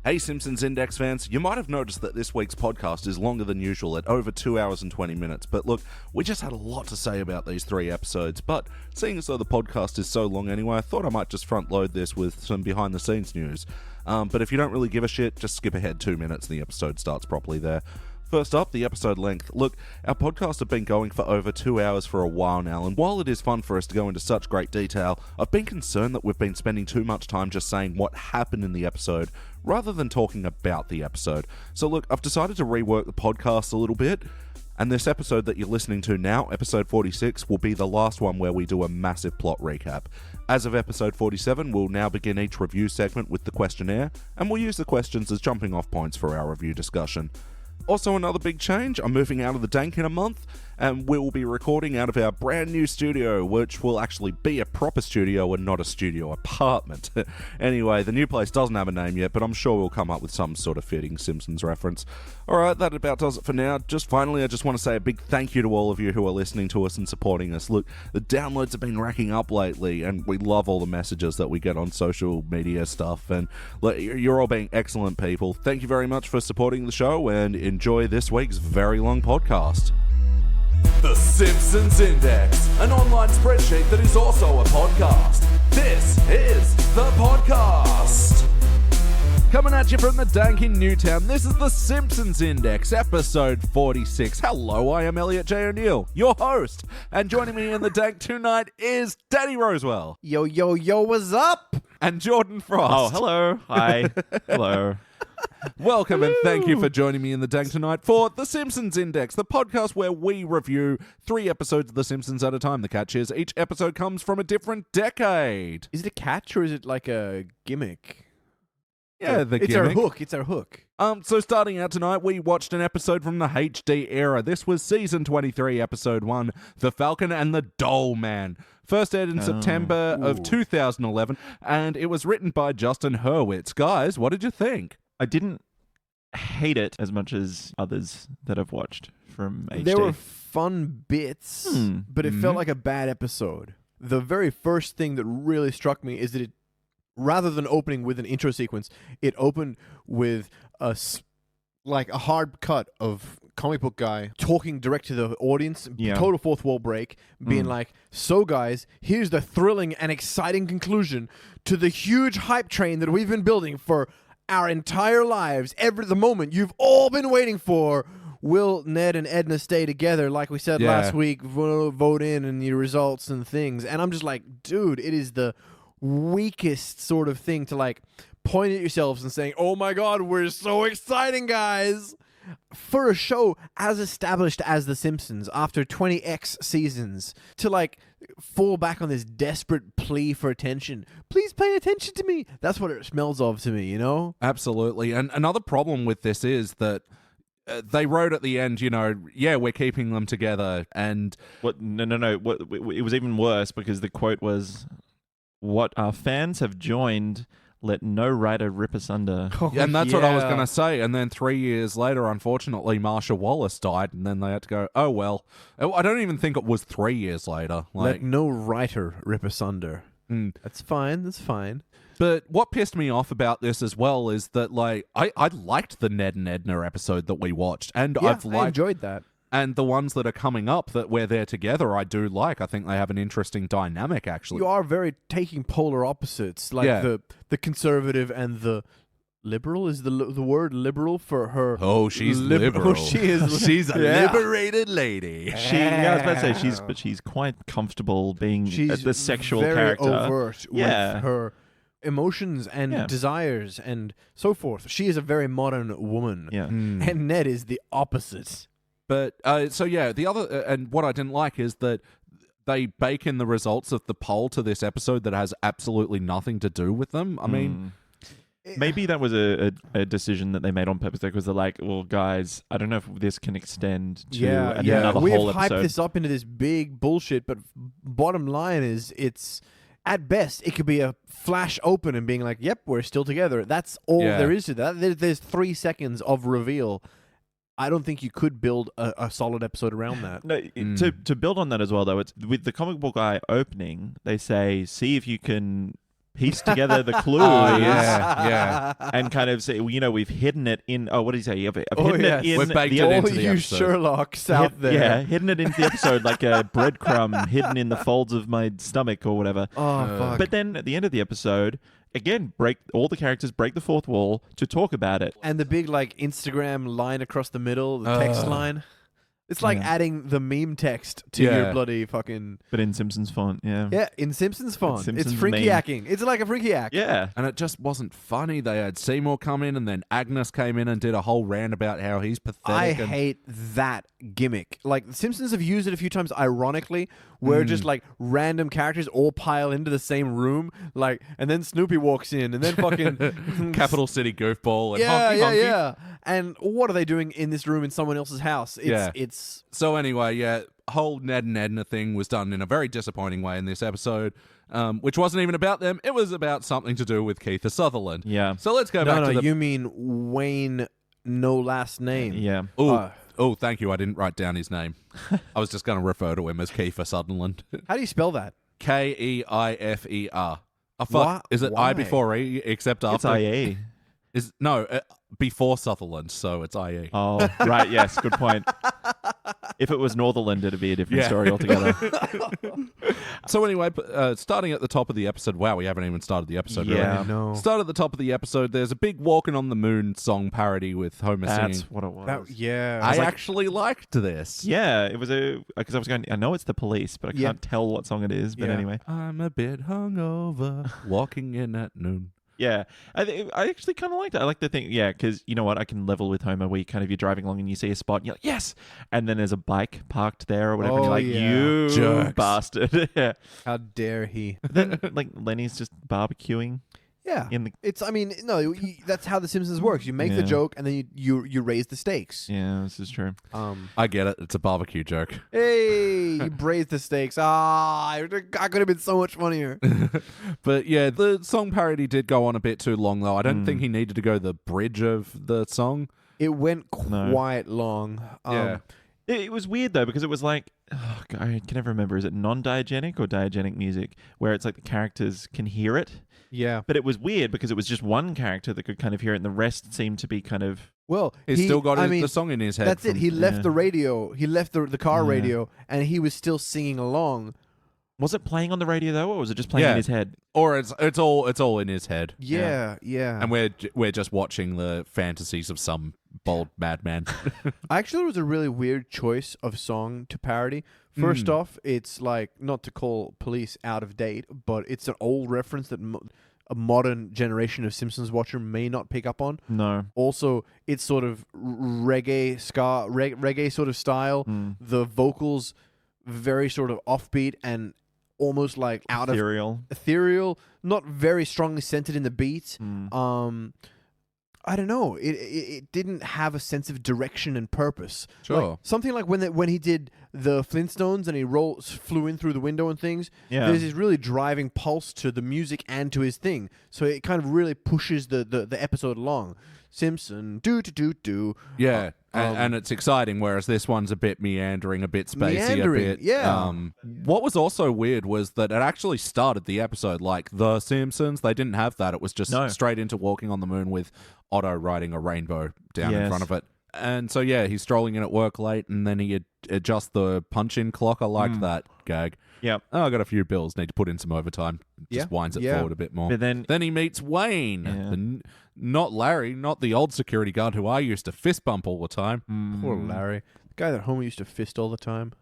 Hey Simpsons Index fans, you might have noticed that this week's podcast is longer than usual at over 2 hours and 20 minutes, but look, we just had a lot to say about these 3 episodes, but seeing as though the podcast is so long anyway, I thought I might just front load this with some behind the scenes news. But if you don't really give a shit, just skip ahead 2 minutes and the episode starts properly there. First up, the episode length. Look, our podcasts have been going for over 2 hours for a while now, and while it is fun for us to go into such great detail, I've been concerned that we've been spending too much time just saying what happened in the episode, rather than talking about the episode. So look, I've decided to rework the podcast a little bit, and this episode that you're listening to now, episode 46, will be the last one where we do a massive plot recap. As of episode 47, we'll now begin each review segment with the questionnaire, and we'll use the questions as jumping off points for our review discussion. Also, another big change, I'm moving out of the dank in a month, and we will be recording out of our brand new studio, which will actually be a proper studio and not a studio apartment. Anyway, the new place doesn't have a name yet, but I'm sure we'll come up with some sort of fitting Simpsons reference. Alright, that about does it for now. Just finally, I just want to say a big thank you to all of you who are listening to us and supporting us. Look, the downloads have been racking up lately, and we love all the messages that we get on social media stuff, and look, you're all being excellent people. Thank you very much for supporting the show, and enjoy this week's very long podcast. The Simpsons Index, an online spreadsheet that is also a podcast. This is the podcast. Coming at you from the dank in Newtown, this is the Simpsons Index, episode 46. Hello, I am Elliot J. O'Neill, your host, and joining me in the dank tonight is Danny Rosewell. Yo, yo, yo, what's up? And Jordan Frost. Oh, hello. Hi. Hello. Welcome and thank you for joining me in the dank tonight for The Simpsons Index, the podcast where we review 3 episodes of The Simpsons at a time. The catch is each episode comes from a different decade. Is it a catch or is it like a gimmick? Yeah, the It's gimmick. our hook. It's our hook. So starting out tonight, we watched an episode from the HD era. This was season 23, episode 1, The Falcon and the Doll Man. First aired in September of 2011, and it was written by Justin Hurwitz. Guys, what did you think? I didn't hate it as much as others that I've watched from HD. There were fun bits, but it felt like a bad episode. The very first thing that really struck me is that it, rather than opening with an intro sequence, it opened with a hard cut of comic book guy talking direct to the audience, total fourth wall break, being like, so guys, here's the thrilling and exciting conclusion to the huge hype train that we've been building for our entire lives, the moment you've all been waiting for. Will Ned and Edna stay together like we said last week? Vote in and your results and things. And I'm just like, dude, it is the weakest sort of thing to like point at yourselves and saying, oh my god, we're so exciting, guys, for a show as established as The Simpsons after 20x seasons, to like fall back on this desperate plea for attention. Please pay attention to me. That's what it smells of to me, you know? Absolutely. And another problem with this is that they wrote at the end, we're keeping them together. And What? No. What? It was even worse because the quote was, "What our fans have joined, let no writer rip us under." and that's what I was going to say. And then 3 years later, unfortunately, Marsha Wallace died, and then they had to go, oh, well. I don't even think it was 3 years later. Let no writer rip us under. That's fine. That's fine. But what pissed me off about this as well is that, like, I liked the Ned and Edna episode that we watched, and Yeah, I enjoyed that. And the ones that are coming up that we're there together, I do like. I think they have an interesting dynamic, actually. You are very taking polar opposites, like the conservative and the liberal. Is the word liberal for her? Oh, she's liberal. Oh, she is. She's a liberated lady. I was about to say she's quite comfortable being the sexual very character. Overt with her emotions and desires and so forth. She is a very modern woman. Yeah. And Ned is the opposite. But the other and what I didn't like is that they bake in the results of the poll to this episode that has absolutely nothing to do with them. I mean, maybe that was a decision that they made on purpose, because they're like, well, guys, I don't know if this can extend to another We've whole episode. hyped this up into this big bullshit, but bottom line is it's, at best, it could be a flash open and being like, yep, we're still together. That's all there is to that. There's 3 seconds of reveal. I don't think you could build a solid episode around that. No, to build on that as well, though, it's with the comic book guy opening, they say, see if you can piece together the clues. Oh, yeah. And kind of say, we've hidden it in. Oh, what did he say? I've Oh, hidden yes. it in We've baked the it All into the you episode. Sherlocks out there. Yeah, hidden it into the episode like a breadcrumb hidden in the folds of my stomach or whatever. Oh, fuck. But then at the end of the episode, again, all the characters break the fourth wall to talk about it. And the big like Instagram line across the middle, the text line. It's like Yeah. adding the meme text to Yeah. your bloody fucking... But in Simpsons font, yeah. Yeah, in Simpsons font. Simpsons it's freaky meme. hacking. It's like a freaky hack. Yeah. And it just wasn't funny. They had Seymour come in, and then Agnes came in and did a whole rant about how he's pathetic. I and hate that gimmick. Like, The Simpsons have used it a few times ironically, where just like random characters all pile into the same room, like, and then Snoopy walks in, and then fucking Capital City goofball and yeah, honky yeah, honky. yeah. And what are they doing in this room in someone else's house? It's So anyway, yeah, whole Ned and Edna thing was done in a very disappointing way in this episode, which wasn't even about them. It was about something to do with Kiefer Sutherland. Yeah. So let's go back to the... you mean Wayne, no last name? Yeah. Oh, thank you. I didn't write down his name. I was just going to refer to him as Kiefer Sutherland. How do you spell that? Keifer. Oh, fuck. What? Is it Why? I before E except It's after? IA. Before Sutherland, so it's IE. Oh, right. Yes. Good point. If it was Northerland, it'd be a different Yeah. story altogether. So anyway, starting at the top of the episode. Wow, we haven't even started the episode. Yeah. Really. No. Start at the top of the episode. There's a big "Walking on the Moon" song parody with Homer That's singing. what it was. I actually liked this. Yeah, it was because I was going. I know it's the Police, but I Yeah. can't tell what song it is. But Yeah. anyway, I'm a bit hungover, walking in at noon. yeah, I actually kind of liked it. I like the thing, yeah, because you know what, I can level with Homer where you're driving along and you see a spot and you're like, yes, and then there's a bike parked there or whatever, and Oh, you're like, yeah. you Jerks. bastard. Yeah. How dare he? Then like Lenny's just barbecuing Yeah. in the. That's how The Simpsons works. You make the Yeah. joke and then you raise the stakes. Yeah, this is true. I get it. It's a barbecue joke. Hey, you raised the stakes. I could have been so much funnier. But yeah, the song parody did go on a bit too long, though. I don't think he needed to go the bridge of the song. It went No. quite long. Yeah. It was weird though because it was like, oh, God, I can never remember. Is it non-diegenic or diegenic music where it's like the characters can hear it? Yeah. But it was weird because it was just one character that could kind of hear it, and the rest seemed to be kind of. Well, He's still got the song in his head. That's it. He left yeah. the radio. He left the car Yeah. radio, and he was still singing along. Was it playing on the radio though, or was it just playing Yeah. in his head? Or it's all in his head. Yeah, yeah. And we're just watching the fantasies of some bold madman. I actually thought it was a really weird choice of song to parody. First off, it's like, not to call Police out of date, but it's an old reference that a modern generation of Simpsons watcher may not pick up on. No. Also, it's sort of reggae, ska, reggae sort of style. The vocals very sort of offbeat and almost like out of ethereal, not very strongly centered in the beat. I don't know. It didn't have a sense of direction and purpose. Sure. Like, something like when he did the Flintstones and he flew in through the window and things. Yeah. There's this really driving pulse to the music and to his thing. So it kind of really pushes the episode along. Simpson, do. Yeah. And it's exciting, whereas this one's a bit meandering, a bit spacey, Meandering, a bit. yeah. What was also weird was that it actually started the episode like The Simpsons. They didn't have that. It was just straight into Walking on the Moon with Otto riding a rainbow down in front of it. And so, yeah, he's strolling in at work late, and then he adjusts the punch-in clock. I liked that gag. Yep. Oh, I got a few bills. Need to put in some overtime. Just winds it forward a bit more. But then he meets Wayne. Not Larry, not the old security guard who I used to fist bump all the time. Poor Larry. The guy that Homer used to fist all the time.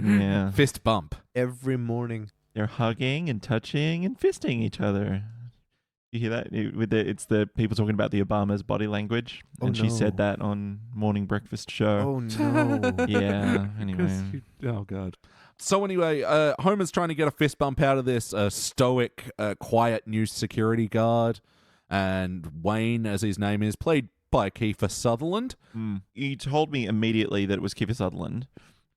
yeah. Fist bump. Every morning. They're hugging and touching and fisting each other. You hear that? It's the people talking about the Obama's body language, and she said that on morning breakfast show. Oh no. Yeah. Anyway. Oh god. So anyway, Homer's trying to get a fist bump out of this stoic, quiet new security guard, and Wayne, as his name is, played by Kiefer Sutherland. You told me immediately that it was Kiefer Sutherland,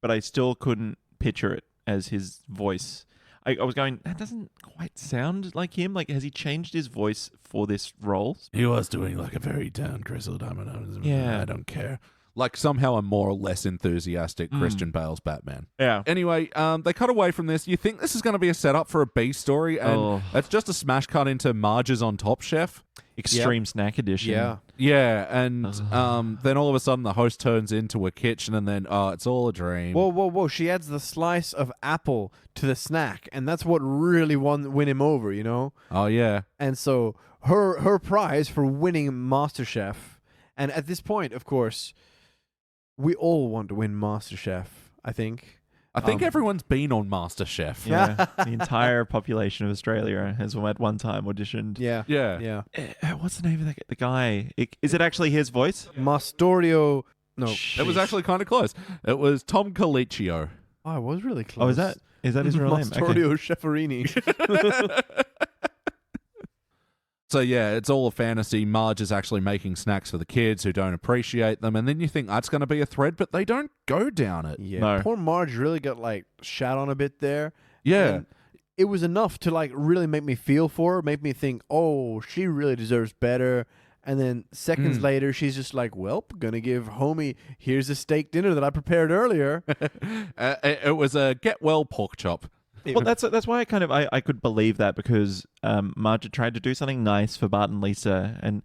but I still couldn't picture it as his voice. I was going, that doesn't quite sound like him. Like, has he changed his voice for this role? He was doing like a very down grizzled. Yeah. I don't care. Like somehow a more or less enthusiastic Christian Bale's Batman. Yeah. Anyway, they cut away from this. You think this is going to be a setup for a B story, and it's just a smash cut into Marge's on Top Chef. Extreme Snack Edition. Yeah. Yeah, and then all of a sudden the host turns into a kitchen, and then, it's all a dream. Whoa. She adds the slice of apple to the snack, and that's what really win him over, you know? Oh, yeah. And so her prize for winning MasterChef, and at this point, of course, we all want to win MasterChef, I think. I think everyone's been on MasterChef. Yeah. The entire population of Australia has at one time auditioned. Yeah. Yeah. What's the name of the guy? Is it actually his voice? Mastorio. No. It was actually kind of close. It was Tom Colicchio. Oh, I was really close. Oh, is that his real name? Mastorio Schifferini. So yeah, it's all a fantasy. Marge is actually making snacks for the kids who don't appreciate them, and then you think that's going to be a thread, but they don't go down it. Yeah. No. Poor Marge really got shat on a bit there. Yeah. And it was enough to really make me feel for her, make me think, oh, she really deserves better. And then seconds later, she's just like, well, gonna give homie, here's a steak dinner that I prepared earlier. It was a get well pork chop. Well, that's why I could believe that, because Marge had tried to do something nice for Bart and Lisa, and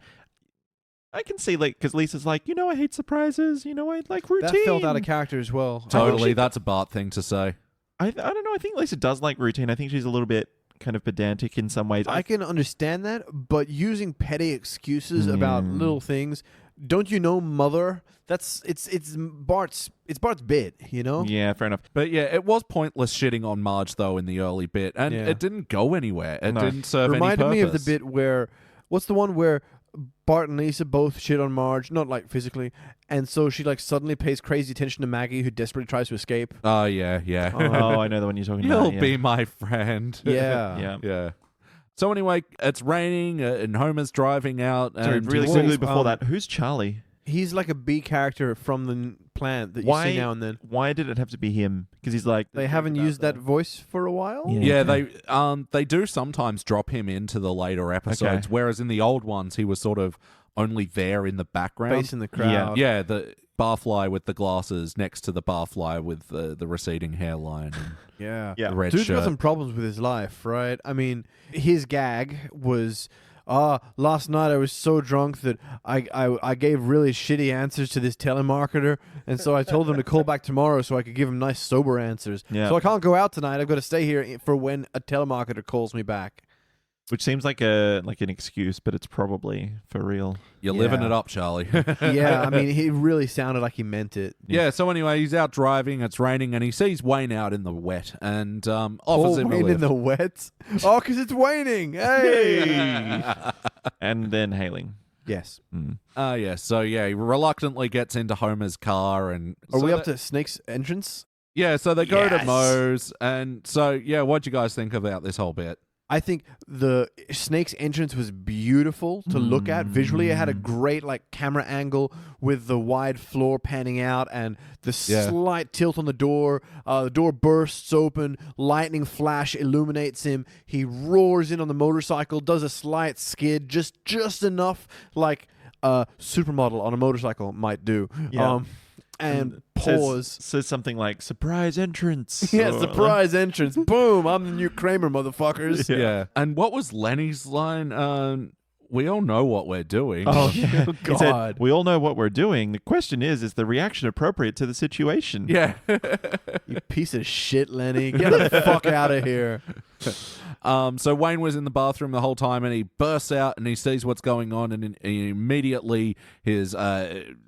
I can see because Lisa's like, I hate surprises, I like routine. That felt out of character as well. Totally, that's a Bart thing to say. I don't know. I think Lisa does like routine. I think she's a little bit kind of pedantic in some ways. I can understand that, but using petty excuses about little things, don't you know, mother? It's Bart's bit, you know? Yeah, fair enough. But yeah, it was pointless shitting on Marge though in the early bit, and it didn't go anywhere. It didn't serve any purpose. Reminded me of the bit where, what's the one where Bart and Lisa both shit on Marge, not physically, and so she suddenly pays crazy attention to Maggie, who desperately tries to escape. Oh yeah. Oh, I know the one you're talking about. You'll be my friend. Yeah. Yeah. So anyway, it's raining and Homer's driving out. Sorry, And really quickly before that, who's Charlie? He's like a B character from the plant that you see now and then. Why did it have to be him? Because he's like... They haven't used that voice for a while? Yeah, they do sometimes drop him into the later episodes, whereas in the old ones, he was sort of only there in the background. Facing the crowd. Yeah, the barfly with the glasses next to the barfly with the receding hairline. And Yeah. the red Dude's shirt. got some problems with his life, right? I mean, his gag was... last night I was so drunk that I gave really shitty answers to this telemarketer, and so I told him to call back tomorrow so I could give him nice sober answers. Yeah. So I can't go out tonight. I've got to stay here for when a telemarketer calls me back. Which seems like an excuse, but it's probably for real. You're living it up, Charlie. Yeah, I mean, he really sounded like he meant it. Yeah, so anyway, he's out driving, it's raining, and he sees Wayne out in the wet, and offers him a Wayne lift. in the wet? Oh, because it's raining. Hey! And then hailing. Yes. Yeah, so yeah, he reluctantly gets into Homer's car, and... Are so we up to Snake's entrance? Yeah, so they go to Moe's, and so, yeah, what'd you guys think about this whole bit? I think the Snake's entrance was beautiful to look at visually. It had a great camera angle with the wide floor panning out and the slight tilt on the door. The door bursts open, lightning flash illuminates him. He roars in on the motorcycle, does a slight skid, just enough like a supermodel on a motorcycle might do. Yeah. And pause. Says something like, surprise entrance. Yeah, surprise entrance. Boom, I'm the new Kramer, motherfuckers. Yeah. And what was Lenny's line? We all know what we're doing. Oh, yeah. Oh, He said, God. we all know what we're doing. The question is the reaction appropriate to the situation? Yeah. You piece of shit, Lenny. Get the fuck out of here. So Wayne was in the bathroom the whole time, and he bursts out and he sees what's going on, and immediately his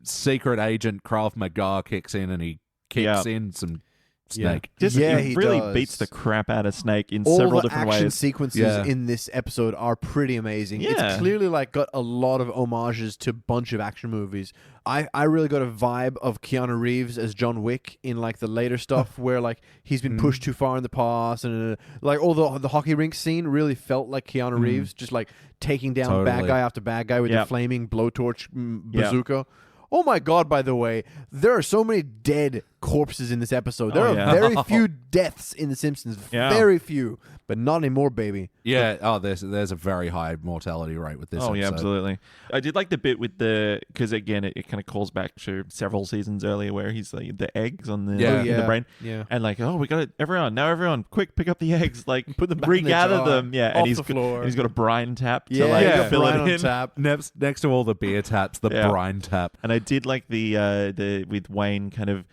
secret agent Krav Maga kicks in, and he kicks in some Snake. He really does. beats the crap out of Snake in All several the different action ways. sequences in this episode are pretty amazing. Yeah. It's clearly got a lot of homages to a bunch of action movies. I really got a vibe of Keanu Reeves as John Wick in the later stuff where he's been pushed too far in the past, and all the hockey rink scene really felt like Keanu Reeves just taking down bad guy after bad guy with the flaming blowtorch bazooka. Oh my God, by the way, there are so many dead corpses in this episode. There are yeah. very few deaths in The Simpsons. Yeah. Very few. But not anymore, baby. Yeah. Oh, there's a very high mortality rate with this. Oh, yeah, episode. absolutely. I did like the bit with because again, it kind of calls back to several seasons earlier where he's like the eggs on the, in the brain. Yeah. And like, oh, we got it. Everyone, quick, pick up the eggs. Like, Put them back in the regather jar, them. Yeah. off and he's the floor. And he's got a brine tap to Yeah, like yeah. fill Brine it on in. tap. Next to all the beer taps, the Yeah. brine tap. And I did like the with Wayne kind of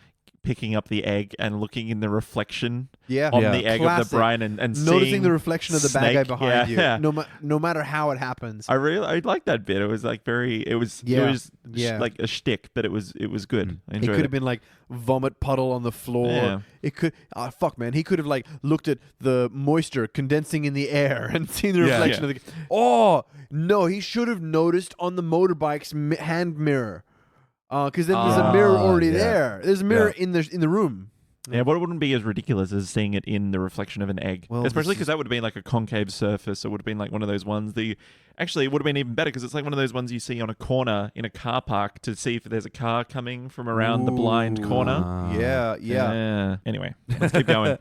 picking up the egg and looking in the reflection Yeah. on Yeah. the egg Classic. of the brine and Noticing seeing the reflection of the bad guy Snake. behind you. Yeah. No matter how it happens. I liked that bit. It was like it was Yeah. like a shtick, but it was good. I It enjoyed could have been like vomit puddle on the floor. Yeah. It could. Fuck, man. He could have like looked at the moisture condensing in the air and seen the Yeah. reflection of the. Oh no! He should have noticed on the motorbike's hand mirror, because then there's a mirror already yeah. there. There's a mirror in the room. Yeah, but it wouldn't be as ridiculous as seeing it in the reflection of an egg. Well, Especially this because that would have been like a concave surface. It would have been like one of those ones actually, it would have been even better because it's like one of those ones you see on a corner in a car park to see if there's a car coming from around the blind corner. Yeah. Anyway, let's keep going.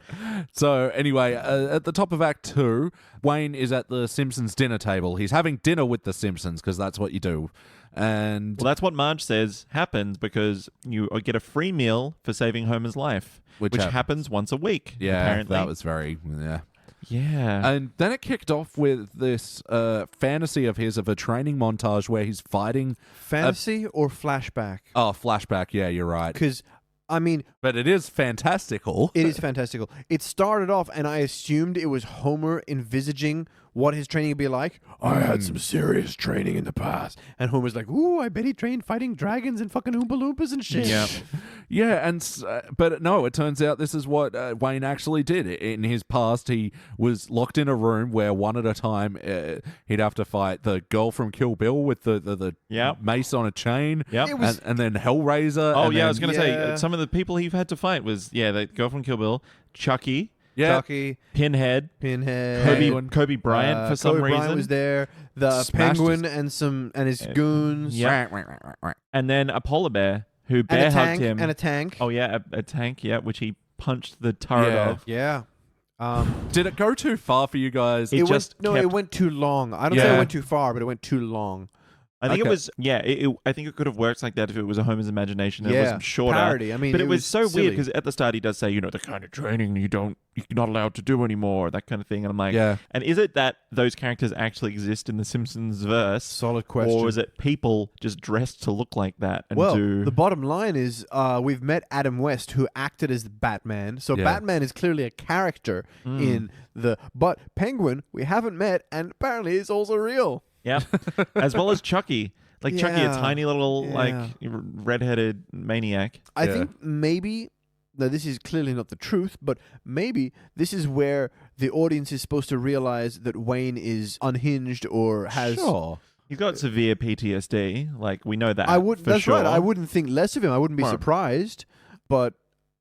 So anyway, at the top of Act 2, Wayne is at the Simpsons dinner table. He's having dinner with the Simpsons because that's what you do. And Well, that's what Marge says happens because you get a free meal for saving Homer's life, which happens once a week. yeah, apparently. that was very Yeah. And then it kicked off with this fantasy of his of a training montage where he's fighting. Fantasy or flashback? Oh, flashback. Yeah, you're right. Because I mean, But it is fantastical. it is fantastical. It started off, and I assumed it was Homer envisaging what his training would be like. I had some serious training in the past. And Homer's like, ooh, I bet he trained fighting dragons and fucking Oompa Loompas and shit. Yeah. Yeah, but no, it turns out this is what Wayne actually did. In his past, he was locked in a room where one at a time he'd have to fight the girl from Kill Bill with the mace on a chain. Yep. It was- And then Hellraiser. Oh, and yeah, then, I was going to say, Yeah. some of the people he had to fight was, the girl from Kill Bill, Chucky, yeah. Chucky, Pinhead, Pinhead, Kobe Bryant for some Kobe reason. Bryant was there. The Smashed penguin and his goons. Yeah. And then a polar bear who And bear a hugged tank. him. And a tank. Oh, yeah, a tank, which he punched the turret Yeah. of. Yeah. Did it go too far for you guys? It just it kept- went too long. I don't say Yeah. it went too far, but it went too long. I think Okay. it was, I think it could have worked like that if it was a Homer's imagination and it Yeah. was shorter. Parody. I mean, But it was so silly. weird because at the start he does say, the kind of training you're not allowed to do anymore, that kind of thing. And I'm like, Yeah. and is it that those characters actually exist in the Simpsons verse? Solid question. Or is it people just dressed to look like that and Well, do... the bottom line is we've met Adam West, who acted as Batman. So Yeah. Batman is clearly a character in the... But Penguin, we haven't met, and apparently is also real. Yeah. As well as Chucky. Like Chucky, a Yeah. tiny little, Yeah. redheaded maniac. I Yeah. think maybe... Now, this is clearly not the truth, but maybe this is where the audience is supposed to realize that Wayne is unhinged or has... Sure. He's got severe PTSD. Like, we know that for That's sure. right. I wouldn't think less of him. I wouldn't be Right. surprised. But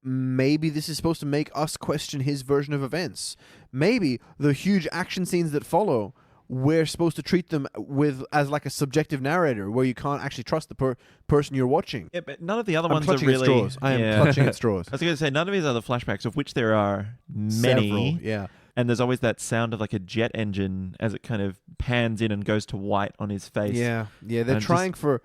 maybe this is supposed to make us question his version of events. Maybe the huge action scenes that follow, we're supposed to treat them as like a subjective narrator where you can't actually trust the person you're watching. Yeah, but none of the other I'm ones are clutching at really... straws. I am clutching at straws. I was going to say, none of his other flashbacks, of which there are many, Several, yeah. and there's always that sound of like a jet engine as it kind of pans in and goes to white on his face. Yeah, they're And trying for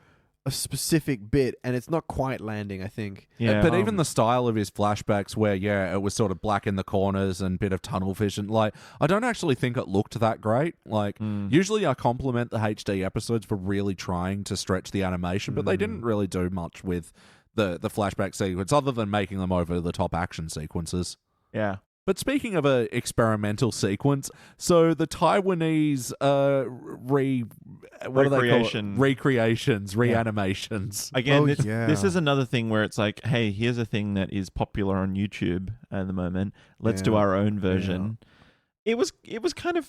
a specific bit, and it's not quite landing, I think. Yeah. But even the style of his flashbacks where, it was sort of black in the corners and bit of tunnel vision, like, I don't actually think it looked that great. Like, usually I compliment the HD episodes for really trying to stretch the animation, but they didn't really do much with the flashback sequence other than making them over-the-top action sequences. Yeah. But speaking of a experimental sequence, so the Taiwanese what do they call it? Recreations, reanimations. Again, Oh, this is another thing where it's like, hey, here's a thing that is popular on YouTube at the moment. Let's do Yeah. our own version. It was kind of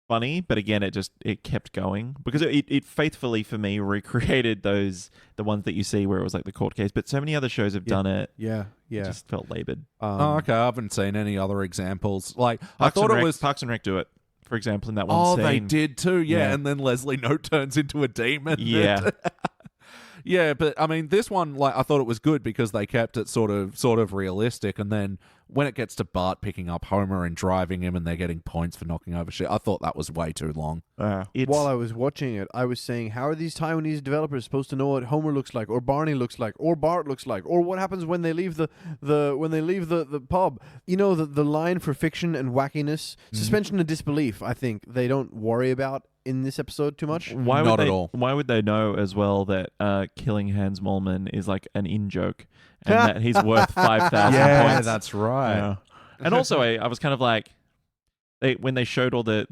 funny, but again, it kept going because it faithfully for me recreated the ones that you see where it was like the court case. But so many other shows have done it. Yeah. It just felt labored. Oh, okay. I haven't seen any other examples. Like, I Parks thought and it Rec- was... Parks and Rec do it, for example, in that one Oh, scene. they did too, Yeah. And then Leslie Knope turns into a demon. Yeah. Yeah, but I mean, this one, like, I thought it was good because they kept it sort of realistic, and then when it gets to Bart picking up Homer and driving him, and they're getting points for knocking over shit, I thought that was way too long. While I was watching it, I was saying, how are these Taiwanese developers supposed to know what Homer looks like, or Barney looks like, or Bart looks like, or what happens when they leave the pub? You know, the line for fiction and wackiness, suspension of disbelief. I think they don't worry about in this episode too much. Not at all. Why would they know as well that killing Hans Moleman is like an in-joke and that he's worth 5,000 points? That's right. Yeah. And also, I was kind of like, when they showed all the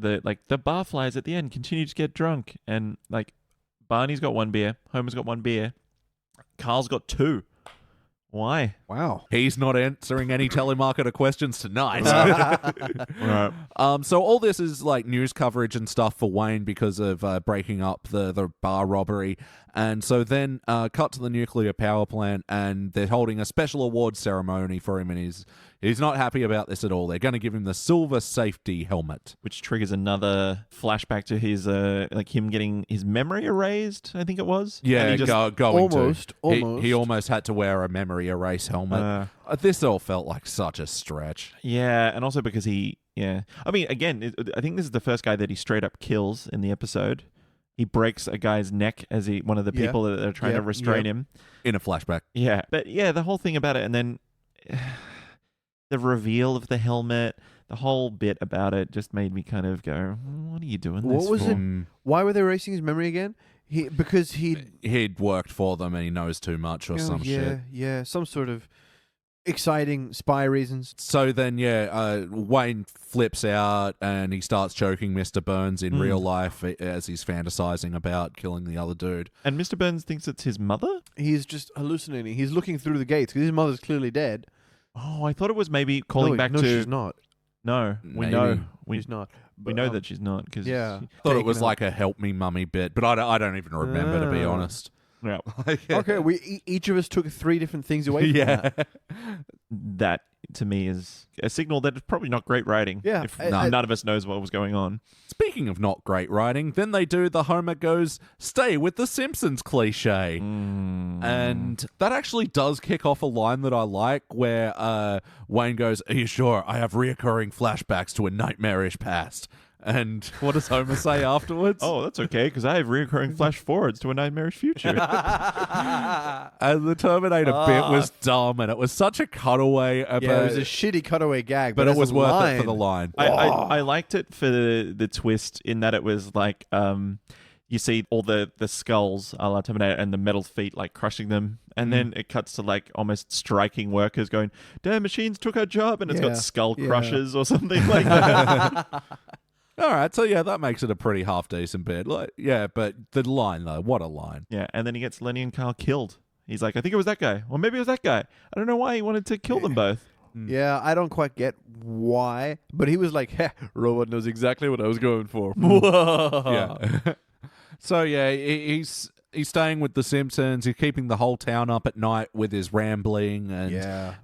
barflies at the end continue to get drunk, and like Barney's got 1 beer, Homer's got 1 beer, Carl's got 2. Why? Wow. He's not answering any telemarketer questions tonight. Right. So all this is like news coverage and stuff for Wayne because of breaking up the bar robbery. And so then cut to the nuclear power plant, and they're holding a special award ceremony for him, and he's not happy about this at all. They're going to give him the silver safety helmet. Which triggers another flashback to his like him getting his memory erased, I think it was. Yeah, And he just, going almost. He almost had to wear a memory erase helmet. This all felt like such a stretch. yeah, and also because I mean, again, I think this is the first guy that he straight up kills in the episode. He breaks a guy's neck as one of the people that are trying to restrain him. In a flashback. Yeah, but yeah, the whole thing about it, and then the reveal of the helmet, the whole bit about it just made me kind of go, what are you doing this What was for? it? Why were they erasing his memory again? Because He'd worked for them and he knows too much or some shit. Yeah, some sort of exciting spy reasons. So then, Wayne flips out and he starts choking Mr. Burns in real life as he's fantasizing about killing the other dude. And Mr. Burns thinks it's his mother? He's just hallucinating. He's looking through the gates because his mother's clearly dead. Oh, I thought it was maybe calling back no, to... she's not. No, we Maybe. know. She's not. We know that she's not. Cause Yeah. Thought it was like a help me mummy bit, but I don't even remember, to be honest. Yeah. Okay, each of us took 3 different things away from that. That, to me, is a signal that it's probably not great writing. Yeah, If none of us knows what was going on. Speaking of not great writing, then they do the Homer goes, stay with the Simpsons cliche. And that actually does kick off a line that I like where Wayne goes, are you sure? I have reoccurring flashbacks to a nightmarish past. And what does Homer say afterwards? Oh, that's okay, because I have reoccurring flash forwards to a nightmarish future. And the Terminator bit was dumb, and it was such a cutaway. Yeah, it was a shitty cutaway gag, but it as was a worth line, it for the line. I liked it for the twist in that it was like you see all the skulls a la Terminator and the metal feet like crushing them, and then it cuts to like almost striking workers going, damn, machines took our job, and it's got skull crushers or something like that. All right, so yeah, that makes it a pretty half-decent bit. Like, yeah, but the line, though, what a line. Yeah, and then he gets Lenny and Carl killed. He's like, I think it was that guy. Or maybe it was that guy. I don't know why he wanted to kill them both. Yeah, I don't quite get why, but he was like, robot knows exactly what I was going for. Yeah. So, yeah, he's staying with the Simpsons. He's keeping the whole town up at night with his rambling. And,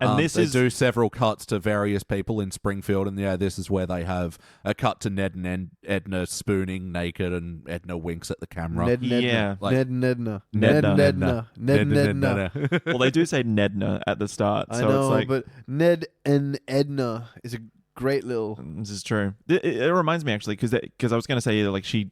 And they do several cuts to various people in Springfield. And, yeah, this is where they have a cut to Ned and Edna spooning naked, and Edna winks at the camera. Ned and Edna. Yeah. Like- Ned and Edna. Ned and Edna. Ned and Edna. Well, they do say Nedna at the start. I So know, it's like, but Ned and Edna is a great little... this is true. It reminds me actually, because I was going to say like she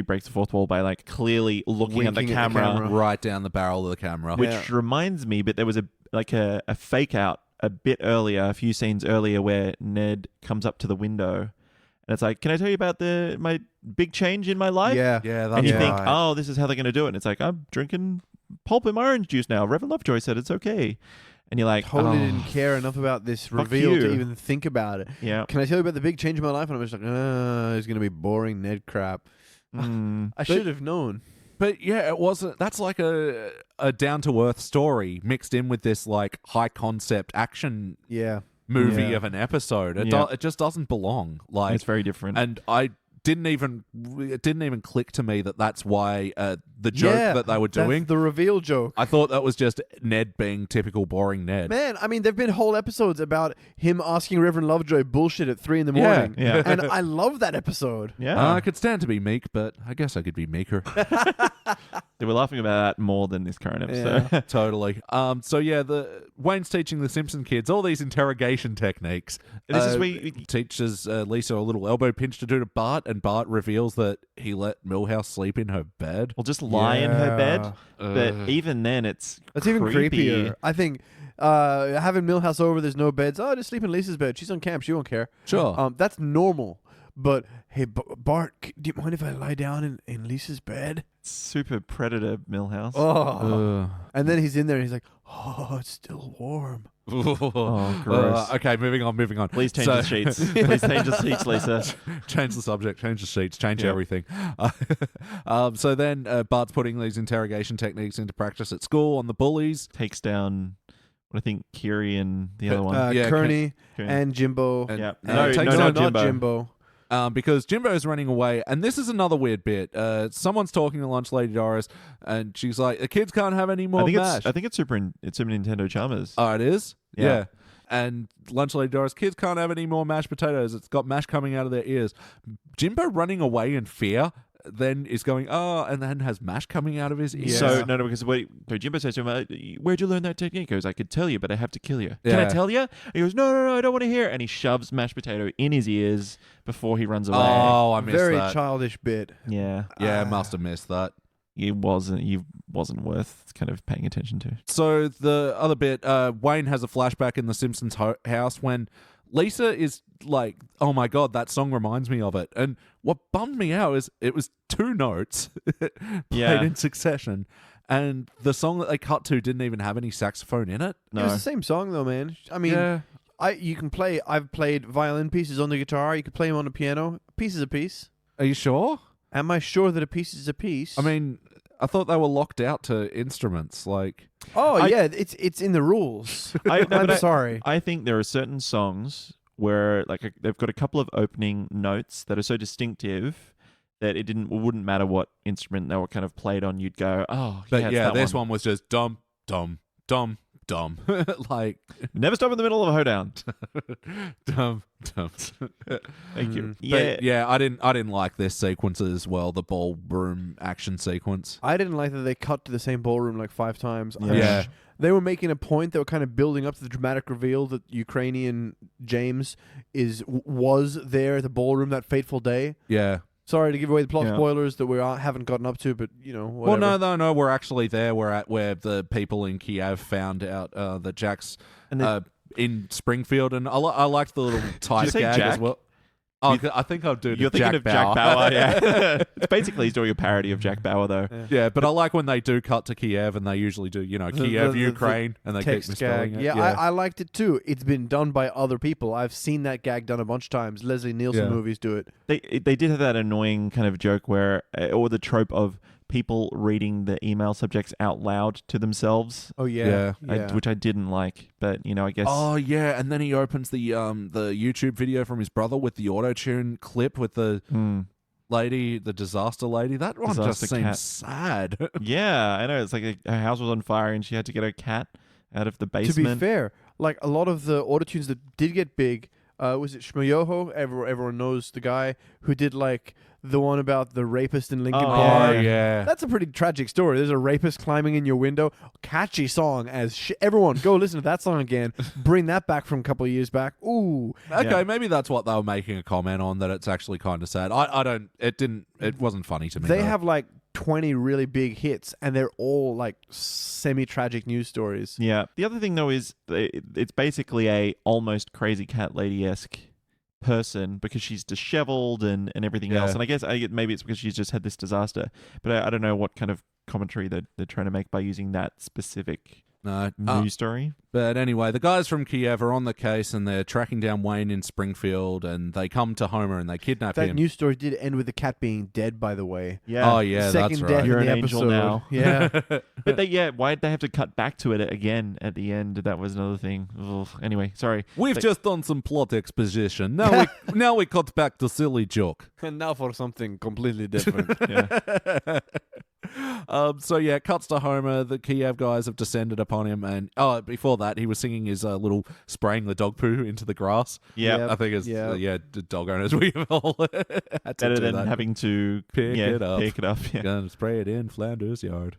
breaks the fourth wall by like clearly looking at the Winking at the camera, camera. Right down the barrel of the camera. which reminds me. But there was a fake out a bit earlier, a few scenes earlier, where Ned comes up to the window, and it's like, "Can I tell you about my big change in my life?" Yeah. Yeah, that's And you think, right. "Oh, this is how they're going to do it." And it's like, "I'm drinking pulp and orange juice now. Reverend Lovejoy said it's okay." And you're like, Totally "Oh, didn't care enough about this fuck reveal to you." even think about it. Yeah. Can I tell you about the big change in my life? And I'm just like, it's going to be boring Ned crap. I should have known. But yeah, it wasn't. That's like a down-to-earth story mixed in with this like high-concept action Yeah. movie Yeah. of an episode. It, Yeah. it just doesn't belong. Like, it's very different. and it didn't even click to me that that's why the joke that they were doing. That's the reveal joke. I thought that was just Ned being typical boring Ned. Man, I mean, there've been whole episodes about him asking Reverend Lovejoy bullshit at 3 a.m. Yeah. And I love that episode. yeah. I could stand to be meek, but I guess I could be meeker. They were laughing about that more than this current episode. Yeah. Totally. So yeah, Wayne's teaching the Simpson kids all these interrogation techniques. This is where you, Teaches Lisa a little elbow pinch to do to Bart, and Bart reveals that he let Milhouse sleep in her bed. will just lie in her bed. But even then, it's That's even creepy. creepier. I think having Milhouse over, there's no beds. Oh, just sleep in Lisa's bed. She's on camp. She won't care. Sure. That's normal. But hey, Bart, do you mind if I lie down in Lisa's bed? Super predator Milhouse. Oh. And then he's in there and he's like, oh, it's still warm. Oh, gross. Okay, moving on. Please change the sheets. Please change the sheets, Lisa. Change the subject, change the sheets, change Yep. everything. So then Bart's putting these interrogation techniques into practice at school on the bullies. Takes down, what I think, Kiri and the other one. Yeah, Kearney Kearney. and Jimbo. And- Yep. and No, takes no, down- not not Jimbo. Jimbo. Because Jimbo's running away, and this is another weird bit. Someone's talking to Lunch Lady Doris, and she's like, "The kids can't have any more mash." I think it's Super Nintendo Chalmers. Oh, it is? Yeah. And Lunch Lady Doris, kids can't have any more mashed potatoes. It's got mash coming out of their ears. Jimbo running away in fear then is going, and then has mash coming out of his ears. Yeah. So, no, because so Jimbo says to him, where'd you learn that technique? He goes, I could tell you, but I have to kill you. Can I Yeah. tell you? He goes, no, I don't want to hear. And he shoves mashed potato in his ears before he runs away. Oh, I missed Very that. childish bit. Yeah. Yeah, must have missed that. It wasn't worth kind of paying attention to. So the other bit, Wayne has a flashback in the Simpsons house when Lisa is like, "Oh my god, that song reminds me of it." And what bummed me out is it was 2 notes played Yeah. in succession, and the song that they cut to didn't even have any saxophone in it. It was the same song though, man. I mean, Yeah. you can play. I've played violin pieces on the guitar. You can play them on the piano. A piece is a piece. Are you sure? Am I sure that a piece is a piece? I mean, I thought they were locked out to instruments. Like, yeah, it's in the rules. I'm sorry. I think there are certain songs where they've got a couple of opening notes that are so distinctive that it wouldn't matter what instrument they were kind of played on. You'd go, oh, but yeah, yeah, it's that this one was just dum dum dum dum, like Never stop in the middle of a hoedown. dum dum. Thank you. But yeah, I didn't like this sequence as well. The ballroom action sequence. I didn't like that they cut to the same ballroom like 5 times. Yeah. They were making a point. They were kind of building up to the dramatic reveal that Ukrainian James was there at the ballroom that fateful day. Yeah. Sorry to give away the plot Yeah. spoilers that we haven't gotten up to, but whatever. Well, no, we're actually there. We're at where the people in Kiev found out that Jack's in Springfield, and I liked the little tight say gag Jack? as well. Oh, I think I'll do You're the thinking Jack of Bauer. Jack Bauer, yeah. It's basically he's doing a parody of Jack Bauer, though. Yeah, but I like when they do cut to Kiev, and they usually do, Kiev, the Ukraine, and they keep text misspelling gag. it. Yeah, I liked it too. It's been done by other people. I've seen that gag done a bunch of times. Leslie Nielsen Yeah. movies do it. They did have that annoying kind of joke where, or the trope of people reading the email subjects out loud to themselves, Oh yeah, which I didn't like. But I guess. Oh yeah, and then he opens the YouTube video from his brother with the auto-tune clip with the lady, the disaster lady. That one just Disaster seems cat. sad. Yeah, I know. It's like her house was on fire and she had to get her cat out of the To basement. be fair, like a lot of the autotunes that did get big, was it Shmoyoho? Everyone knows the guy who did like the one about the rapist in Lincoln Oh, Park. yeah. That's a pretty tragic story. There's a rapist climbing in your window. Catchy song as everyone go listen to that song again. Bring that back from a couple of years back. Ooh. Okay, Yeah. maybe that's what they were making a comment on, that it's actually kind of sad. It wasn't funny to me. They though. have like 20 really big hits, and they're all like semi-tragic news stories. Yeah. The other thing though is it's basically a almost crazy cat lady-esque person because she's disheveled and everything Yeah. else. And I guess maybe it's because she's just had this disaster. But I don't know what kind of commentary they're trying to make by using that specific No. news story. But anyway, the guys from Kiev are on the case, and they're tracking down Wayne in Springfield, and they come to Homer and they kidnap That him. news story did end with the cat being dead, by the way. Yeah. Oh yeah, Second that's death right. You're in the an angel episode. now. Yeah. But why'd they have to cut back to it again at the end? That was another thing. Ugh. Anyway, sorry. We've just done some plot exposition. Now we cut back to silly joke. And now for something completely different. Yeah. So yeah, cuts to Homer. The Kiev guys have descended upon him, and before that, he was singing his little spraying the dog poo into the grass. Yeah. I think it's the dog owners we've all had to Better do than that. having to Pick it up. Yeah. Gonna spray it in Flanders yard.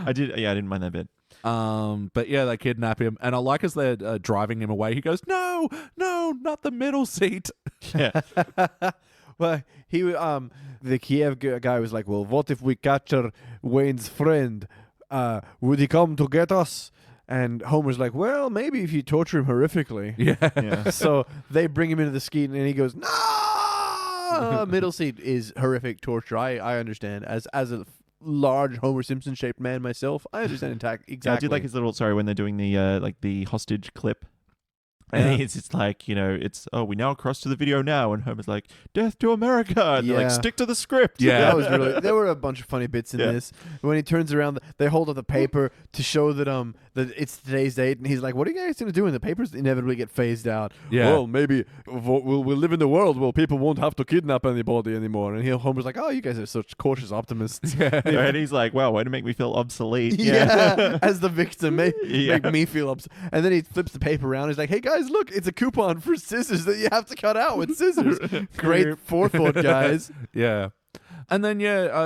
I didn't mind that bit. But yeah, they kidnap him, and I like as they're driving him away. He goes, "No, not the middle seat." Yeah. Well, the Kiev guy was like, "Well, what if we capture Wayne's friend? Would he come to get us?" And Homer's like, "Well, maybe if you torture him horrifically." Yeah. So they bring him into the ski, and he goes, "No!" Middle seat is horrific torture. I understand. As a large Homer Simpson shaped man myself, I understand exactly. Yeah, I did like his little when they're doing the hostage clip. And it's like, we now cross to the video now, and Homer's like, "Death to America," and they're like, "Stick to the script." Yeah. That was there were a bunch of funny bits in this. When he turns around, they hold up the paper to show that that it's today's date, and he's like, "What are you guys gonna do?" And the papers inevitably get phased out. Yeah. Well, maybe we'll live in the world where people won't have to kidnap anybody anymore. And Homer's like, "Oh, you guys are such cautious optimists." And he's like, "Wow, way to make me feel obsolete." Yeah, as the victim, make me feel upset. And then he flips the paper around. He's like, "Hey guys, look, it's a coupon for scissors that you have to cut out with scissors." Great forethought, guys. Yeah. And then,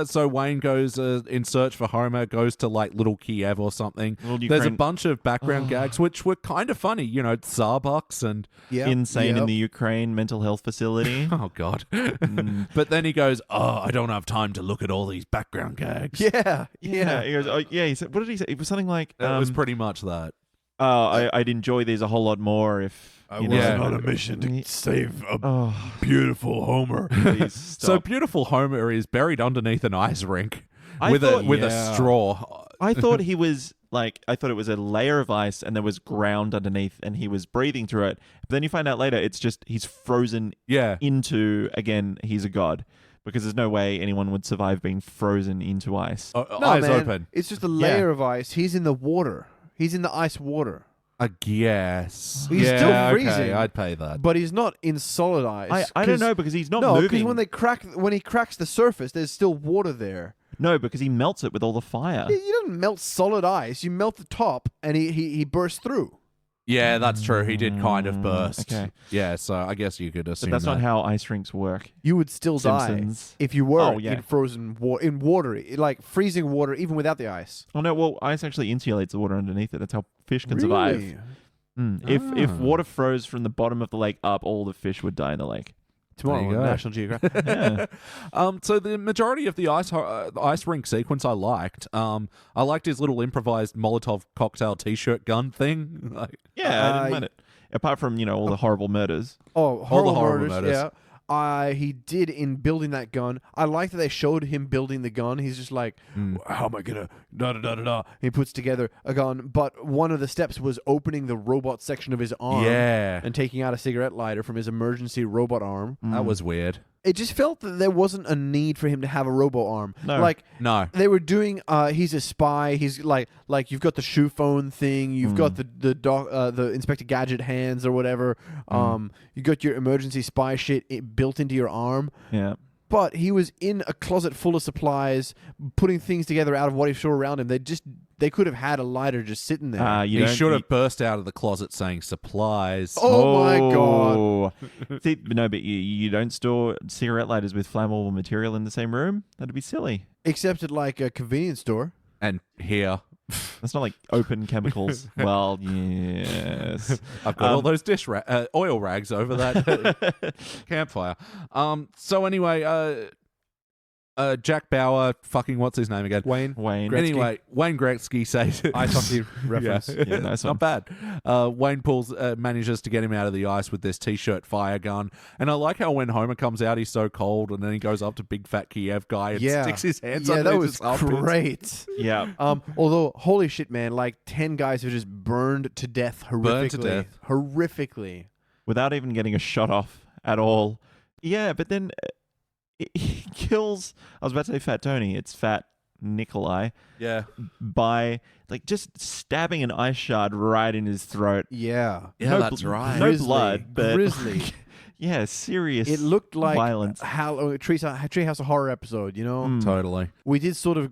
so Wayne goes in search for Homer, goes to like Little Kiev or something. There's a bunch of background gags, which were kind of funny. Starbucks and insane in the Ukraine mental health facility. Oh, God. But then he goes, I don't have time to look at all these background gags. Yeah. He goes, he said, what did he say? It was something like... It was pretty much that. I'd enjoy these a whole lot more if... I wasn't on a mission to save a beautiful Homer. So beautiful Homer is buried underneath an ice rink with a straw. I thought he was I thought it was a layer of ice and there was ground underneath and he was breathing through it. But then you find out later it's just he's frozen into, again, he's a god. Because there's no way anyone would survive being frozen into ice. Eyes open. It's just a layer of ice. He's in the water. He's in the ice water. I guess. He's still freezing. Okay, I'd pay that. But he's not in solid ice. I don't know because he's not moving. No, because when he cracks the surface, there's still water there. No, because he melts it with all the fire. You don't melt solid ice. You melt the top, and he bursts through. Yeah, that's true. He did kind of burst. Okay. Yeah, so I guess you could assume But that's not how ice rinks work. You would still Simpsons. die if you were in frozen water, in water, like freezing water, even without the ice. Oh no, well, ice actually insulates the water underneath it. That's how fish can survive. If water froze from the bottom of the lake up, all the fish would die in the lake. Tomorrow on National Geographic. So the majority of the ice rink sequence I liked. I liked his little improvised Molotov cocktail T-shirt gun thing. I didn't mind it. Apart from all the horrible murders. Oh, all the horrible murders. Yeah. He did in building that gun. I like that they showed him building the gun. He's just like, how am I gonna da-da-da-da-da? He puts together a gun, but one of the steps was opening the robot section of his arm and taking out a cigarette lighter from his emergency robot arm. That was weird. It just felt that there wasn't a need for him to have a robo arm. No. They were doing. He's a spy. He's like you've got the shoe phone thing. You've got the Inspector Gadget hands or whatever. You got your emergency spy shit built into your arm. Yeah. But he was in a closet full of supplies, putting things together out of what he saw around him. They could have had a lighter just sitting there. He should have burst out of the closet saying supplies. Oh my god! See, no, but you don't store cigarette lighters with flammable material in the same room. That'd be silly. Except at like a convenience store. And here. That's not like open chemicals. Well, yes. I've got all those oil rags over that campfire. So anyway, Jack Bauer, fucking what's his name again? Wayne. Gretzky. Anyway, Wayne Gretzky says ice hockey reference. Yeah, nice one. Not bad. Wayne manages to get him out of the ice with this T-shirt fire gun, and I like how when Homer comes out, he's so cold, and then he goes up to big fat Kiev guy and sticks his hands underneath his armpits. That was great. Yeah. Although, holy shit, man! Like 10 guys who just burned to death horrifically. Horrifically. Without even getting a shot off at all. Yeah, but then. He kills, I was about to say Fat Tony, it's Fat Nikolai. Yeah. By just stabbing an ice shard right in his throat. Yeah. Yeah, that's right. No blood, but Grizzly. serious. It looked like violence. Treehouse of Horror episode, you know? Totally. We did sort of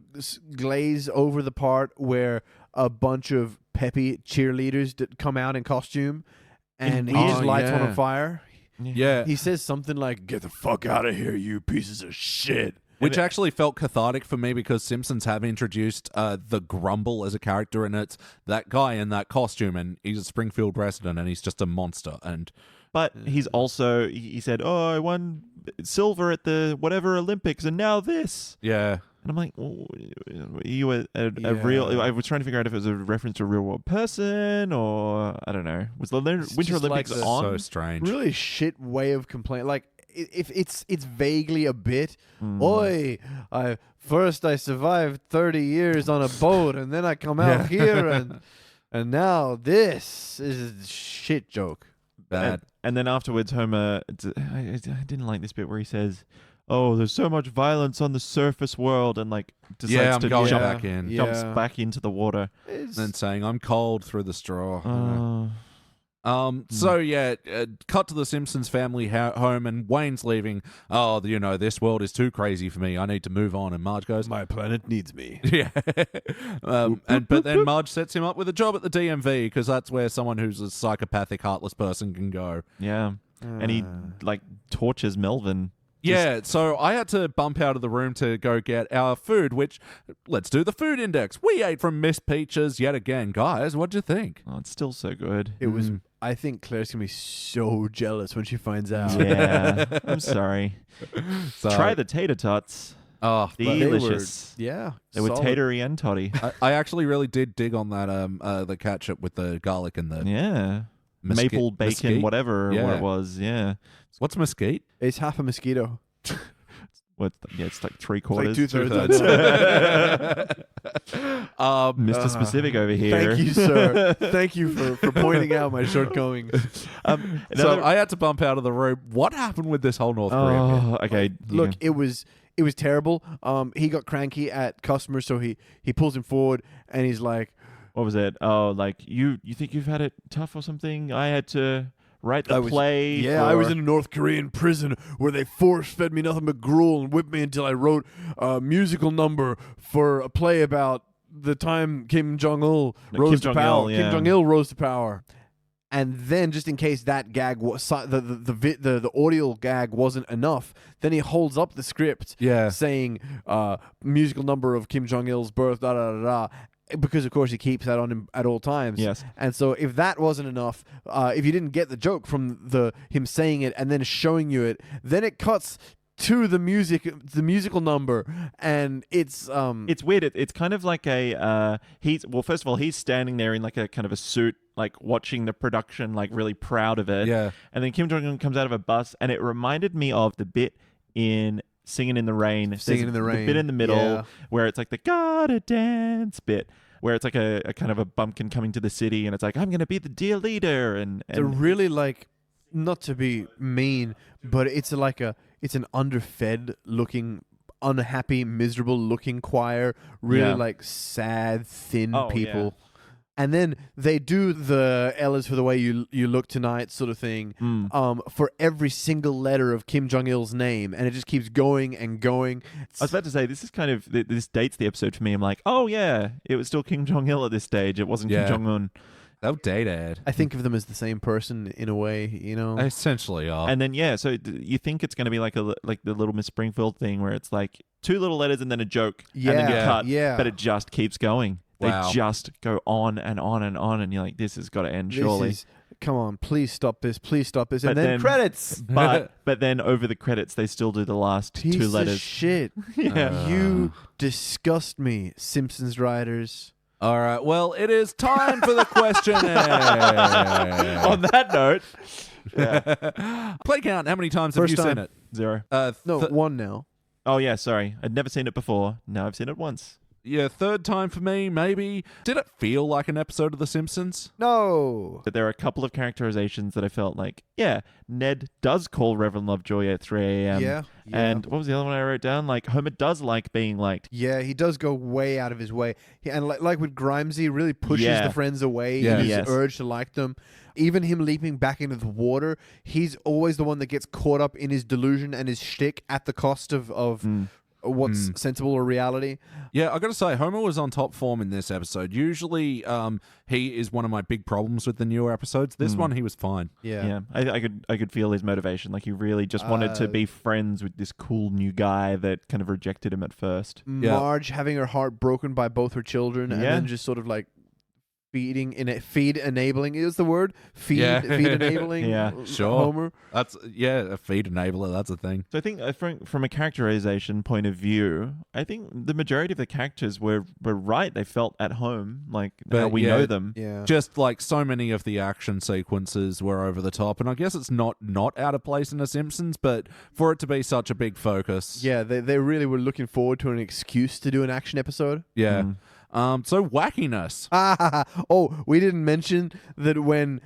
glaze over the part where a bunch of peppy cheerleaders come out in costume and he just lights one on fire. Yeah. He says something like, "Get the fuck out of here, you pieces of shit." Which actually felt cathartic for me because Simpsons have introduced the Grumble as a character, and it's that guy in that costume, and he's a Springfield resident, and he's just a monster. But he's also, he said, "Oh, I won silver at the whatever Olympics, and now this." Yeah. And I'm like, oh, you were a real... I was trying to figure out if it was a reference to a real-world person or... I don't know. Was the Winter Olympics on? So strange. Really shit way of complaining. Like, if it's vaguely a bit, Oi, I survived 30 years on a boat, and then I come out here, and now this is a shit joke. Bad. And then afterwards, Homer... I didn't like this bit where he says... "Oh, there's so much violence on the surface world," and like decides to going jump back in. jumps back into the water. And then saying, "I'm cold through the straw." Uh, Cut to the Simpsons family home, and Wayne's leaving. "Oh, this world is too crazy for me. I need to move on." And Marge goes, "My planet needs me." "Yeah." But then Marge sets him up with a job at the DMV because that's where someone who's a psychopathic, heartless person can go. Yeah. And he like tortures Melvin. Yeah, so I had to bump out of the room to go get our food, which, let's do the food index. We ate from Miss Peaches yet again. Guys, what'd you think? Oh, it's still so good. It was. I think Claire's going to be so jealous when she finds out. Yeah, I'm sorry. So, Try the tater tots. Oh, Delicious. They were solid. tatery and toddy. I actually really did dig on that the ketchup with the garlic and the Maple bacon, mesquite? whatever Yeah. what it was. Yeah. What's mesquite? It's half a mosquito. It's like 3/4. Like 2/3. Mr. Specific over here. Thank you, sir. Thank you for pointing out my shortcomings. So I had to bump out of the room. What happened with this whole North Korea bit? Okay. Look, it was terrible. He got cranky at customers, so he pulls him forward, and he's like, what was it? Oh, like you think you've had it tough or something? I had to write the play. Yeah, I was in a North Korean prison where they force-fed me nothing but gruel and whipped me until I wrote a musical number for a play about the time Kim Jong-il rose to power. Yeah. Kim Jong-il rose to power. And then, just in case that gag was the audio gag wasn't enough, then he holds up the script, saying musical number of Kim Jong-il's birth, da da da da. Because of course he keeps that on him at all times. Yes. And so if that wasn't enough, if you didn't get the joke from him saying it and then showing you it, then it cuts to the musical number, and it's weird. It's kind of like a first of all, he's standing there in like a kind of a suit, like watching the production, like really proud of it. Yeah. And then Kim Jong-un comes out of a bus, and it reminded me of the bit in Singing in the Rain. Singing in the Rain. The bit in the middle where it's like the gotta dance bit, where it's like a kind of a bumpkin coming to the city, and it's like, I'm going to be the dear leader. And they're really like, not to be mean, but it's an underfed looking, unhappy, miserable looking choir. Really like sad, thin people. Yeah. And then they do the Ella's for the way you look tonight sort of thing for every single letter of Kim Jong-il's name. And it just keeps going and going. I was about to say, this is kind of, this dates the episode for me. I'm like, oh yeah, it was still Kim Jong-il at this stage. It wasn't Kim Jong-un. They'll date. I think of them as the same person in a way, you know? They essentially are. And then, so you think it's going to be like the Little Miss Springfield thing where it's like 2 little letters and then a joke and then you cut. Yeah. But it just keeps going. They just go on and on and on, and you're like, this has got to end, surely. Come on, please stop this, and then credits. But then over the credits, they still do the last 2 letters. Of shit. You disgust me, Simpsons writers. All right, well, it is time for the questionnaire. On that note, play count. How many times have you seen it? 0. No, 1 now. Oh yeah, sorry. I'd never seen it before. Now I've seen it once. Yeah, third time for me, maybe. Did it feel like an episode of The Simpsons? No. But there are a couple of characterizations that I felt like, yeah, Ned does call Reverend Lovejoy at 3 a.m. Yeah. And what was the other one I wrote down? Like, Homer does like being liked. Yeah, he does go way out of his way. And like with Grimes, he really pushes the friends away in his urge to like them. Even him leaping back into the water, he's always the one that gets caught up in his delusion and his shtick at the cost of what's sensible or reality. Yeah, I got to say, Homer was on top form in this episode. Usually, he is one of my big problems with the newer episodes. This one, he was fine. Yeah. I could feel his motivation. Like, he really just wanted to be friends with this cool new guy that kind of rejected him at first. Marge having her heart broken by both her children, and then just sort of like feed enabling is the word feed enabling Homer. That's a feed enabler, that's a thing. So I think from a characterization point of view, I think the majority of the characters were right. They felt at home, like how we know them. Just like so many of the action sequences were over the top, and I guess it's not out of place in The Simpsons, but for it to be such a big focus, they really were looking forward to an excuse to do an action episode. So wackiness. Oh, we didn't mention that when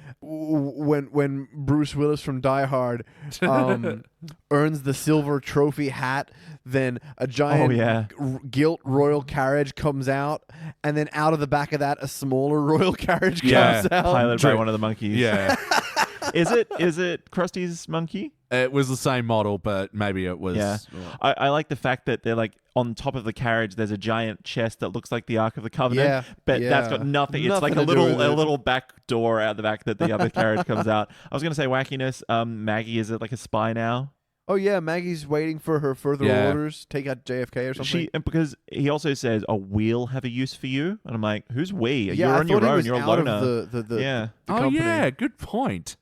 Bruce Willis from Die Hard earns the silver trophy hat, then a giant gilt royal carriage comes out, and then out of the back of that, a smaller royal carriage comes out. Piloted by one of the monkeys. Yeah. Is it Krusty's monkey? It was the same model, but maybe it was... Yeah. I like the fact that they're like, on top of the carriage, there's a giant chest that looks like the Ark of the Covenant, but that's got nothing. It's like a little back door out the back that the other carriage comes out. I was going to say wackiness. Maggie, is it like a spy now? Oh, yeah, Maggie's waiting for her further orders. Take out JFK or something. Because he also says, we'll have a use for you. And I'm like, who's we? You're on your own. You're a loner. The company. Good point.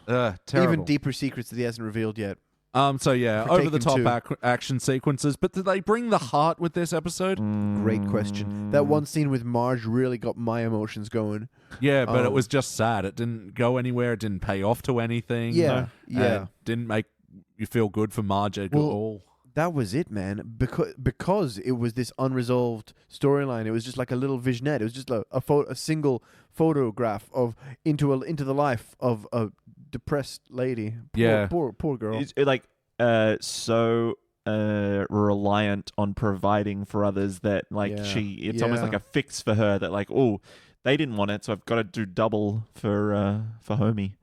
Terrible. Even deeper secrets that he hasn't revealed yet. Over the top action sequences, but did they bring the heart with this episode? Great question. That one scene with Marge really got my emotions going. Yeah, but it was just sad. It didn't go anywhere. It didn't pay off to anything. Yeah. It didn't make you feel good for Marge at all. That was it, man. Because it was this unresolved storyline. It was just like a little vignette. It was just a single photograph of into the life of a depressed lady. Poor girl. It's like so reliant on providing for others that it's almost like a fix for her that like, oh, they didn't want it, so I've got to do double for Homie.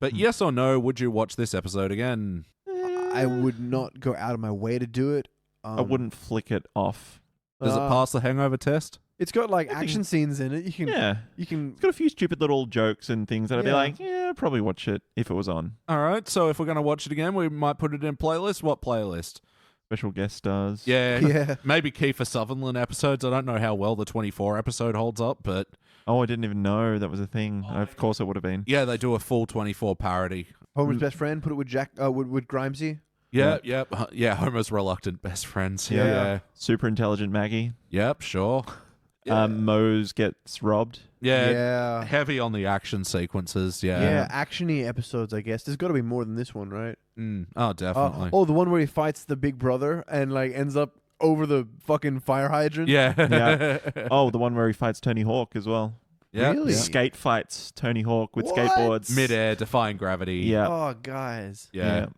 But yes or no, would you watch this episode again? I would not go out of my way to do it. I wouldn't flick it off. Does it pass the hangover test? It's got like action scenes in it. You can. It's got a few stupid little jokes and things that I'd be like, I'd probably watch it if it was on. All right, so if we're going to watch it again, we might put it in playlist. What playlist? Special guest stars. Yeah. Maybe Kiefer Sutherland episodes. I don't know how well the 24 episode holds up, but... Oh, I didn't even know that was a thing. Of course it would have been. Yeah, they do a full 24 parody. Homer's best friend, put it with with Grimesy. Yeah, Homer's reluctant best friends. Yeah. Super intelligent Maggie. Yep, sure. Mose gets robbed. Yeah. Heavy on the action sequences. Yeah, action-y episodes, I guess. There's got to be more than this one, right? Oh, definitely. The one where he fights the big brother and like ends up over the fucking fire hydrant. Yeah. Oh, the one where he fights Tony Hawk as well. Yeah. Really? Skate fights Tony Hawk with skateboards. Midair, defying gravity. Yeah. Oh, guys. Yeah.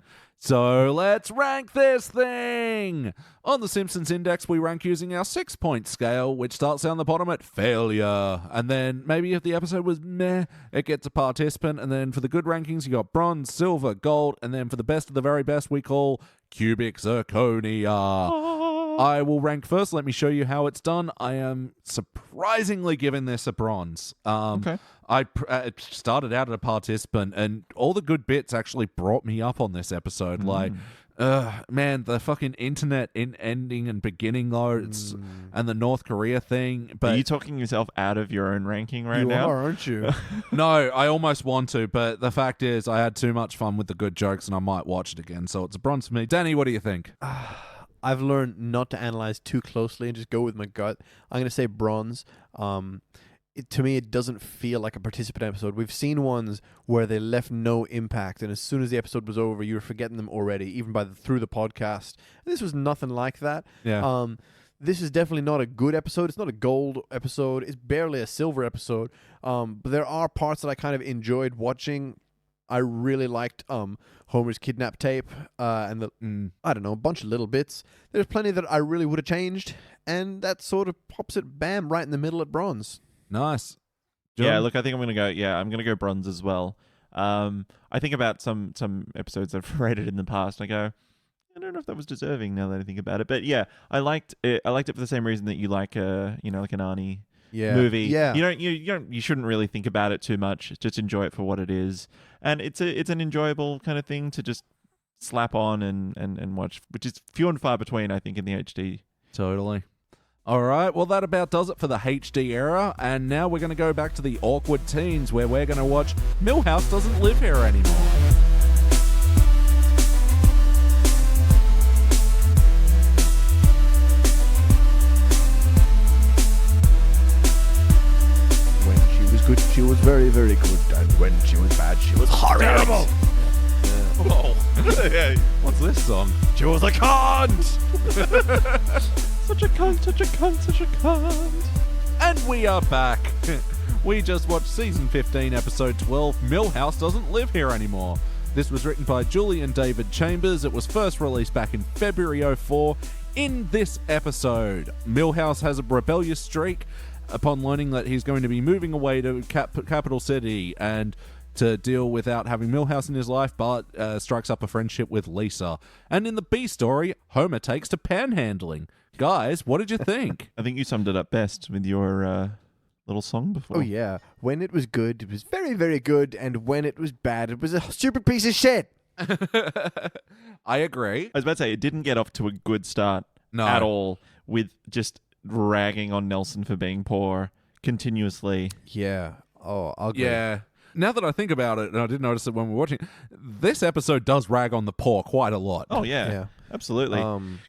So let's rank this thing. On the Simpsons Index, we rank using our 6-point scale, which starts down the bottom at failure. And then maybe if the episode was meh, it gets a participant. And then for the good rankings, you got bronze, silver, gold. And then for the best of the very best, we call cubic zirconia. I will rank first. Let me show you how it's done. I am surprisingly giving this a bronze. Okay. I started out at a participant, and all the good bits actually brought me up on this episode. Like, man, the fucking internet ending and beginning though, and the North Korea thing. But are you talking yourself out of your own ranking now? You are, aren't you? No, I almost want to, but the fact is, I had too much fun with the good jokes, and I might watch it again. So it's a bronze for me. Danny, what do you think? I've learned not to analyze too closely and just go with my gut. I'm going to say bronze. To me, it doesn't feel like a participant episode. We've seen ones where they left no impact, and as soon as the episode was over, you were forgetting them already, even through the podcast. And this was nothing like that. Yeah. this is definitely not a good episode. It's not a gold episode. It's barely a silver episode. But there are parts that I kind of enjoyed watching. I really liked Homer's kidnap tape and I don't know, a bunch of little bits. There's plenty that I really would have changed, and that sort of pops it bam right in the middle at bronze. Nice. Yeah, John? look, I think I'm gonna go bronze as well. I think about some episodes I've rated in the past. I go, I don't know if that was deserving now that I think about it, but yeah, I liked it. I liked it for the same reason that you like like an Arnie movie. Yeah. You shouldn't really think about it too much. Just enjoy it for what it is, and it's an enjoyable kind of thing to just slap on and watch, which is few and far between, I think, in the HD. Totally. All right, well, that about does it for the HD era, and now we're going to go back to the awkward teens, where we're going to watch Milhouse Doesn't Live Here Anymore. When she was good, she was very, very good. And when she was bad, she was horrible. Terrible. Whoa! What's this song? She was a cunt. Such a cunt, such a cunt, such a cunt. And we are back. We just watched season 15, episode 12, Milhouse Doesn't Live Here Anymore. This was written by Julie and David Chambers. It was first released back in February 2004. In this episode, Milhouse has a rebellious streak upon learning that he's going to be moving away to capital city and to deal without having Milhouse in his life, but strikes up a friendship with Lisa. And in the B story, Homer takes to panhandling. Guys, what did you think? I think you summed it up best with your little song before. Oh, yeah. When it was good, it was very, very good. And when it was bad, it was a stupid piece of shit. I agree. I was about to say, it didn't get off to a good start No. at all, with just ragging on Nelson for being poor continuously. Yeah. Oh, ugly. Yeah. Now that I think about it, and I did notice it when we were watching, this episode does rag on the poor quite a lot. Oh, yeah. Yeah. Absolutely.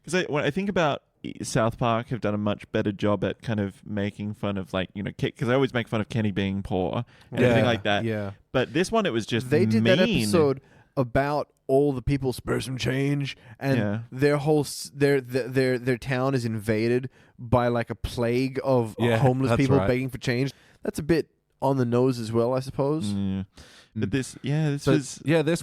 Because when I think about South Park have done a much better job at kind of making fun of, like, because I always make fun of Kenny being poor and everything like that. Yeah. But this one, it was just They did mean. that episode about all the people spare some change, and their whole their town is invaded by like a plague of homeless people begging for change. That's a bit on the nose as well, I suppose. But this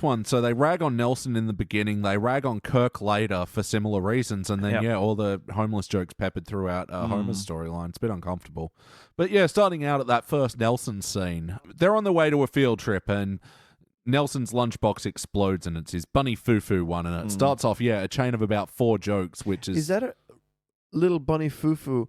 one. So they rag on Nelson in the beginning. They rag on Kirk later for similar reasons, and then all the homeless jokes peppered throughout Homer's storyline. It's a bit uncomfortable, but yeah, starting out at that first Nelson scene, they're on their way to a field trip, and Nelson's lunchbox explodes, and it's his bunny foo-foo one, and it starts off a chain of about 4 jokes, which is that a little bunny foo-foo?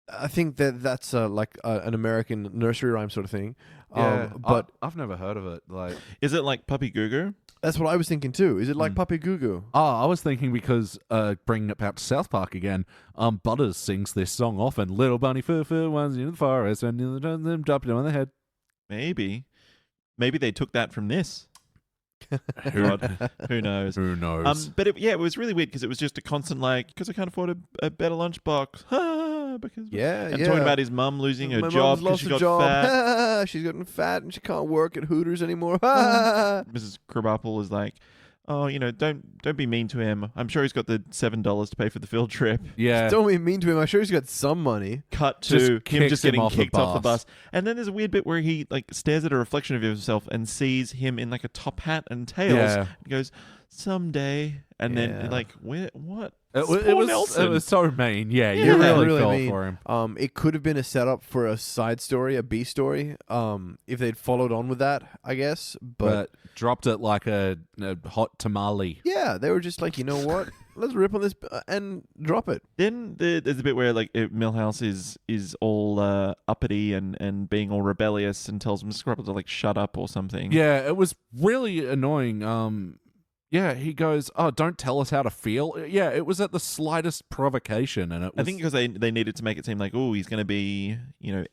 I think that's like an American nursery rhyme sort of thing. But I've never heard of it. Like, is it like Puppy Goo Goo? that's what I was thinking too. Is it like Puppy Goo Goo? I was thinking because bringing it back to South Park again, Butters sings this song often. Little bunny foo-foo ones in the forest, and them drop it on the head. Maybe they took that from this. God, who knows? Who knows? But it was really weird because it was just a constant because I can't afford a better lunchbox. Talking about his mum losing her job because she got fat. She's gotten fat and she can't work at Hooters anymore. Mrs. Krabappel is like, oh, don't be mean to him. I'm sure he's got the $7 to pay for the field trip. Yeah. Don't be mean to him. I'm sure he's got some money. Cut to him just getting kicked off the bus. bus. And then there's a weird bit where he stares at a reflection of himself and sees him in like a top hat and tails. Yeah. And goes, someday. And then what? It Poor Nelson. was so mean. Yeah, you Yeah, really really fell mean. for him. It could have been a setup for a side story, a B story, if they'd followed on with that, I guess. But dropped it like a hot tamale. yeah, they were just like, you know what? Let's rip on this and drop it. Then there's a bit where Milhouse is all uppity and being all rebellious and tells Mr. Krabappel to like shut up or something. Yeah, it was really annoying. Yeah, he goes, "Oh, don't tell us how to feel." Yeah, it was at the slightest provocation, and it was... I think because they needed to make it seem like, oh, he's going to be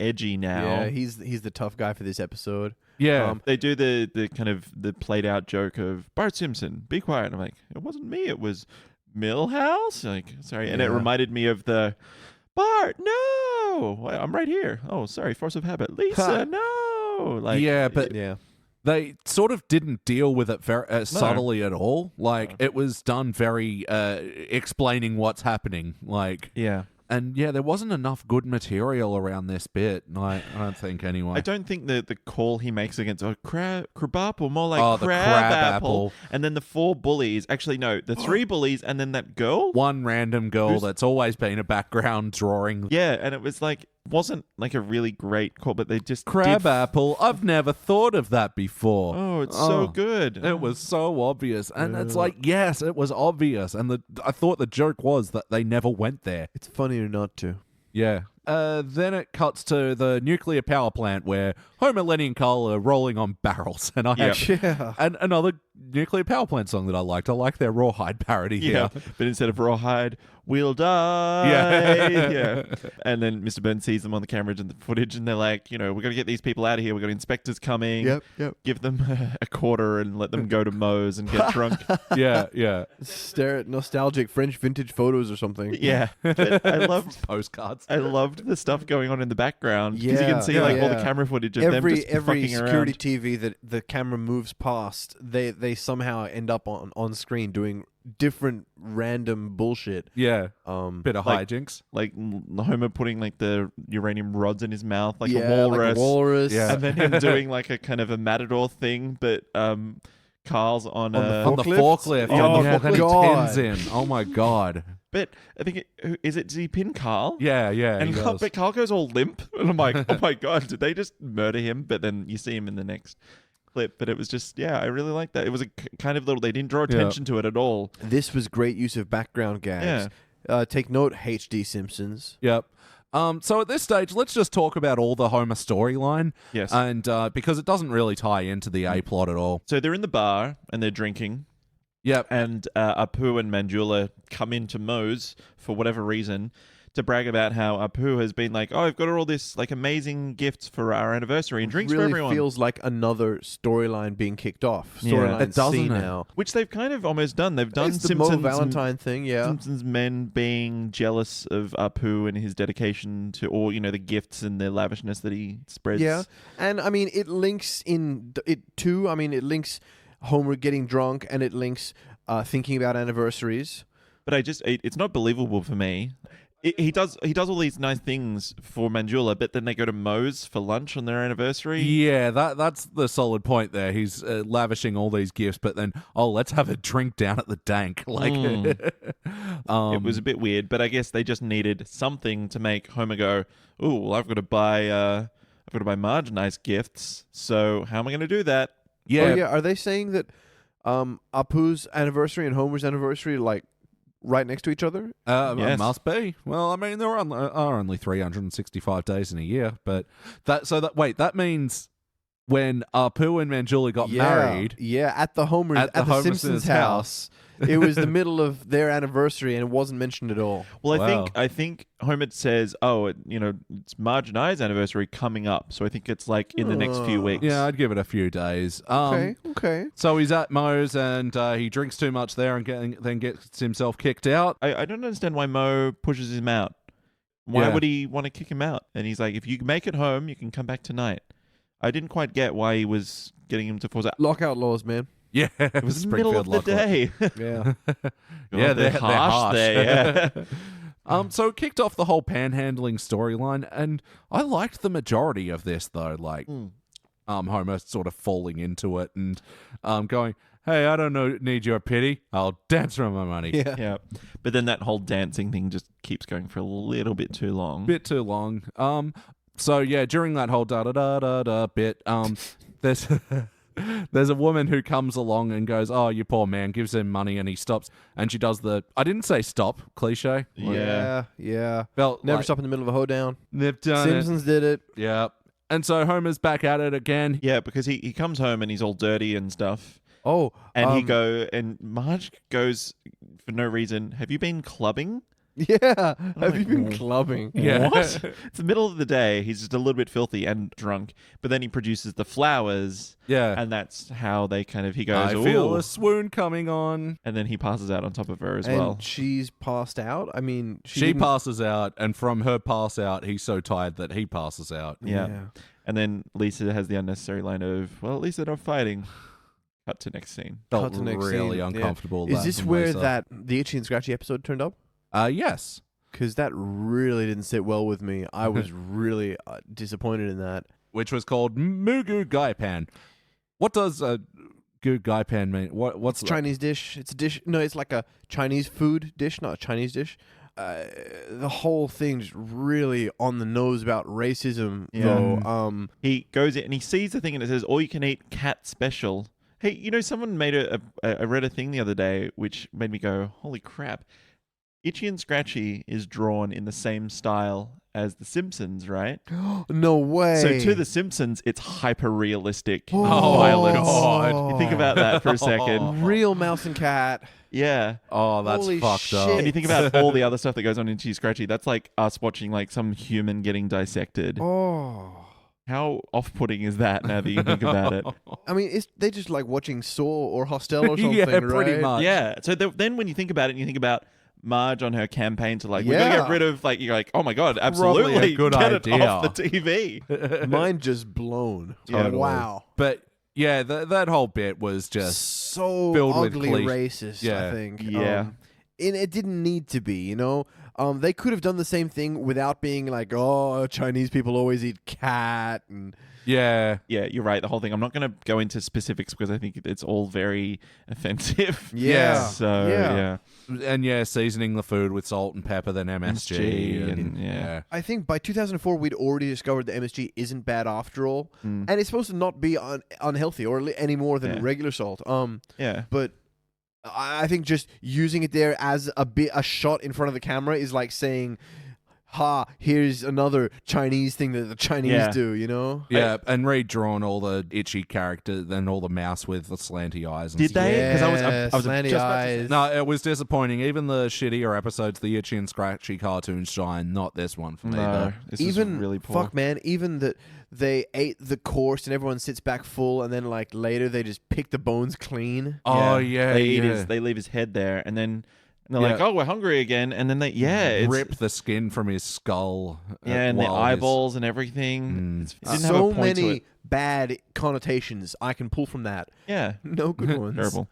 edgy now. Yeah, he's the tough guy for this episode. Yeah, They do the kind of the played out joke of Bart Simpson, be quiet. And I'm like, it wasn't me, it was Milhouse. Like, sorry, and it reminded me of the Bart. No, I'm right here. Oh, sorry, force of habit. Lisa, no. Like, yeah, but they sort of didn't deal with it very subtly at all. Like, it was done very explaining what's happening. Like, yeah. And yeah, there wasn't enough good material around this bit. I don't think anyway. I don't think the call he makes against crabapple, more like Oh, the crab crab apple. apple. And then the 4 bullies. Actually, no, the 3 bullies and then that girl. One random girl that's always been a background drawing. Yeah, and it was like, wasn't like a really great call, but they just Crab did apple. I've never thought of that before. Oh, it's so good. It was so obvious. And it's like, yes, it was obvious. And I thought the joke was that they never went there. It's funnier not to. Yeah. Then it cuts to the nuclear power plant where Homer, Lenny, and Carl are rolling on barrels. And and another nuclear power plant song that I liked. I like their Rawhide parody Yeah, here. but instead of rawhide, we'll die. Yeah. And then Mr. Burns sees them on the camera and the footage, and they're like, we got to get these people out of here. We got inspectors coming. Yep. Give them a quarter and let them go to Moe's and get drunk. Yeah. Stare at nostalgic French vintage photos or something. Yeah, but I loved Postcards. I loved the stuff going on in the background because you can see all the camera footage of them Every just fucking security around. TV that the camera moves past, they somehow end up on screen doing different random bullshit. Yeah. Bit of like- hijinks. Like Homer putting like the uranium rods in his mouth, like a like walrus. a walrus. Yeah. And then him doing like a kind of a matador thing, but Carl's on On a. the On the Forklift? forklift. Oh, yeah, then he God. pins in. Oh my God. But I think does he pin Carl? Yeah. And he Carl, does. but Carl goes all limp, and I'm like, oh my God, did they just murder him? But then you see him in the next clip. But it was just, I really liked that. It was a kind of little. They didn't draw attention to it at all. This was great use of background gags. Take note, HD Simpsons. Yep. So at this stage, let's just talk about all the Homer storyline. Yes. And because it doesn't really tie into the A plot at all. So they're in the bar and they're drinking. Yep. And Apu and Manjula come into Moe's for whatever reason to brag about how Apu has been like, I've got all this like amazing gifts for our anniversary and drinks really for everyone. feels like another storyline being kicked off. Yeah. Storyline It doesn't C it? now. Which they've kind of almost done. They've done It's the Simpsons Mo Valentine thing, yeah. Simpsons men being jealous of Apu and his dedication to all, the gifts and the lavishness that he spreads. Yeah, and I mean, it links in it too. I mean, it links Homer getting drunk, and it links thinking about anniversaries. But it's not believable for me. He does all these nice things for Manjula, but then they go to Moe's for lunch on their anniversary. Yeah, that's the solid point there. He's lavishing all these gifts, but then, let's have a drink down at the dank. Like, It was a bit weird, but I guess they just needed something to make Homer go, "Ooh, well, I've got to buy Marge nice gifts. So how am I going to do that?" yeah. Oh, yeah. Are they saying that Apu's anniversary and Homer's anniversary like right next to each other? Yes. Must be. Well, I mean, there are only 365 days in a year, but that means when Apu and Manjula got married. Yeah, at the Homer Simpsons house. It was the middle of their anniversary, and it wasn't mentioned at all. Well, Wow. I think Homer says, it's Marge and I's anniversary coming up. So I think it's like in the next few weeks. Yeah, I'd give it a few days. Okay. So he's at Moe's and he drinks too much there and then gets himself kicked out. I don't understand why Moe pushes him out. Why Yeah. would he want to kick him out? And he's like, if you make it home, you can come back tonight. I didn't quite get why he was getting him to force out. Lockout laws, man. Yeah, It was the middle of the day. Yeah. Yeah, they're harsh there. Yeah. So it kicked off the whole panhandling storyline, and I liked the majority of this though. Like, Homer sort of falling into it and going, "Hey, I don't need your pity. I'll dance for my money." Yeah. Yeah. But then that whole dancing thing just keeps going for a little bit too long. Bit too long. So yeah, during that whole da da da da da bit, there's there's a woman who comes along and goes, "Oh, you poor man," gives him money, and he stops, and she does the "I didn't say stop" cliche. Yeah. Felt Never like stop in the middle of a hoedown. they've done Simpsons did it. it. Yeah. And so Homer's back at it again. Yeah, because he comes home and he's all dirty and stuff. Oh, And Marge goes for no reason, "Have you been clubbing?" yeah. Have like, you been clubbing? Yeah. What? It's the middle of the day. He's just a little bit filthy and drunk. But then he produces the flowers. Yeah. And that's how they he goes, I feel "Ooh." a swoon coming on. And then he passes out on top of her as And well. she's passed out. I mean, She didn't- passes out, and from her pass out, he's so tired that he passes out. Yeah. And then Lisa has the unnecessary line of, "Well, at least they're not fighting." Cut to next scene. Felt Cut to next really scene. uncomfortable. Is that this from where Lisa. that the Itchy and Scratchy episode turned up? Yes. because that really didn't sit well with me. I was really disappointed in that. which was called Mugu Gaipan. What does Gu Gaipan mean? What's It's a Chinese dish. It's a dish. No, it's like a Chinese food dish, not a Chinese dish. The whole thing just really on the nose about racism, though. He goes in and he sees the thing and it says, all you can eat cat special. Hey, you know, someone made I read a thing the other day which made me go, holy crap. Itchy and Scratchy is drawn in the same style as The Simpsons, right? No way. So to The Simpsons, it's hyper-realistic Oh, violence. God. You think about that for a second. Real mouse and cat. Yeah. Oh, that's Holy fucked up. shit. And you think about all the other stuff that goes on in Itchy Scratchy, that's like us watching like some human getting dissected. Oh. How off-putting is that now that you think about it? I mean, they just like watching Saw or Hostel or something, Yeah, right? pretty much. Yeah. So then when you think about it and you think about Marge on her campaign to like, we're going to Yeah. get rid of, like, you're like, oh my God, Probably absolutely. a good get idea. it off the TV. Mind just blown. Totally. Wow. But yeah, that whole bit was just So filled with ugly cliche- racist, Yeah. I think. Yeah. And it didn't need to be, you know? They could have done the same thing without being like, oh, Chinese people always eat cat. And yeah. Yeah, you're right. The whole thing. I'm not going to go into specifics because I think it's all very offensive. yeah. So, Yeah. And yeah, seasoning the food with salt and pepper, then MSG. and yeah. I think by 2004, we'd already discovered that MSG isn't bad after all. Mm. And it's supposed to not be unhealthy or any more than Yeah. regular salt. Yeah. But I think just using it there as a shot in front of the camera is like saying, ha, here's another Chinese thing that the Chinese Yeah. do, you know? Yeah, and redrawn all the itchy characters, then all the mouse with the slanty eyes. And Did stuff. they? 'Cause I was slanty just about to say- eyes. No, it was disappointing. Even the shittier episodes, the itchy and scratchy cartoons shine. Not this one for me. No, this Even is really poor. fuck, man. Even that they ate the course and everyone sits back full, and then like later they just pick the bones clean. Oh yeah, They eat yeah. they leave his head there, and then they're Yeah. like, "Oh, we're hungry again," and then it's, rip the skin from his skull. and the while eyeballs and everything. It didn't have a So point to many it. bad connotations I can pull from that. Yeah, No good ones. terrible.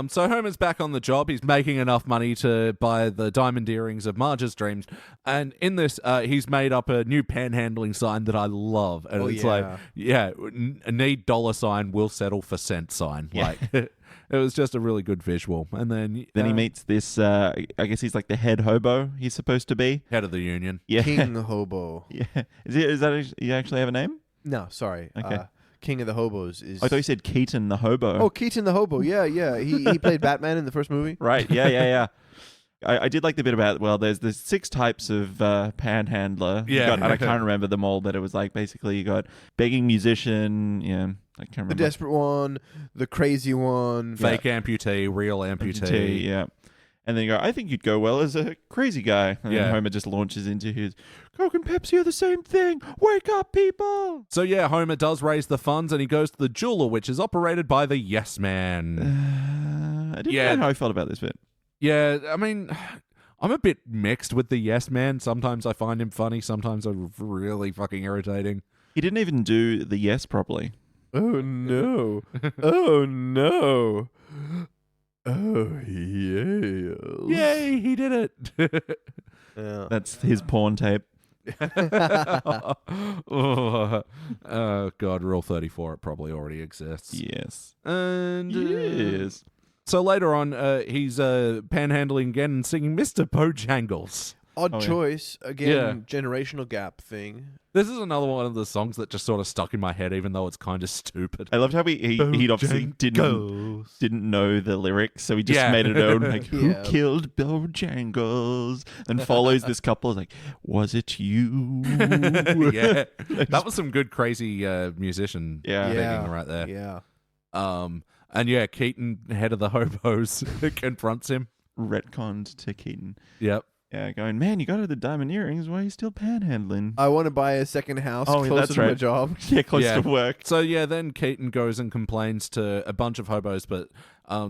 So Homer's back on the job. He's making enough money to buy the diamond earrings of Marge's dreams. And in this, he's made up a new panhandling sign that I love. And it's like, need $sign, will settle for cent sign. Yeah. Like, it was just a really good visual. And then Then he meets this. I guess he's like the head hobo. He's supposed to be. head of the union. Yeah, King Hobo. yeah. Is that you actually have a name? No, sorry. Okay. King of the Hobos is. I thought you said Keaton the hobo. Oh, Keaton the Hobo. Yeah. He played Batman in the first movie. Right. Yeah. I did like the bit about, well, there's 6 types of panhandler. You Yeah. got, and I can't remember them all, but it was like basically you got begging musician. Yeah, I can't remember. The desperate one, the crazy one. Fake amputee, real amputee. Amputee, yeah. And then you go, I think you'd go well as a crazy guy. And Yeah. then Homer just launches into his, Coke and Pepsi are the same thing. Wake up, people. So yeah, Homer does raise the funds and he goes to the jeweler, which is operated by the Yes Man. I didn't Yeah. know how I felt about this bit. Yeah, I mean, I'm a bit mixed with the Yes Man. Sometimes I find him funny. Sometimes I'm really fucking irritating. He didn't even do the yes properly. Oh no! Oh no! Oh yeah! Yay, he did it. Yeah. That's his porn tape. Oh, God, Rule 34, it probably already exists. Yes. And Yes. so later on, he's panhandling again and singing Mr. Bojangles. Odd Oh, yeah. choice again. Generational gap thing. This is another one of the songs that just sort of stuck in my head, even though it's kind of stupid. I loved how he obviously didn't know the lyrics, so he just Yeah. made it own. Like, who Yeah. killed Bojangles? And follows this couple. Like, was it you? Yeah, that was some good crazy musician Yeah. thinking right there. Yeah. And yeah, Keaton, head of the hobos, confronts him. Retconned to Keaton. Yep. Yeah, going, man, you got the diamond earrings. Why are you still panhandling? I want to buy a second house Oh, yeah, closer that's to my right. job. Yeah, close Yeah. to work. So yeah, then Keaton goes and complains to a bunch of hobos, but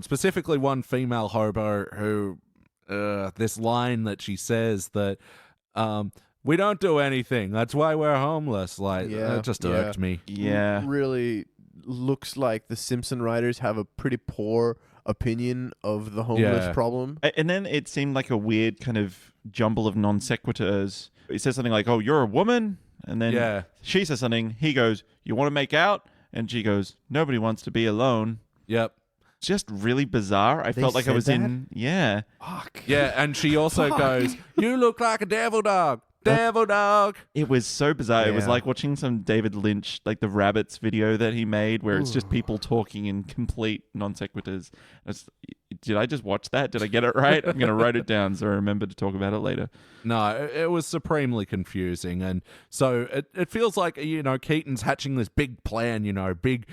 specifically one female hobo who, this line that she says that, we don't do anything. That's why we're homeless. Like, Yeah, that just yeah. irked me. Yeah. Really looks like the Simpson writers have a pretty poor opinion of the homeless Yeah. problem. And then it seemed like a weird kind of jumble of non sequiturs. He says something like, "Oh, you're a woman," and then she says something. He goes, "You want to make out?" And she goes, "Nobody wants to be alone." Yep. Just really bizarre. I felt like I was in. Yeah. Fuck. Yeah, and she also goes, "You look like a devil dog. Devil dog." It was so bizarre. It was Yeah. like watching some David Lynch, like the Rabbits video that he made, where it's just people talking in complete non sequiturs. Did I just watch that? Did I get it right? I'm going to write it down so I remember to talk about it later. No, it was supremely confusing. And so it feels like, Keaton's hatching this big plan, big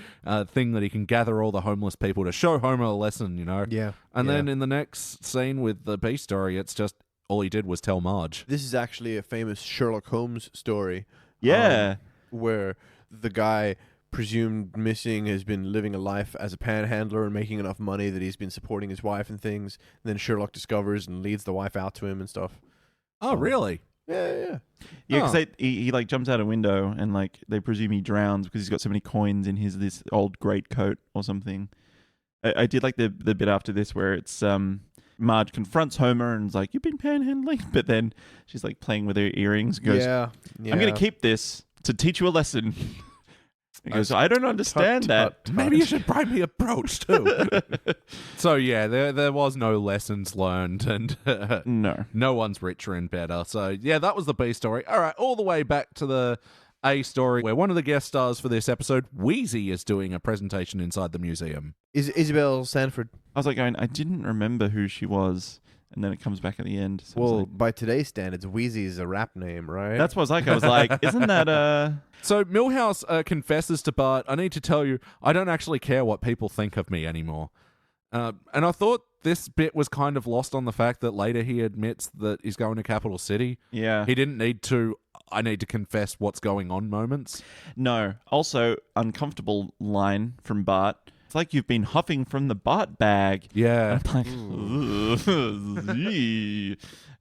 thing that he can gather all the homeless people to show Homer a lesson, Yeah. And Yeah. then in the next scene with the B story, it's just all he did was tell Marge. This is actually a famous Sherlock Holmes story. Yeah. Where the guy presumed missing has been living a life as a panhandler and making enough money that he's been supporting his wife and things. And then Sherlock discovers and leads the wife out to him and stuff. Oh, really? Yeah. Yeah, because he like jumps out a window and like they presume he drowns because he's got so many coins in this old great coat or something. I did like the bit after this where it's Marge confronts Homer and is like, "You've been panhandling," but then she's like playing with her earrings. And goes, Yeah. "I'm going to keep this to teach you a lesson." He goes, "I don't understand that." Maybe you should buy me a brooch too. So yeah, there was no lessons learned, and no one's richer and better. So yeah, that was the B story. All right, all the way back to the A story, where one of the guest stars for this episode, Wheezy, is doing a presentation inside the museum. Isabel Sanford. I was like going, I didn't remember who she was, and then it comes back at the end. So I was Well, like, by today's standards, Wheezy is a rap name, right? that's what I was like, isn't that So Milhouse confesses to Bart, "I need to tell you, I don't actually care what people think of me anymore." And I thought this bit was kind of lost on the fact that later he admits that he's going to Capital City. Yeah. He didn't need to, "I need to confess what's going on" moments. No. Also, uncomfortable line from Bart. It's like you've been huffing from the Bart bag. Yeah. I'm like, "Ugh."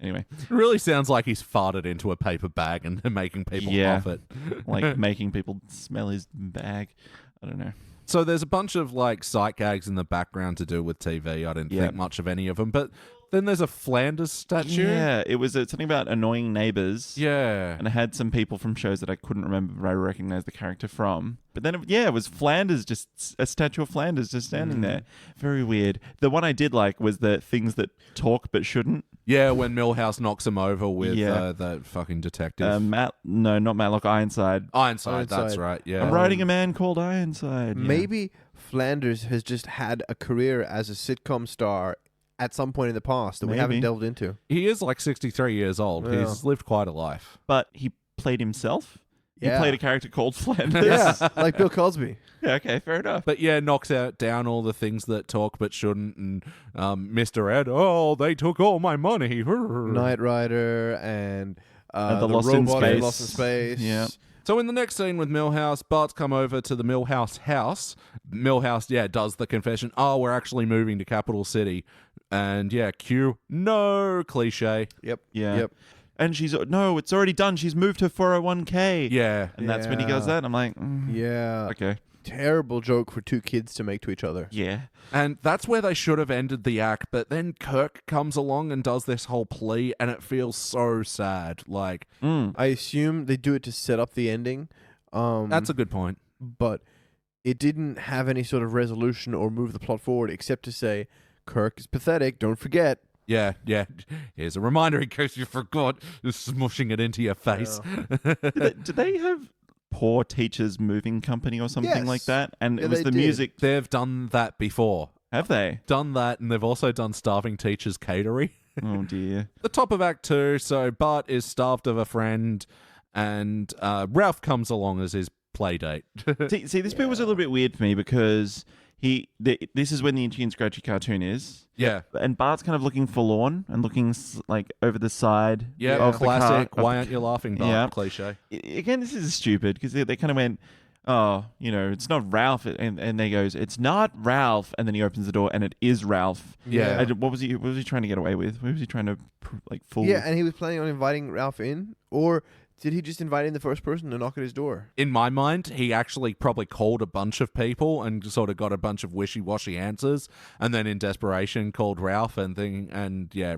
Anyway, It really sounds like he's farted into a paper bag and making people off it. like making people smell his bag. I don't know. So there's a bunch of like sight gags in the background to do with TV. I didn't think much of any of them, but then there's a Flanders statue. Yeah, it was something about annoying neighbors. Yeah. And it had some people from shows that I couldn't remember, but I recognized the character from. But then, it was Flanders, just a statue of Flanders just standing there. Very weird. The one I did like was the things that talk but shouldn't. Yeah, when Milhouse knocks him over with the fucking detective. Not Matlock, Ironside. Ironside, that's right, yeah. I'm writing a man called Ironside. Yeah. Maybe Flanders has just had a career as a sitcom star at some point in the past that we haven't Maybe. delved into. He is like 63 years old. Yeah. He's lived quite a life. But he played himself? Yeah. He played a character called Flanders? Yeah, like Bill Cosby. Yeah, okay, fair enough. But yeah, knocks down all the things that talk but shouldn't. And Mr. Ed, they took all my money. Knight Rider and the the Lost in robot Space. Lost in Space. Yeah. So in the next scene with Milhouse, Bart's come over to the Milhouse house. Milhouse, does the confession. "Oh, we're actually moving to Capital City." And cue, no cliche. Yep. Yeah. Yep. And no, it's already done. She's moved her 401k. Yeah. And that's when he goes that. And I'm like, Yeah. okay. Terrible joke for two kids to make to each other. Yeah. And that's where they should have ended the act, but then Kirk comes along and does this whole plea, and it feels so sad. Like, I assume they do it to set up the ending. that's a good point. But it didn't have any sort of resolution or move the plot forward except to say, Kirk is pathetic, don't forget. Yeah. Here's a reminder in case you forgot. Just smushing it into your face. Do they have Poor Teachers Moving Company or something Yes. like that? And Yeah, it was they the did. music. They've done that before. Have they? Done that, and they've also done Starving Teachers Catering. Oh, dear. The top of Act 2, so Bart is starved of a friend, and Ralph comes along as his play date. See, this bit was a little bit weird for me because this is when the Itchy and Scratchy cartoon is. Yeah. And Bart's kind of looking forlorn and looking like over the side Yeah, of classic. the car. Why aren't you laughing, Bart? Yeah. Cliche. Again, this is stupid because they kind of went, "Oh, it's not Ralph," and they goes, "It's not Ralph," and then he opens the door and it is Ralph. Yeah. What was he trying to get away with? What was he trying to fool? Yeah, and he was planning on inviting Ralph in, or did he just invite in the first person to knock at his door? In my mind, he actually probably called a bunch of people and sort of got a bunch of wishy-washy answers, and then in desperation called Ralph and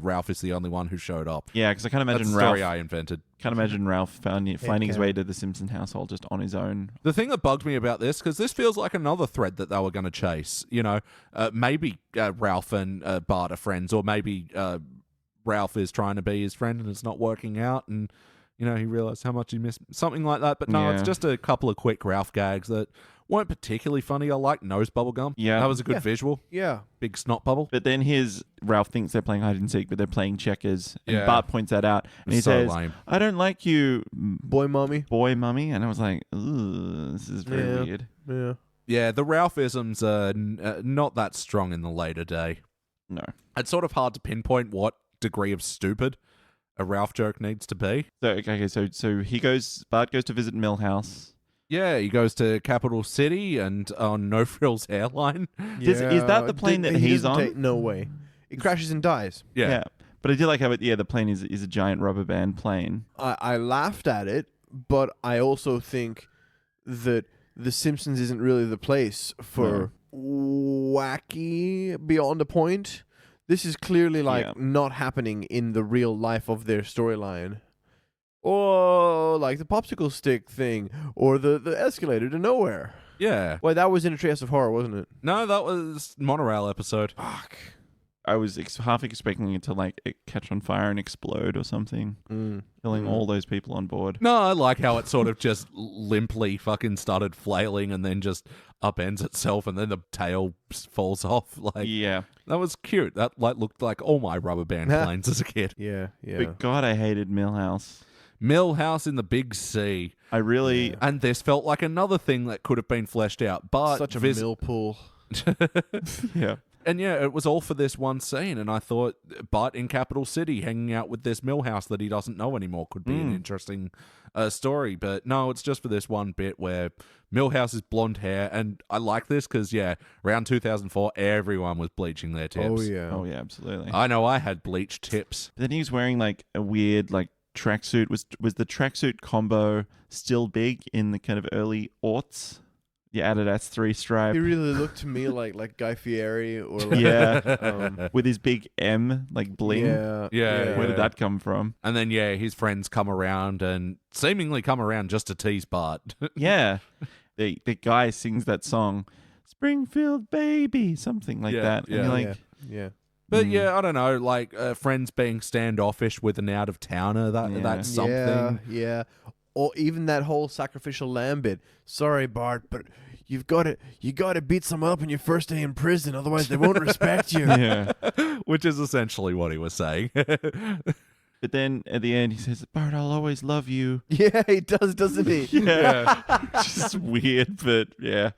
Ralph is the only one who showed up. Yeah, because I can't imagine That's the story I invented. Can't imagine Ralph finding his way to the Simpson household just on his own. The thing that bugged me about this, because this feels like another thread that they were going to chase. Maybe Ralph and Bart are friends, or maybe Ralph is trying to be his friend and it's not working out, and he realized how much he missed, something like that. But no, it's just a couple of quick Ralph gags that weren't particularly funny. I like nose bubble gum. Yeah. That was a good visual. Yeah. Big snot bubble. But then Ralph thinks they're playing hide and seek, but they're playing checkers. And Yeah. Bart points that out. And he So says, lame. I don't like you, Boy mummy. mummy. And I was like, ooh, this is very weird. Yeah. Yeah, the Ralphisms are not that strong in the later day. No. It's sort of hard to pinpoint what degree of stupid a Ralph joke needs to be. So Bart goes to visit Milhouse. Yeah, he goes to Capital City and on No Frills Airline. Is that the plane that he's on? No way. It crashes and dies. Yeah. But I did like how the plane is a giant rubber band plane. I laughed at it, but I also think that The Simpsons isn't really the place for wacky beyond a point. This is clearly not happening in the real life of their storyline. Or like the popsicle stick thing, or the escalator to nowhere. Yeah. Well, that was in a Treehouse of Horror, wasn't it? No, that was Monorail episode. Fuck. I was half expecting it to catch on fire and explode or something, killing all those people on board. No, I like how it sort of just limply fucking started flailing and then just upends itself and then the tail falls off. Yeah. That was cute. That looked like all my rubber band planes as a kid. Yeah. But God, I hated Milhouse. Milhouse in the Big C. I really... And this felt like another thing that could have been fleshed out. But Such a mill pool. Yeah. And yeah, it was all for this one scene, and I thought Bart in Capital City hanging out with this Milhouse that he doesn't know anymore could be an interesting story. But no, it's just for this one bit where Milhouse is blonde hair, and I like this because, around 2004, everyone was bleaching their tips. Oh, yeah. Oh, yeah, absolutely. I know I had bleached tips. But then he was wearing a weird tracksuit. Was the tracksuit combo still big in the kind of early aughts? The Adidas 3-stripe. He really looked to me like Guy Fieri or like... Yeah. With his big M, bling. Yeah. Yeah. Where did that come from? And then, his friends come around and seemingly come around just to tease Bart. Yeah. The guy sings that song, Springfield Baby, something like that. And yeah. you're like... Yeah. But I don't know, friends being standoffish with an out-of-towner, that's something. Yeah. Or even that whole sacrificial lamb bit. Sorry, Bart, but you got to beat some up in your first day in prison, otherwise they won't respect you. Yeah. Which is essentially what he was saying. But then at the end he says, Bart, I'll always love you. Yeah, he does, doesn't he? Yeah. Just weird, but yeah.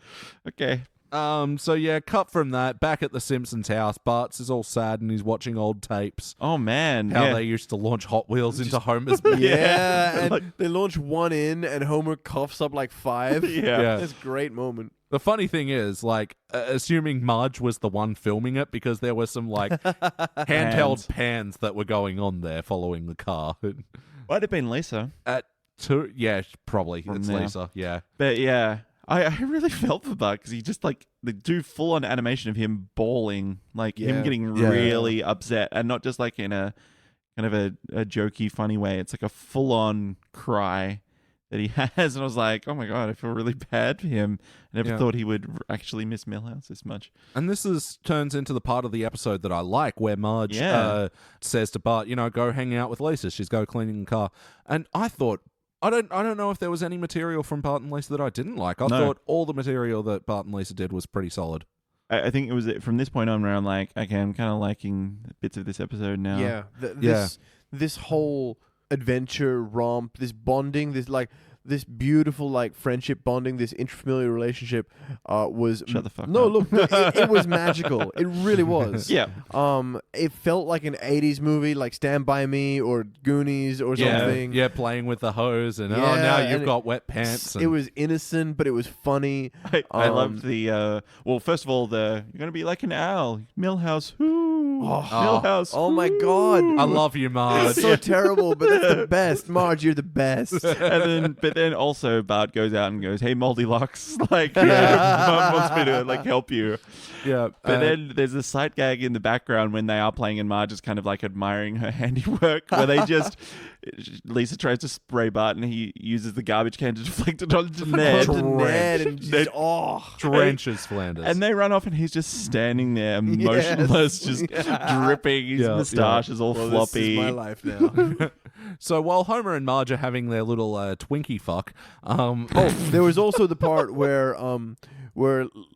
Okay. Cut from that, back at the Simpsons house, Bart's is all sad and he's watching old tapes. Oh, man. How yeah. they used to launch Hot Wheels into Homer's... Yeah, and they launch one in and Homer coughs up 5. Yeah. That's a great moment. The funny thing is, assuming Marge was the one filming it because there were some, handheld pans that were going on there following the car. Might have been Lisa. Probably. From It's there. Lisa, yeah. But yeah, I really felt for Bart because he just they do full on animation of him bawling, him getting really upset, and not just in a kind of a jokey, funny way. It's a full on cry that he has, and I was like, oh my God, I feel really bad for him. I never thought he would actually miss Milhouse this much. And this turns into the part of the episode that I like, where Marge says to Bart, go hang out with Lisa. She's go cleaning the car. And I thought, I don't know if there was any material from Bart and Lisa that I didn't like. I thought all the material that Bart and Lisa did was pretty solid. I think it was from this point on where I'm like, okay, I'm kind of liking bits of this episode now. Yeah. This whole adventure romp, this bonding, this beautiful friendship bonding, this intrafamiliar relationship was Shut the fuck no up. look it was magical. It really was. Yeah. It felt like an 80s movie, like Stand By Me or Goonies or something. Yeah, playing with the hose and now you've got wet pants. It was innocent, but it was funny. I loved the well, first of all, you're gonna be like an owl, Milhouse, whoo. Milhouse. Oh my God. I love you, Marge. It's so terrible, but that's the best. Marge, you're the best. But then also Bart goes out and goes, "Hey, Moldilux, like, Mum wants me to like help you." Yeah, But then there's a sight gag in the background when they are playing and Marge is kind of like admiring her handiwork, where they just Lisa tries to spray Bart and he uses the garbage can to deflect it onto Ned. Ned and just, trenches Flanders. And they run off and he's just standing there motionless, just dripping. His moustache is all floppy. This is my life now. So while Homer and Marge are having their little Twinkie fuck, there was also the part where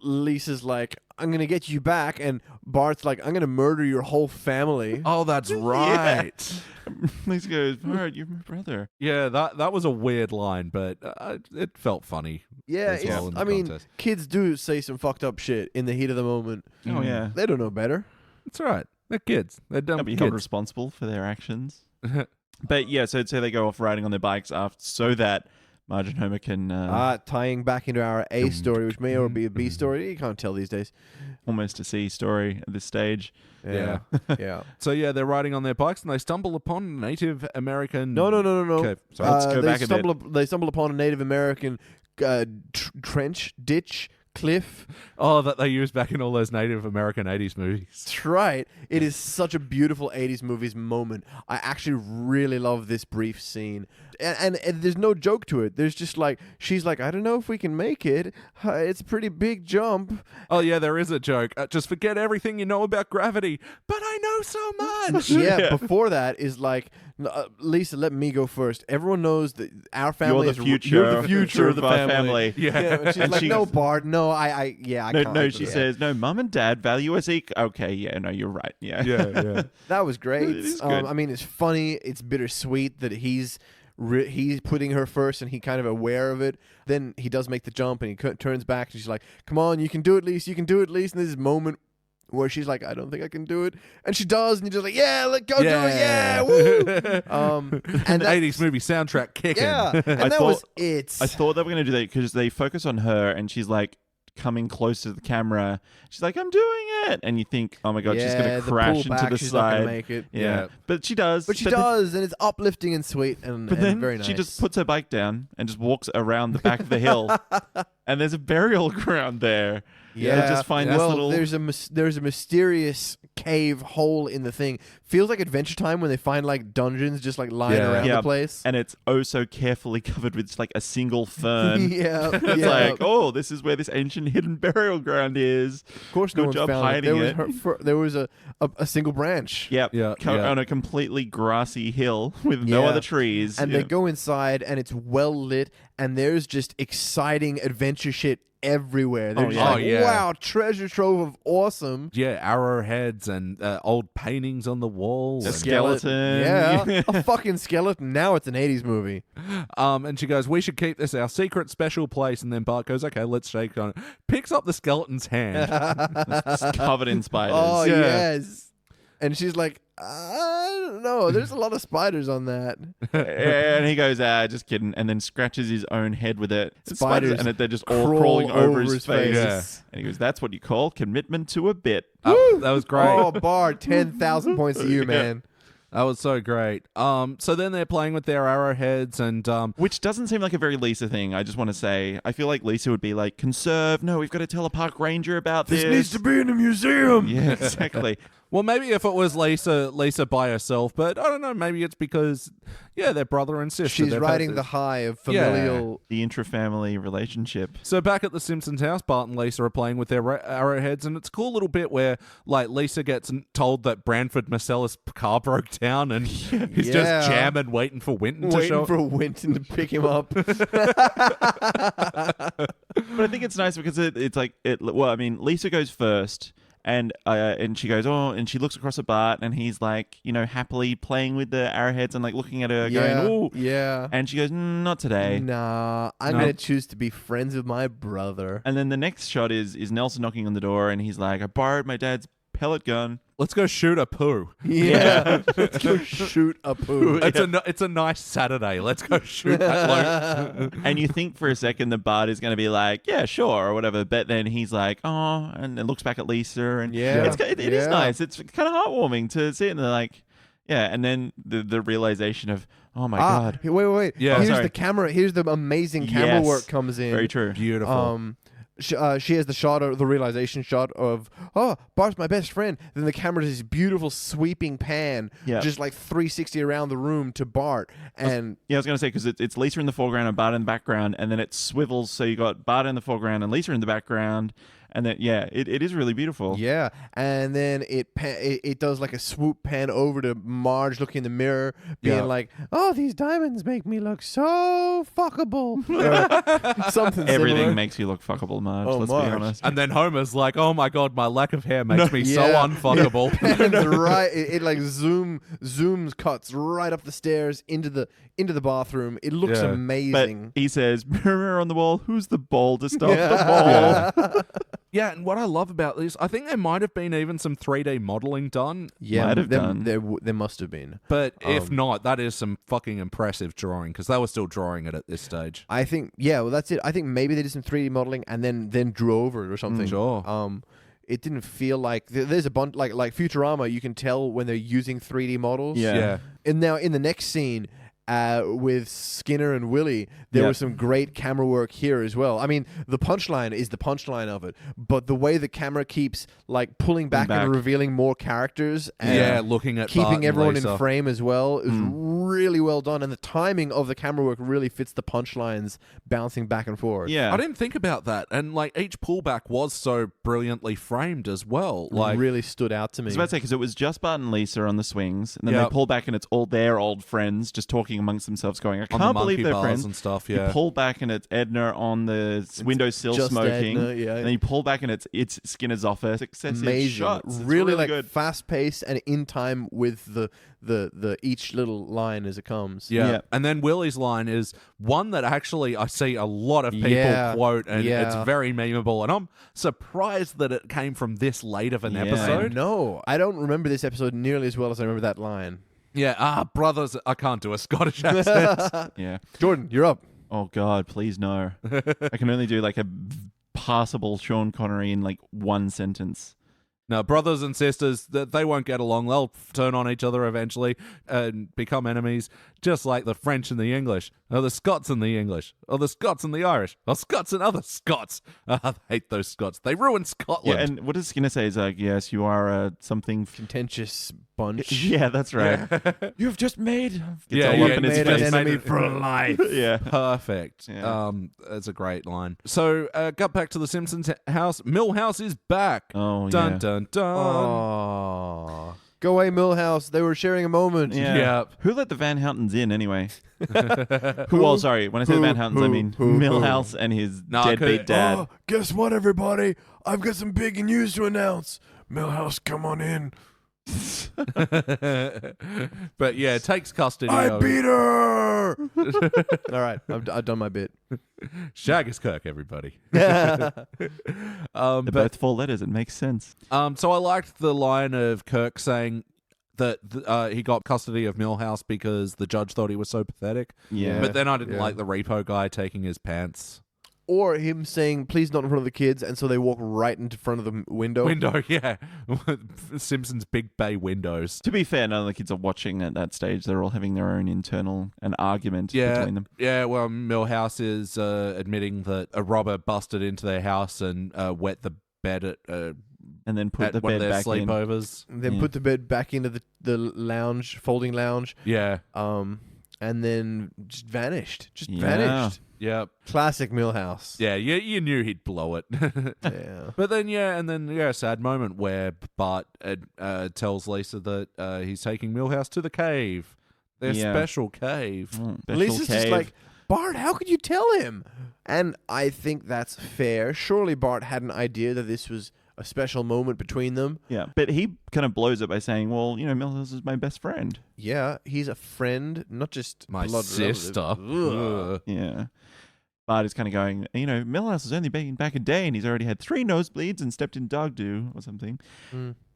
Lisa's like, "I'm gonna get you back," and Bart's like, "I'm gonna murder your whole family." oh, that's right. Lisa goes, "Bart, you're my brother." Yeah, that was a weird line, but it felt funny. Yeah, as well in the I mean, context. kids do say some fucked up shit in the heat of the moment. Oh yeah, They don't know better. It's all right. They're kids. They're dumb they'll be held kids. responsible for their actions. But yeah, so they go off riding on their bikes so that Marge and Homer can Tying back into our A story, which may or be a B story. You can't tell these days. almost a C story at this stage. Yeah. Yeah. So yeah, they're riding on their bikes and they stumble upon a Native American. No. Okay, sorry. Let's go back a bit. They stumble upon a Native American trench, ditch, cliff. Oh, that they used back in all those Native American 80s movies. That's right. It is such a beautiful 80s movies moment. I actually really love this brief scene. And there's no joke to it. There's just like, she's like, "I don't know if we can make it. It's a pretty big jump." Oh yeah, there is a joke. Just forget everything you know about gravity. But I know so much. Yeah, before that is like, "Lisa, let me go first. Everyone knows that our family You're the future of the our family." Yeah. And she's like, "No, Bart, no, I can't." No, she Yeah. says, "No, Mum and Dad value us equal." Okay, yeah, no, you're right. Yeah, Yeah. That was great. It is good. I mean, it's funny. It's bittersweet that he's putting her first and he kind of aware of it. Then he does make the jump and he turns back and she's like, "Come on, you can do it, Lisa. You can do it, Lisa." And there's this moment where she's like, "I don't think I can do it," and she does, and you're just like, "Yeah, go do it, yeah, woo!" And the 80s movie soundtrack kicking. Yeah, and that was it. I thought they were going to do that because they focus on her and she's like coming close to the camera. She's like, "I'm doing it," and you think, "Oh my god, she's going to crash into the she's side." not gonna make it. Yeah, but she does. But she does, and it's uplifting and sweet and, But then very nice. she just puts her bike down and just walks around the back of the hill, and there's a burial ground there. Yeah, They just find this well, little. there's a mysterious cave hole in the thing. Feels like Adventure Time when they find like dungeons just like lying around the place. And it's oh so carefully covered with just like a single fern. Yeah, It's yeah. like, oh, this is where this ancient hidden burial ground is. Of course, no Good one's job found hiding it. it. There was a single branch. Yep. Yeah, On a completely grassy hill with no Yeah. other trees. And they go inside, and it's well lit, and there's just exciting adventure shit everywhere. They're Oh, just yeah. like, Oh, yeah. wow, treasure trove of awesome. Yeah, arrowheads and old paintings on the wall. A and- skeleton. Yeah, a fucking skeleton. Now it's an 80s movie. And she goes, "We should keep this our secret special place." And then Bart goes, "Okay, let's shake on it." Picks up the skeleton's hand. It's covered in spiders. Oh, Yeah. yes. And she's like, "I don't know. There's a lot of spiders on that." And he goes, just kidding. And then scratches his own head with it. Spiders and they're just all crawl crawling over over his his face. face. Yeah. And he goes, "That's what you call commitment to a bit." That was great. Oh, Bart, 10,000 points to you, man. That was so great. So then they're playing with their arrowheads and Which doesn't seem like a very Lisa thing, I just want to say. I feel like Lisa would be like, conserve. No, we've got to tell a park ranger about this. This needs to be in a museum. Yeah, exactly. well, maybe if it was Lisa by herself, but I don't know. Maybe it's because they're brother and sister. She's They've riding had the this- high of familial. The intra-family relationship. So back at the Simpsons house, Bart and Lisa are playing with their arrowheads, and it's a cool little bit where like Lisa gets told that Branford Marcellus' car broke down, and he's just jamming, waiting for Winton to show Waiting for Winton to pick him up. But I think it's nice because it's like well, I mean, Lisa goes first, and she goes, oh, and she looks across at Bart, and he's like, happily playing with the arrowheads and like looking at her, going, oh, yeah. and she goes, not today. Nah, I'm No. gonna choose to be friends with my brother. And then the next shot is Nelson knocking on the door, and he's like, I borrowed my dad's pellet gun. Let's go shoot a poo. Yeah. Let's go shoot a poo. It's a nice Saturday. Let's go shoot that bloke. And you think for a second that Bart is going to be like, yeah, sure, or whatever. But then he's like, oh, and then looks back at Lisa. And Yeah. it is nice. It's kind of heartwarming to see it. And they're like, yeah. And then the realization of, oh my God. Wait. Yeah. Here's sorry. the camera. Here's the amazing camera Yes. work comes in. Very true. Beautiful. She has the shot of the realization shot of, oh, Bart's my best friend. Then the camera does this beautiful sweeping pan, Yeah. just like 360 around the room to Bart. And Yeah, I was going to say, because it's Lisa in the foreground and Bart in the background, and then it swivels, so you got Bart in the foreground and Lisa in the background, and then, yeah, it is really beautiful. yeah, and then it does like a swoop pan over to Marge looking in the mirror, being like, oh, these diamonds make me look so fuckable. Or something Everything similar. makes you look fuckable, Marge, Oh, let's Marge. be honest. And then Homer's like, oh my God, my lack of hair makes me so Yeah. unfuckable. Pans right, it like zooms cuts right up the stairs into the bathroom. It looks Yeah. But amazing. he says, mirror on the wall, who's the baldest of them all? Yeah, and what I love about this, I think there might have been even some 3D modeling done, Yeah, Might have done. There must have been. but if not, that is some fucking impressive drawing because they were still drawing it at this stage. I think, yeah, well, that's it. I think maybe they did some 3D modeling and then drew over it or something. Sure. It didn't feel like there's a bunch like Futurama. You can tell when they're using 3D models. Yeah. And now in the next scene, with Skinner and Willie, there Yeah. was some great camera work here as well. I mean, the punchline is the punchline of it, but the way the camera keeps like pulling back back. and revealing more characters and Yeah, looking at Bart keeping and everyone Lisa. in frame as well is really well done, and the timing of the camera work really fits the punchlines bouncing back and forth. Yeah. I didn't think about that, and like each pullback was so brilliantly framed as well. Like, really stood out to me. I was about to say, because it was just Bart and Lisa on the swings, and then Yep. they pull back and it's all their old friends just talking amongst themselves going, I on can't the believe monkey they're bars friends. and stuff. You Yeah, pull back and it's Edna on the windowsill just smoking. Edna, yeah. And then you pull back and it's Skinner's office. Successive Amazing, shots. It's really like good. fast paced and in time with the each little line as it comes. yeah. Yeah. And then Willie's line is one that actually I see a lot of people Yeah. quote, and Yeah. it's very memeable. And I'm surprised that it came from this late of an Yeah. episode. No, I don't remember this episode nearly as well as I remember that line. Yeah, brothers. I can't do a Scottish accent. Yeah. Jordan, you're up. Oh, God, please no. I can only do like a passable Sean Connery in like one sentence. No, brothers and sisters, they won't get along. They'll turn on each other eventually and become enemies, just like the French and the English, or the Scots and the English, or the Scots and the Irish, or Scots and other Scots. I hate those Scots. They ruin Scotland. Yeah, and what does Skinner say is like, yes, you are something... Contentious bunch. Yeah, that's right. You've just made... Yeah, all yeah, up in his made face. an enemy Made it- for life. Yeah. Perfect. Yeah. That's a great line. So, got back to the Simpsons house. Milhouse is back. Oh, Dun yeah. dun dun. Aww. Go away, Milhouse. They were sharing a moment. Yeah. Yep. Who let the Van Houtens in anyway? Well, sorry. When I say the Van Houtens, I mean Milhouse and his deadbeat dad. Oh, guess what, everybody? I've got some big news to announce. Milhouse, come on in. But yeah, takes custody I of beat her. All right, I've done my bit. Shag is Kirk, everybody. They're But both four letters. It makes sense. so I liked the line of Kirk saying that he got custody of Milhouse because the judge thought he was so pathetic. Yeah. But then I didn't Yeah. like the repo guy taking his pants. Or him saying, please not in front of the kids, and so they walk right into front of the window. Window, yeah. Simpsons big bay windows. To be fair, none of the kids are watching at that stage. They're all having their own internal argument Yeah, between them. yeah. Well, Milhouse is admitting that a robber busted into their house and wet the bed at And then put the one of bed their back in. sleepovers. Then Yeah. put the bed back into the lounge, folding lounge, Yeah, and then just vanished. Just Yeah. vanished. yeah, Classic Milhouse. yeah. You knew he'd blow it. Yeah. But then, a sad moment where Bart tells Lisa that he's taking Milhouse to the cave, their Yeah. special cave. Special Lisa's just cave. like, Bart, how could you tell him? And I think that's fair. Surely Bart had an idea that this was a special moment between them. Yeah, but he kind of blows it by saying, well, Milhouse is my best friend. Yeah, he's a friend, not just My blood sister. relative. Ugh. Yeah. Bart is kind of going, Milhouse has only been back a day and he's already had 3 nosebleeds and stepped in dog do or something.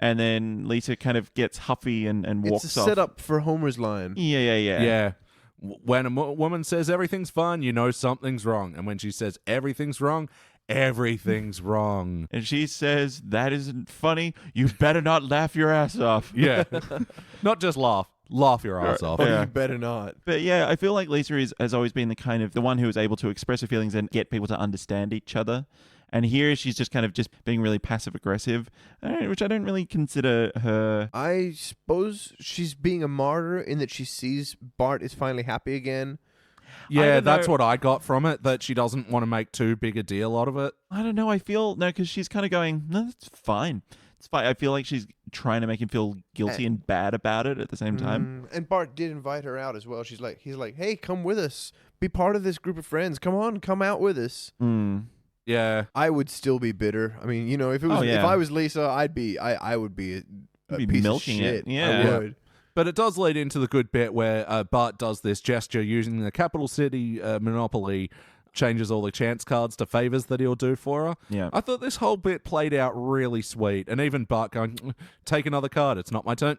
And then Lisa kind of gets huffy and walks off. It's a setup for Homer's line. Yeah. When a woman says everything's fine, you know something's wrong. And when she says everything's wrong, everything's wrong. And she says, that isn't funny. You better not laugh your ass off. Yeah. Not just laugh. Laugh your ass off. You better not. But yeah, I feel like Lisa has always been the one who is able to express her feelings and get people to understand each other. And here she's just kind of just being really passive aggressive, which I don't really consider her. I suppose she's being a martyr in that she sees Bart is finally happy again. Yeah, that's what I got from it, that she doesn't want to make too big a deal out of it. I don't know. Because she's kind of going, no, that's fine. It's fine. I feel like she's trying to make him feel guilty and bad about it at the same time. And Bart did invite her out as well. He's like, hey, come with us. Be part of this group of friends. Come on, come out with us. Yeah. I would still be bitter. I mean, if it was, if I was Lisa, I would be a piece milking of shit. it. Yeah. I would. But it does lead into the good bit where Bart does this gesture using the capital city Monopoly, changes all the chance cards to favors that he'll do for her. Yeah. I thought this whole bit played out really sweet. And even Bart going, take another card. It's not my turn.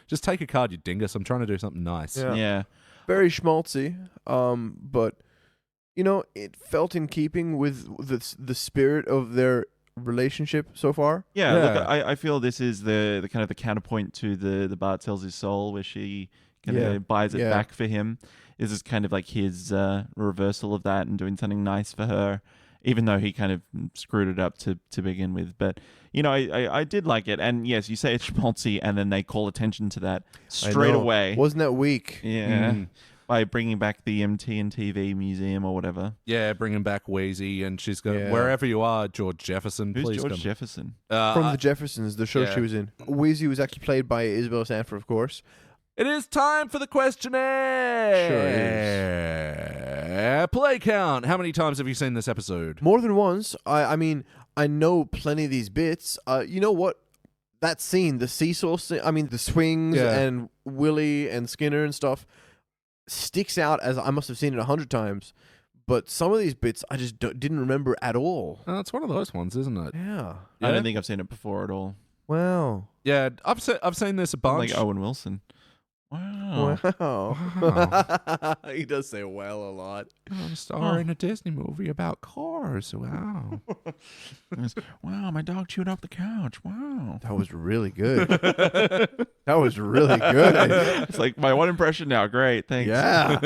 Just take a card, you dingus. I'm trying to do something nice. Yeah. Very schmaltzy. But, it felt in keeping with the spirit of their relationship so far. Yeah. Look, I feel this is the kind of the counterpoint to the Bart sells his soul, where she kind of buys it back for him. This is kind of like his reversal of that and doing something nice for her, even though he kind of screwed it up to begin with. But, I did like it. And yes, you say it's schmaltzy, and then they call attention to that straight away. Wasn't that weak? Yeah. By bringing back the MT&TV museum or whatever. Yeah, bringing back Wheezy, and she's going, wherever you are, George Jefferson, Who's please George come. Jefferson? From The Jeffersons, the show she was in. Wheezy was actually played by Isabel Sanford, of course. It is time for the questionnaire. Sure is. Play count. How many times have you seen this episode? More than once. I mean, I know plenty of these bits. You know what? That scene, the seesaw scene, the swings and Willie and Skinner and stuff, sticks out as I must have seen it 100 times. But some of these bits I just didn't remember at all. Oh, it's one of those ones, isn't it? Yeah. I don't think I've seen it before at all. Wow. Yeah, I've seen this a bunch. Like Owen Wilson. Wow. Wow. He does say "well" a lot. I'm starring in a Disney movie about cars. Wow. Wow, my dog chewed up the couch. Wow. That was really good. That was really good. It's like my one impression now. Great. Thanks. Yeah.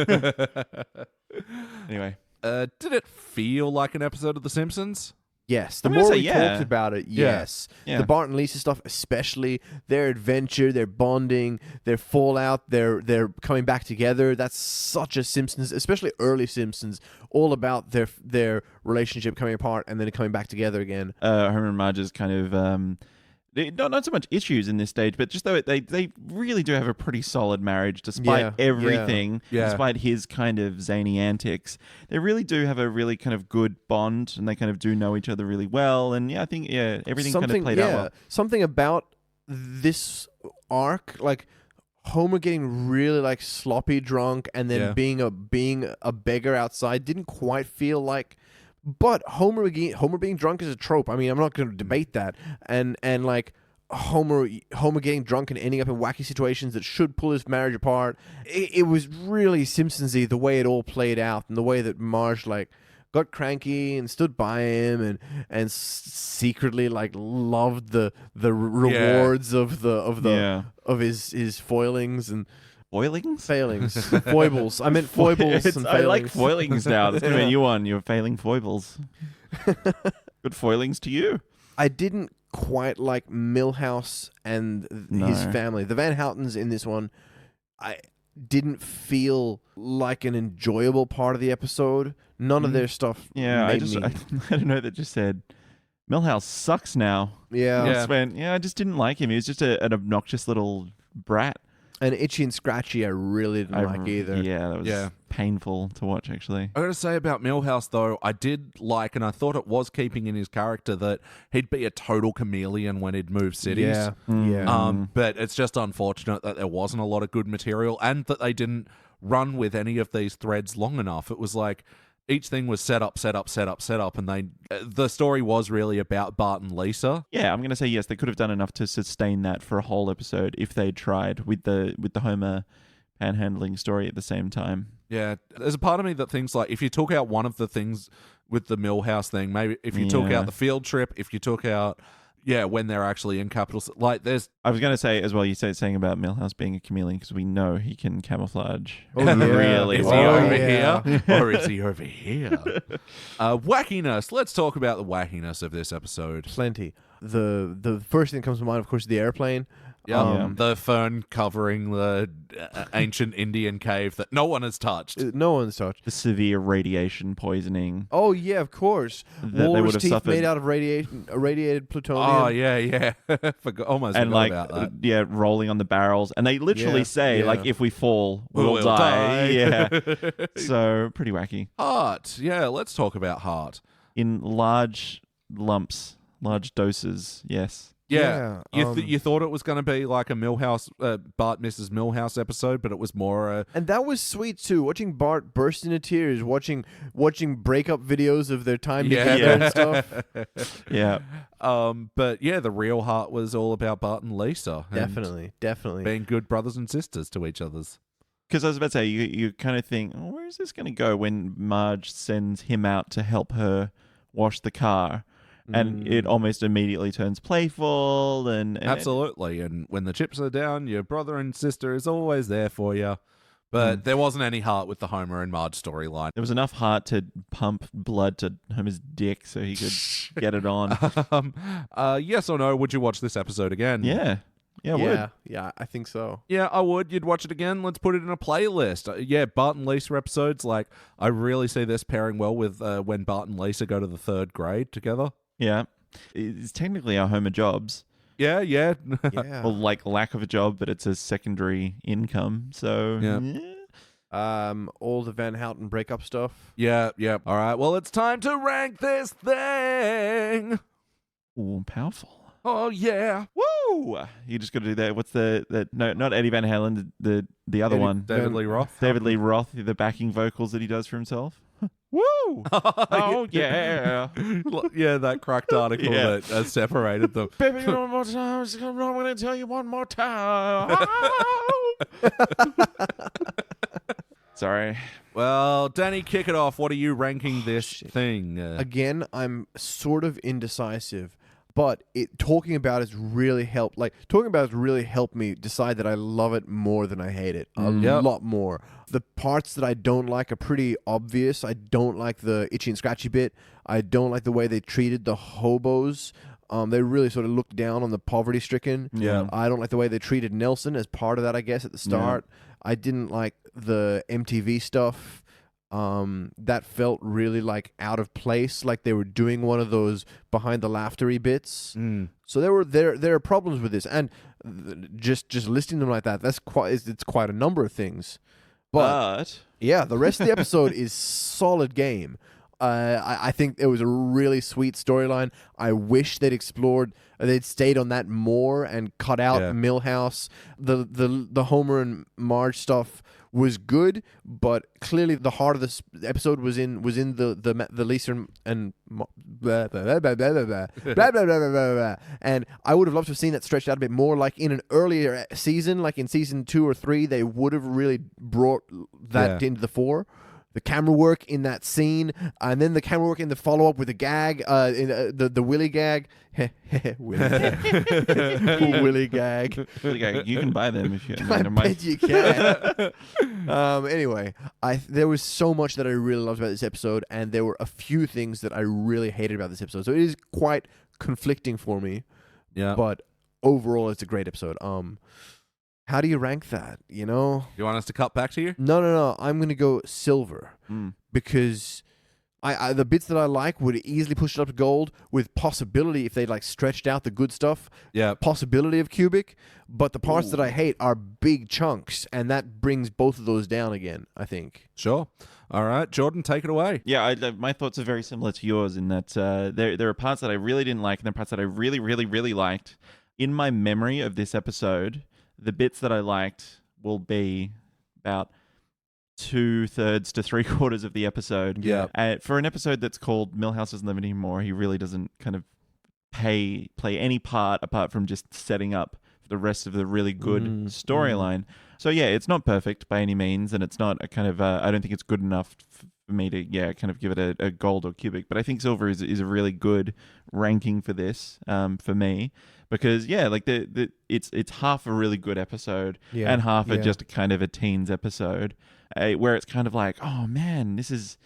Anyway. Did it feel like an episode of The Simpsons? Yes. The I'm gonna more say we talked about it, yes. Yeah. The Bart and Lisa stuff, especially their adventure, their bonding, their fallout, their coming back together. That's such a Simpsons, especially early Simpsons, all about their relationship coming apart and then coming back together again. Homer and Marge's kind of not so much issues in this stage, but just though they really do have a pretty solid marriage despite everything, despite his kind of zany antics. They really do have a really kind of good bond, and they kind of do know each other really well. And I think everything kind of played out well. Something about this arc, like Homer getting really like sloppy drunk and then being a beggar outside, didn't quite feel like. But Homer being drunk is a trope. I mean, I'm not going to debate that. And like Homer getting drunk and ending up in wacky situations that should pull his marriage apart. It was really Simpsons-y the way it all played out, and the way that Marge like got cranky and stood by him and secretly like loved the rewards of his foilings and. Failings. Foibles. I meant foibles and failings. I like foilings now. That's going to be a new one. You're failing foibles. Good foilings to you. I didn't quite like Milhouse and his family. The Van Houtens in this one, I didn't feel like an enjoyable part of the episode. None of their stuff I don't know, that just said, Milhouse sucks now. Yeah. I just didn't like him. He was just an obnoxious little brat. And Itchy and Scratchy I really didn't like either. Yeah, that was painful to watch, actually. I got to say about Milhouse, though, I did like, and I thought it was keeping in his character, that he'd be a total chameleon when he'd move cities. But it's just unfortunate that there wasn't a lot of good material, and that they didn't run with any of these threads long enough. It was like, each thing was set up, and the story was really about Bart and Lisa. Yeah, I'm going to say yes. They could have done enough to sustain that for a whole episode if they'd tried with the Homer panhandling story at the same time. Yeah, there's a part of me that thinks like if you took out one of the things with the Milhouse thing, maybe if you took out the field trip, if you took out when they're actually in capital, like there's. I was going to say as well. You saying about Milhouse being a chameleon because we know he can camouflage. Oh, yeah. Really? Is he over here or is he over here? Wackiness. Let's talk about the wackiness of this episode. Plenty. The first thing that comes to mind, of course, is the airplane. The fern covering the ancient Indian cave that no one has touched. No one's touched. The severe radiation poisoning. Oh yeah, of course. That Walrus they would have teeth suffered. made out of irradiated plutonium. Oh yeah. Almost And forgot about that. rolling on the barrels, and they literally say like, if we fall, we'll die. Yeah, so pretty wacky. Heart. Yeah, let's talk about heart. In large lumps, large doses. Yes. Yeah. Yeah, You thought it was going to be like a Milhouse, Bart Mrs. Milhouse episode, but it was more. And that was sweet too. Watching Bart burst into tears, watching breakup videos of their time together and stuff. Yeah. But yeah, the real heart was all about Bart and Lisa. And Definitely. being good brothers and sisters to each other's. Because I was about to say, you kind of think, where is this going to go when Marge sends him out to help her wash the car? And it almost immediately turns playful and Absolutely. And when the chips are down, your brother and sister is always there for you. But there wasn't any heart with the Homer and Marge storyline. there was enough heart to pump blood to Homer's dick so he could get it on. Yes or no, would you watch this episode again? Yeah, I would. Yeah, I think so. Yeah, I would. You'd watch it again. Let's put it in a playlist. Bart and Lisa episodes. Like, I really see this pairing well with when Bart and Lisa go to the 3rd grade together. Yeah. It's technically our Homer jobs. Yeah. Yeah. Well, like lack of a job, but it's a secondary income. So, All the Van Houten breakup stuff. Yeah. All right. Well, it's time to rank this thing. Ooh, powerful. Oh, yeah. Woo! You just got to do that. What's no, not Eddie Van Halen, the other one. David Lee Roth. David Lee Roth, the backing vocals that he does for himself. Woo! Oh, yeah. Yeah, that cracked article that separated them. Baby, one more time. I'm going to tell you one more time. Sorry. Well, Danny, kick it off. What are you ranking this thing? Again, I'm sort of indecisive, but talking about it's really helped. Like talking about it's really helped me decide that I love it more than I hate it. A lot more. The parts that I don't like are pretty obvious. I don't like the itchy and scratchy bit. I don't like the way they treated the hobos. They really sort of looked down on the poverty-stricken. Yeah. I don't like the way they treated Nelson as part of that, I guess, at the start. Yeah. I didn't like the MTV stuff. That felt really like out of place, like they were doing one of those behind the laughtery bits. So there are problems with this, and just listing them like that, it's quite a number of things. But yeah, the rest of the episode is solid game. I think it was a really sweet storyline. I wish they'd stayed on that more and cut out Milhouse. The Homer and Marge stuff was good, but clearly the heart of this episode was in the Lisa and blah, blah, blah, blah, blah, blah, blah, blah, blah, blah. And I would have loved to have seen that stretched out a bit more, like in an earlier season, like in season 2 or 3, they would have really brought that into the fore. The camera work in that scene, and then the camera work in the follow-up with the gag, the Willy gag. Willy gag. Willy gag. Willy gag. You can buy them if you... I bet you can. Anyway, there was so much that I really loved about this episode, and there were a few things that I really hated about this episode. So it is quite conflicting for me. Yeah. But overall, it's a great episode. How do you rank that, you know? You want us to cut back to you? No. I'm going to go silver because I the bits that I like would easily push it up to gold with possibility if they like stretched out the good stuff. Yeah. Possibility of cubic, but the parts that I hate are big chunks, and that brings both of those down again, I think. Sure. All right, Jordan, take it away. Yeah, my thoughts are very similar to yours in that there are parts that I really didn't like and there are parts that I really, really, really liked. In my memory of this episode, the bits that I liked will be about 2/3 to 3/4 of the episode. Yeah. For an episode that's called Milhouse Doesn't Live Anymore, he really doesn't kind of play any part apart from just setting up the rest of the really good storyline. So yeah, it's not perfect by any means, and it's not a kind of I don't think it's good enough for me to kind of give it a gold or cubic. But I think Silver is a really good ranking for this for me, because like it's half a really good episode and half a just kind of a teens episode, where it's kind of like, oh man, this is,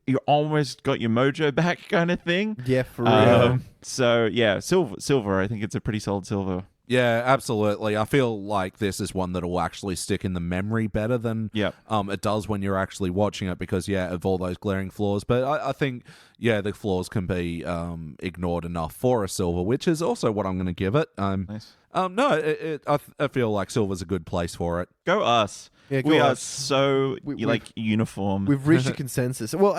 you almost got your mojo back kind of thing. Yeah, for real. So yeah, Silver. I think it's a pretty solid Silver. Yeah, absolutely. I feel like this is one that will actually stick in the memory better than it does when you're actually watching it, because, of all those glaring flaws. But I think, the flaws can be ignored enough for a Silver, which is also what I'm going to give it. Nice. I feel like Silver's a good place for it. Go us. Yeah, we are so uniform. We've reached a consensus. Well,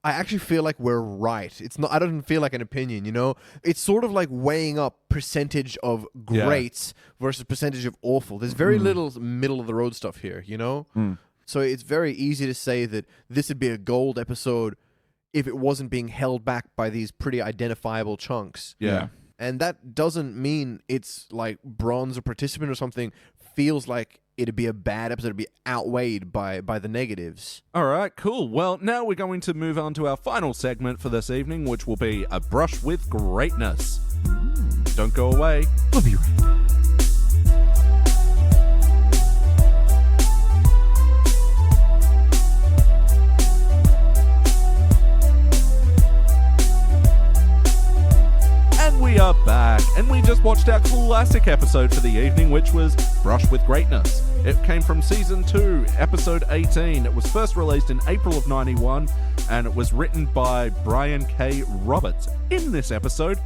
I actually feel like we're right. It's not. I don't feel like an opinion. It's sort of like weighing up percentage of greats versus percentage of awful. There's very little middle of the road stuff here. So it's very easy to say that this would be a gold episode if it wasn't being held back by these pretty identifiable chunks. Yeah. And that doesn't mean it's like bronze or participant or something. Feels like it'd be a bad episode, it'd be outweighed by the negatives. All right, cool. Well, now we're going to move on to our final segment for this evening, which will be A Brush with Greatness. Don't go away. We'll be right back. We are back, and we just watched our classic episode for the evening, which was Brush with Greatness. It came from Season 2, Episode 18. It was first released in April of 91, and it was written by Brian K. Roberts. In this episode,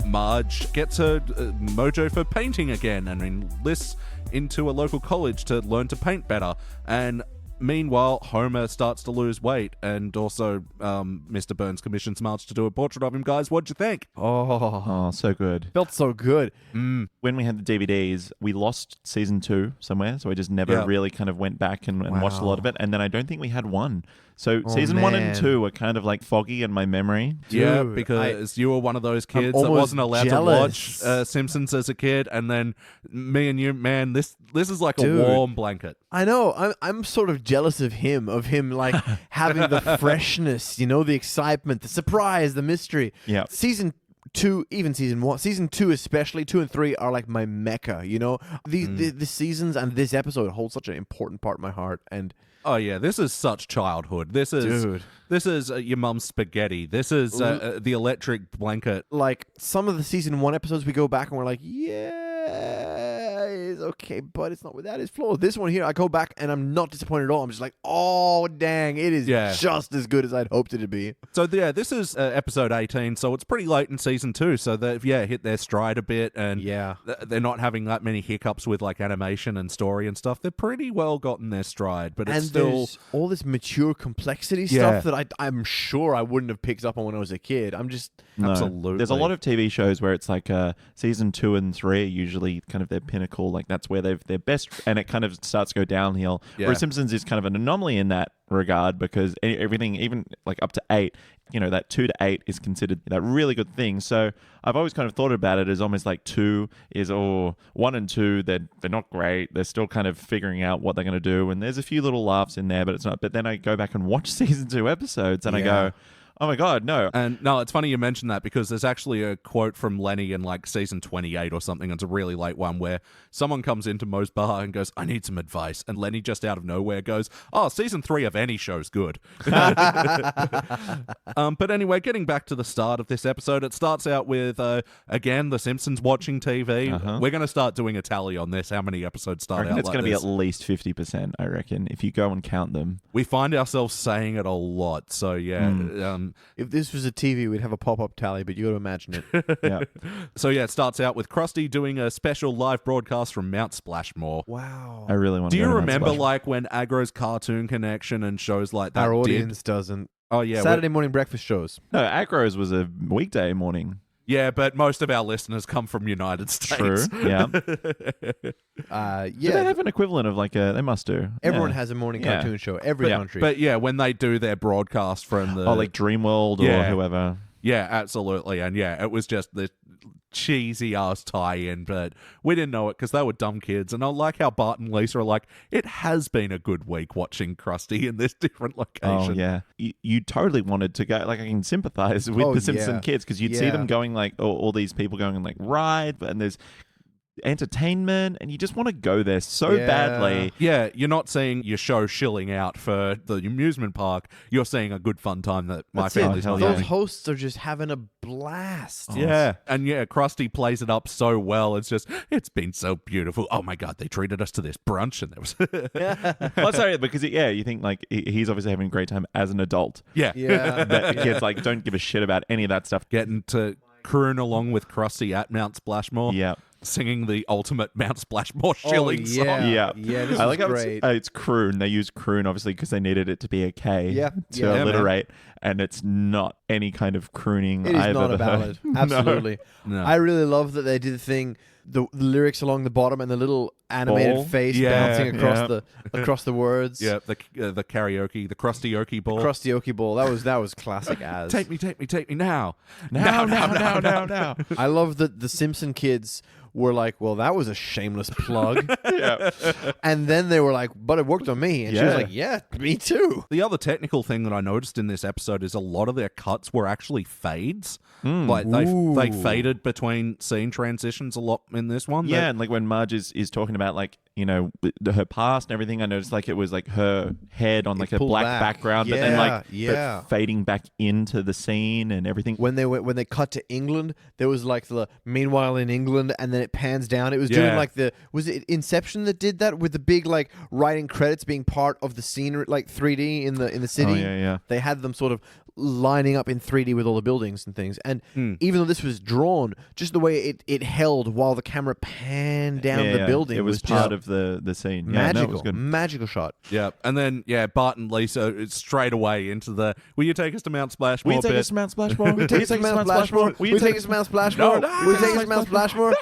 Marge gets her mojo for painting again and enlists into a local college to learn to paint better. And meanwhile, Homer starts to lose weight, and also Mr. Burns commissions Marge to do a portrait of him. Guys, what'd you think? Oh, so good. Felt so good. When we had the DVDs, we lost Season 2 somewhere, so I just never really kind of went back and watched a lot of it, and then I don't think we had one. So Season 1 and 2 were kind of like foggy in my memory. Yeah, Dude, because you were one of those kids that wasn't allowed to watch Simpsons as a kid, and then me and you, man, this is like a warm blanket. I know. I'm sort of jealous of him like having the freshness, the excitement, the surprise, the mystery. Yeah. Season 2, even Season 1, Season 2 especially, 2 and 3 are like my mecca, The seasons and this episode hold such an important part in my heart, and oh yeah, this is such childhood. This is your mum's spaghetti. This is the electric blanket. like some of the Season 1 episodes we go back and we're like, it's okay, but it's not without its flaws. This one here, I go back and I'm not disappointed at all. I'm just like, oh dang, it is just as good as I'd hoped it to be. So this is episode 18, so it's pretty late in Season 2, so they've hit their stride a bit, and they're not having that many hiccups with like animation and story and stuff. They're pretty well gotten their stride, but it's still there's all this mature complexity stuff that I'm sure I wouldn't have picked up on when I was a kid. I'm just absolutely. There's a lot of TV shows where it's like Season 2 and 3 are usually kind of their pinnacle, like that's where they're best, and it kind of starts to go downhill. Whereas Simpsons is kind of an anomaly in that regard, because everything, even like up to 8, that 2 to 8 is considered that really good thing. So I've always kind of thought about it as almost like 2 is 1 and 2, they're not great. They're still kind of figuring out what they're going to do, and there's a few little laughs in there, but it's not. But then I go back and watch Season 2 episodes, and I go, oh my God, no. And no, it's funny you mentioned that, because there's actually a quote from Lenny in like Season 28 or something. It's a really late one where someone comes into Moe's bar and goes, I need some advice. And Lenny just out of nowhere goes, oh, Season 3 of any show's good. But anyway, getting back to the start of this episode, it starts out with, again, The Simpsons watching TV. We're going to start doing a tally on this, how many episodes start out it's like going to be this. at least 50%, I reckon, if you go and count them. We find ourselves saying it a lot, so if this was a TV, we'd have a pop-up tally, but you got to imagine it. So it starts out with Krusty doing a special live broadcast from Mount Splashmore. Wow. I really want to Do you go to remember Mount Splashmore. like when Agro's Cartoon Connection and shows like that Our audience doesn't. Oh yeah, Saturday morning breakfast shows. No, Agro's was a weekday morning. Yeah, but most of our listeners come from United States. True. Yeah. Yeah. Do they have an equivalent of like a? They must do. Everyone Yeah. has a morning cartoon show. Every country. But yeah, when they do their broadcast from the... Oh, like Dreamworld or Yeah. whoever. Yeah, absolutely. And yeah, it was just the cheesy ass tie-in, but we didn't know it because they were dumb kids. And I like how Bart and Lisa are like, it has been a good week watching Krusty in this different location. Oh yeah, you totally wanted to go. Like I can sympathize with the Simpson kids because you'd see them going like all these people going on like ride, and there's entertainment, and you just want to go there so badly. Yeah, you're not seeing your show shilling out for the amusement park. You're seeing a good fun time that my family's not Those having. hosts are just having a blast. Yeah, and yeah, Krusty plays it up so well. It's been so beautiful. Oh my God, they treated us to this brunch, and there was Well, sorry, because you think like he's obviously having a great time as an adult. yeah. But the kids like don't give a shit about any of that stuff. Getting to croon along with Krusty at Mount Splashmore. Yeah. Singing the ultimate Mount Splashmore shilling song. Yeah. This I is like how great. it's croon. They use croon obviously because they needed it to be a K to alliterate, and it's not any kind of crooning. It is I've not a ever ballad. heard. Absolutely. No. I really love that they did the thing, the lyrics along the bottom and the little animated Ball. face Yeah. bouncing across the words. Yeah, the karaoke, the Krusty-oki ball. Krusty ball. That was classic as. Take me now. Now. I love that the Simpson kids were like, well, that was a shameless plug. Yeah. And then they were like, but it worked on me. And she was Yeah. like, yeah, me too. The other technical thing that I noticed in this episode is a lot of their cuts were actually fades. Like they faded between scene transitions a lot in this one. Yeah, and like when Marge is talking about like, you know, her past and everything, I noticed like it was like her head on like a pulled black back. background, but then Yeah, like yeah. but fading back into the scene and everything. When they cut to England, there was like the meanwhile in England, and then it pans down. It was doing like was it Inception that did that with the big like writing credits being part of the scenery, like 3D in the city. Oh, yeah. They had them sort of lining up in 3D with all the buildings and things. And even though this was drawn, just the way it held while the camera panned down the building, it was just part of the scene. Yeah, no, it was good. magical shot. Yeah, and then Bart and Lisa straight away into the. Will you take us to Mount Splashmore? Will you take us to Mount Splashmore? Will you take us to Mount Splashmore? Will you take us to Mount Splashmore? Will you take us to Mount Splashmore?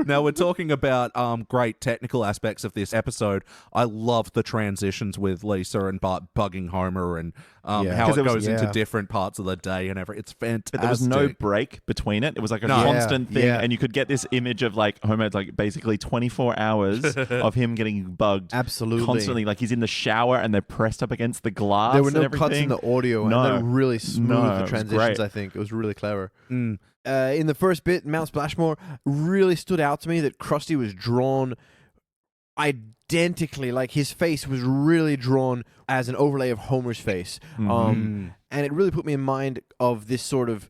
Now we're talking about great technical aspects of this episode. I love the transitions with Lisa and Bart bugging Homer and how it goes into different parts of the day and everything. It's fantastic. But there was no break between it. It was like a constant thing, and you could get this image of like Homer had like basically 24 hours of him getting bugged. Absolutely. Constantly. Like he's in the shower and they're pressed up against the glass. There were no and cuts in the audio, and they were really smooth, the transitions, I think. It was really clever. In the first bit, Mount Splashmore really stood out to me that Krusty was drawn identically. Like his face was really drawn as an overlay of Homer's face. And it really put me in mind of this sort of,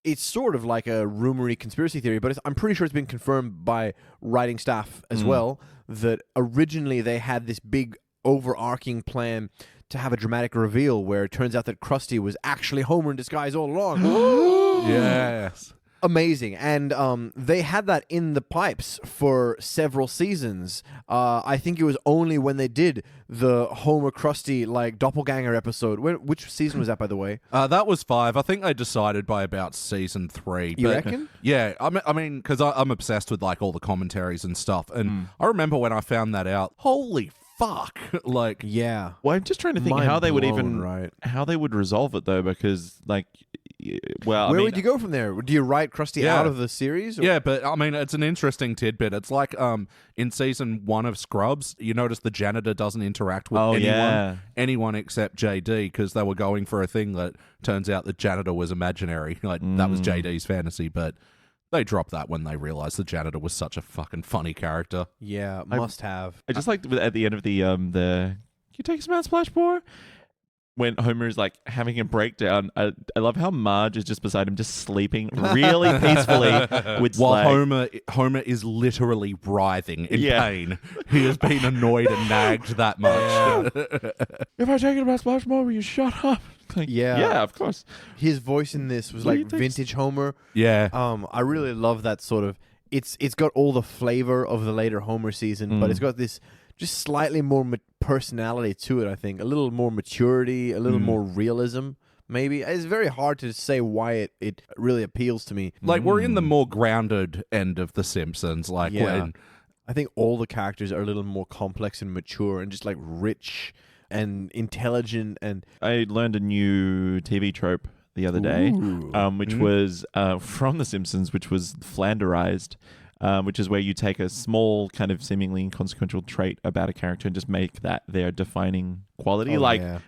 it's sort of like a rumory conspiracy theory, but I'm pretty sure it's been confirmed by writing staff as well, that originally they had this big overarching plan to have a dramatic reveal where it turns out that Krusty was actually Homer in disguise all along. Yes. Amazing. And they had that in the pipes for several seasons. I think it was only when they did the Homer Krusty like doppelganger episode. Which season was that, by the way? That was 5. I think they decided by about season 3. You reckon? Yeah. I mean, because I'm obsessed with like all the commentaries and stuff. And I remember when I found that out, holy fuck. Like, yeah. Well, I'm just trying to think Mind how they would blown, how they would resolve it though, because like, well, Where I mean, would you go from there? Do you write Krusty out of the series? Or? Yeah, but I mean, it's an interesting tidbit. It's like in season 1 of Scrubs, you notice the janitor doesn't interact with anyone except JD because they were going for a thing that turns out the janitor was imaginary. Like that was JD's fantasy, but they dropped that when they realized the janitor was such a fucking funny character. Yeah, must have. I just like at the end of the can you take us to Mount Splashmore? When Homer is like having a breakdown, I love how Marge is just beside him, just sleeping really peacefully. With While Homer is literally writhing in pain. He has been annoyed and nagged that much. If I take it about Splashmore, will you shut up? Like, yeah, of course. His voice in this was like vintage Homer. Yeah. I really love that sort of. It's got all the flavor of the later Homer season, but it's got this just slightly more personality to it. I think a little more maturity, a little more realism. maybe. It's very hard to say why it really appeals to me. Like, we're in the more grounded end of The Simpsons. Like, Yeah. when... I think all the characters are a little more complex and mature and just like rich and intelligent. And I learned a new TV trope the other day, which was from The Simpsons, which was Flanderized, which is where you take a small kind of seemingly inconsequential trait about a character and just make that their defining quality.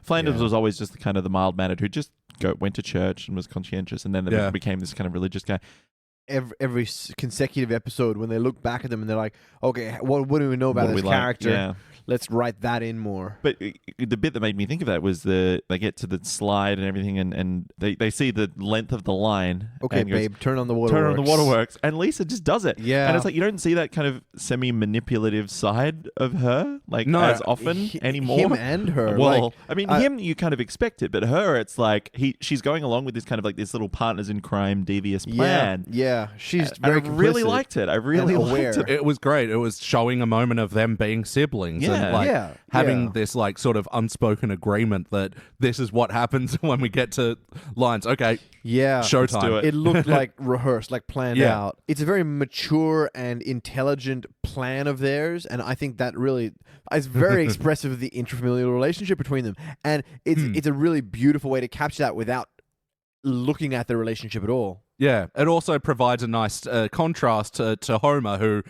Flanders was always just the kind of the mild-mannered who just went to church and was conscientious, and then they became this kind of religious guy. Every consecutive episode, when they look back at them and they're like, okay, what do we know about this character? Yeah. Let's write that in more. But the bit that made me think of that was they get to the slide and everything, and they see the length of the line. Okay, and goes, babe, turn on the waterworks. Turn on the waterworks. And Lisa just does it. Yeah. And it's like, you don't see that kind of semi-manipulative side of her, as often anymore. Him and her. Well, him, you kind of expect it, but her, it's like, she's going along with this kind of like this little partners in crime devious plan. Yeah. She's And very I really complicit liked it. I really and liked it. It was great. It was showing a moment of them being siblings and having this like sort of unspoken agreement that this is what happens when we get to lines. Okay, showtime. do it. It looked like rehearsed, like planned out. It's a very mature and intelligent plan of theirs, and I think that really is very expressive of the intrafamilial relationship between them. And it's a really beautiful way to capture that without looking at the relationship at all. Yeah, it also provides a nice contrast to Homer, who,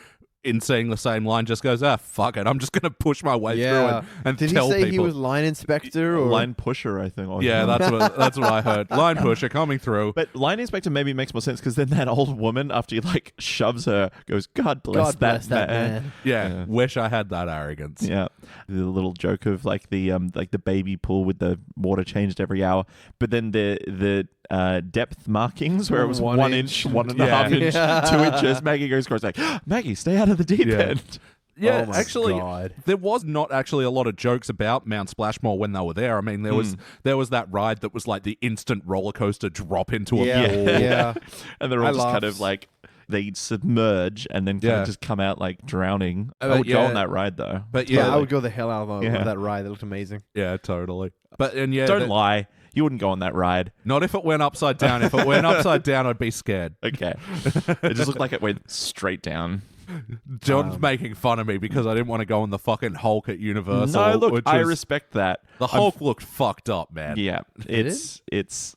in seeing the same line, just goes, fuck it, I'm just going to push my way through and Did tell he say people. he was line inspector or Line pusher, I think. Yeah, that's what I heard. Line pusher coming through. But line inspector maybe makes more sense because then that old woman, after he like shoves her, goes, God bless that man. Yeah, wish I had that arrogance. Yeah, the little joke of like the baby pool with the water changed every hour, but then the depth markings where it was 1 inch, 1.5 inch, 2 inches. Maggie goes across like, Maggie, stay out of the deep end. Yeah, Oh my actually, God. there was not actually a lot of jokes about Mount Splashmore when they were there. I mean, there was that ride that was like the instant roller coaster drop into a pool. Yeah. And they're all just kind of like, they submerge and then kind of just come out like drowning. I would go on that ride though. But Yeah, I would go the hell out of Yeah. that ride. That looked amazing. Yeah, totally. But Don't lie. You wouldn't go on that ride. Not if it went upside down. If it went upside down, I'd be scared. Okay. It just looked like it went straight down. John's making fun of me because I didn't want to go on the fucking Hulk at Universal. No, look, which I was- respect that. The Hulk looked fucked up, man. Yeah. It's It's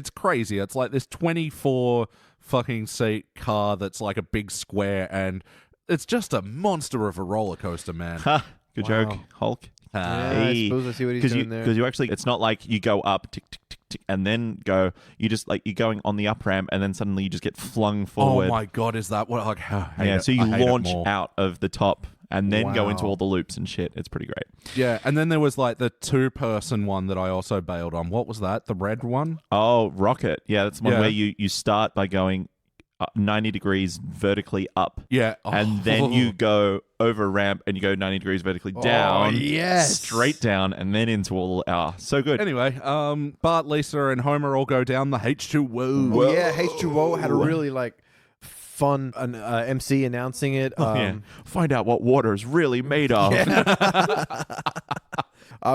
crazy. It's like this 24 fucking seat car that's like a big square, and it's just a monster of a roller coaster, man. good joke, Hulk. Yeah, I suppose I see what he's doing there. Because you actually, it's not like you go up, tick, tick, tick, tick, and then go. You just like you're going on the up ramp, and then suddenly you just get flung forward. Oh my god, is that what? Like, So you launch out of the top and then go into all the loops and shit. It's pretty great. Yeah, and then there was like the 2-person one that I also bailed on. What was that? The red one? Oh, Rocket. Yeah, that's one where you start by going 90 degrees vertically up. Yeah. And then you go over a ramp and you go 90 degrees vertically down. yes. Straight down and then into all. So good. Anyway, Bart, Lisa, and Homer all go down the H2O. Oh, yeah, H2O had a really like fun MC announcing it. Find out what water is really made of.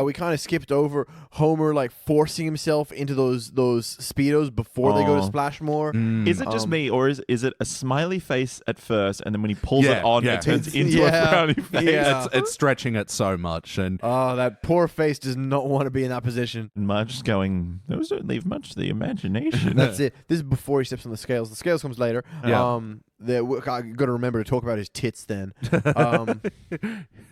We kind of skipped over Homer like forcing himself into those Speedos before they go to Splashmore. Is it just me, or is it a smiley face at first, and then when he pulls it on, it turns into a frowny face? Yeah. It's stretching it so much, and Oh, that poor face does not want to be in that position. And Marge's going, those don't leave much to the imagination. That's it. This is before he steps on the scales. The scales comes later. Yeah. I got to remember to talk about his tits then.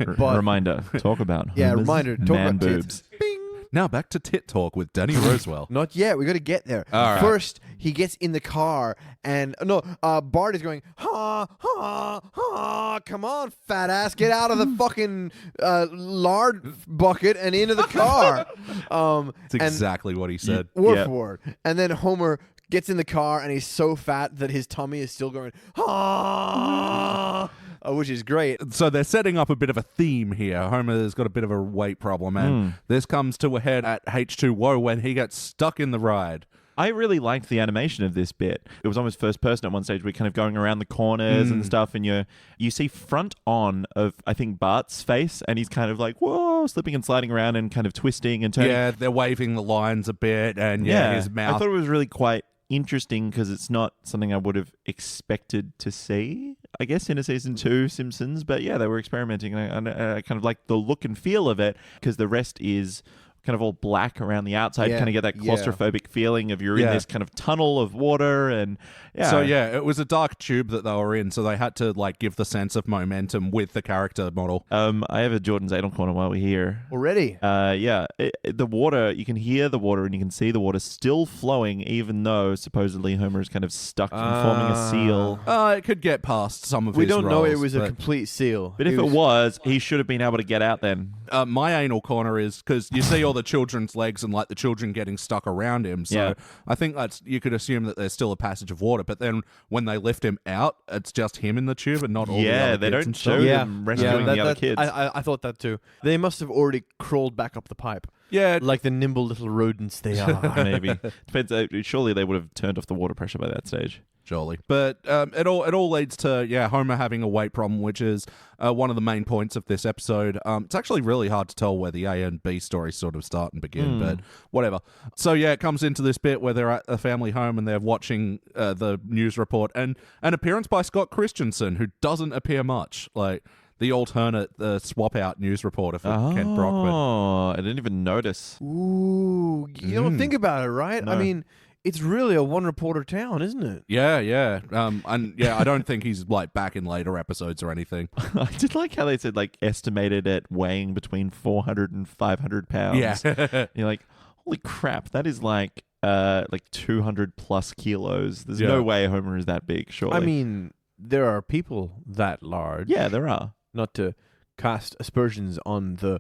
Reminder, talk about Homer's reminder, talk man about boobs. tits. Bing. now back to Tit Talk with Danny Rosewell. Not yet. We got to get there. All right. First, he gets in the car, and Bart is going, ha, ha, ha, come on, fat ass, get out of the fucking lard bucket and into the car. That's exactly what he said. Word for word. And then Homer gets in the car, and he's so fat that his tummy is still going, ha, which is great. So they're setting up a bit of a theme here. Homer's got a bit of a weight problem, and this comes to a head at H2O when he gets stuck in the ride. I really liked the animation of this bit. It was almost first person at one stage. We're kind of going around the corners and stuff, and you see front on of, I think, Bart's face, and he's kind of like, whoa, slipping and sliding around and kind of twisting and turning. Yeah, they're waving the lines a bit, and his mouth. I thought it was really quite interesting because it's not something I would have expected to see, I guess, in a season 2 Simpsons. But yeah, they were experimenting, and I kind of like the look and feel of it, because the rest is kind of all black around the outside. You kind of get that claustrophobic feeling of you're in this kind of tunnel of water, and So it was a dark tube that they were in, so they had to like give the sense of momentum with the character model. I have a Jordan's Adel corner while we're here. Already? The water, you can hear the water and you can see the water still flowing, even though supposedly Homer is kind of stuck in forming a seal. It could get past some of we his don't know roles, it was a complete seal. But if it was, he should have been able to get out then. My anal corner is because you see all the children's legs and like the children getting stuck around him. So I think you could assume that there's still a passage of water. But then when they lift him out, it's just him in the tube and not all the other they kids don't and show stuff. them rescuing the other kids. I thought that too. They must have already crawled back up the pipe. Yeah, like the nimble little rodents they are. Maybe. Depends. Surely they would have turned off the water pressure by that stage. Surely. But it all leads to Homer having a weight problem, which is one of the main points of this episode. It's actually really hard to tell where the A and B stories sort of start and begin, but whatever. So it comes into this bit where they're at a family home and they're watching the news report, and an appearance by Scott Christensen, who doesn't appear much. Like the alternate swap out news reporter for Kent Brockman. Oh, I didn't even notice. Ooh, you don't think about it, right? No. I mean, it's really a one reporter town, isn't it? Yeah. I don't think he's like back in later episodes or anything. I did like how they said like estimated at weighing between 400 and 500 pounds. Yeah. You're like, holy crap, that is like 200 plus kilos. There's no way Homer is that big, surely. I mean, there are people that large. Yeah, there are. Not to cast aspersions on the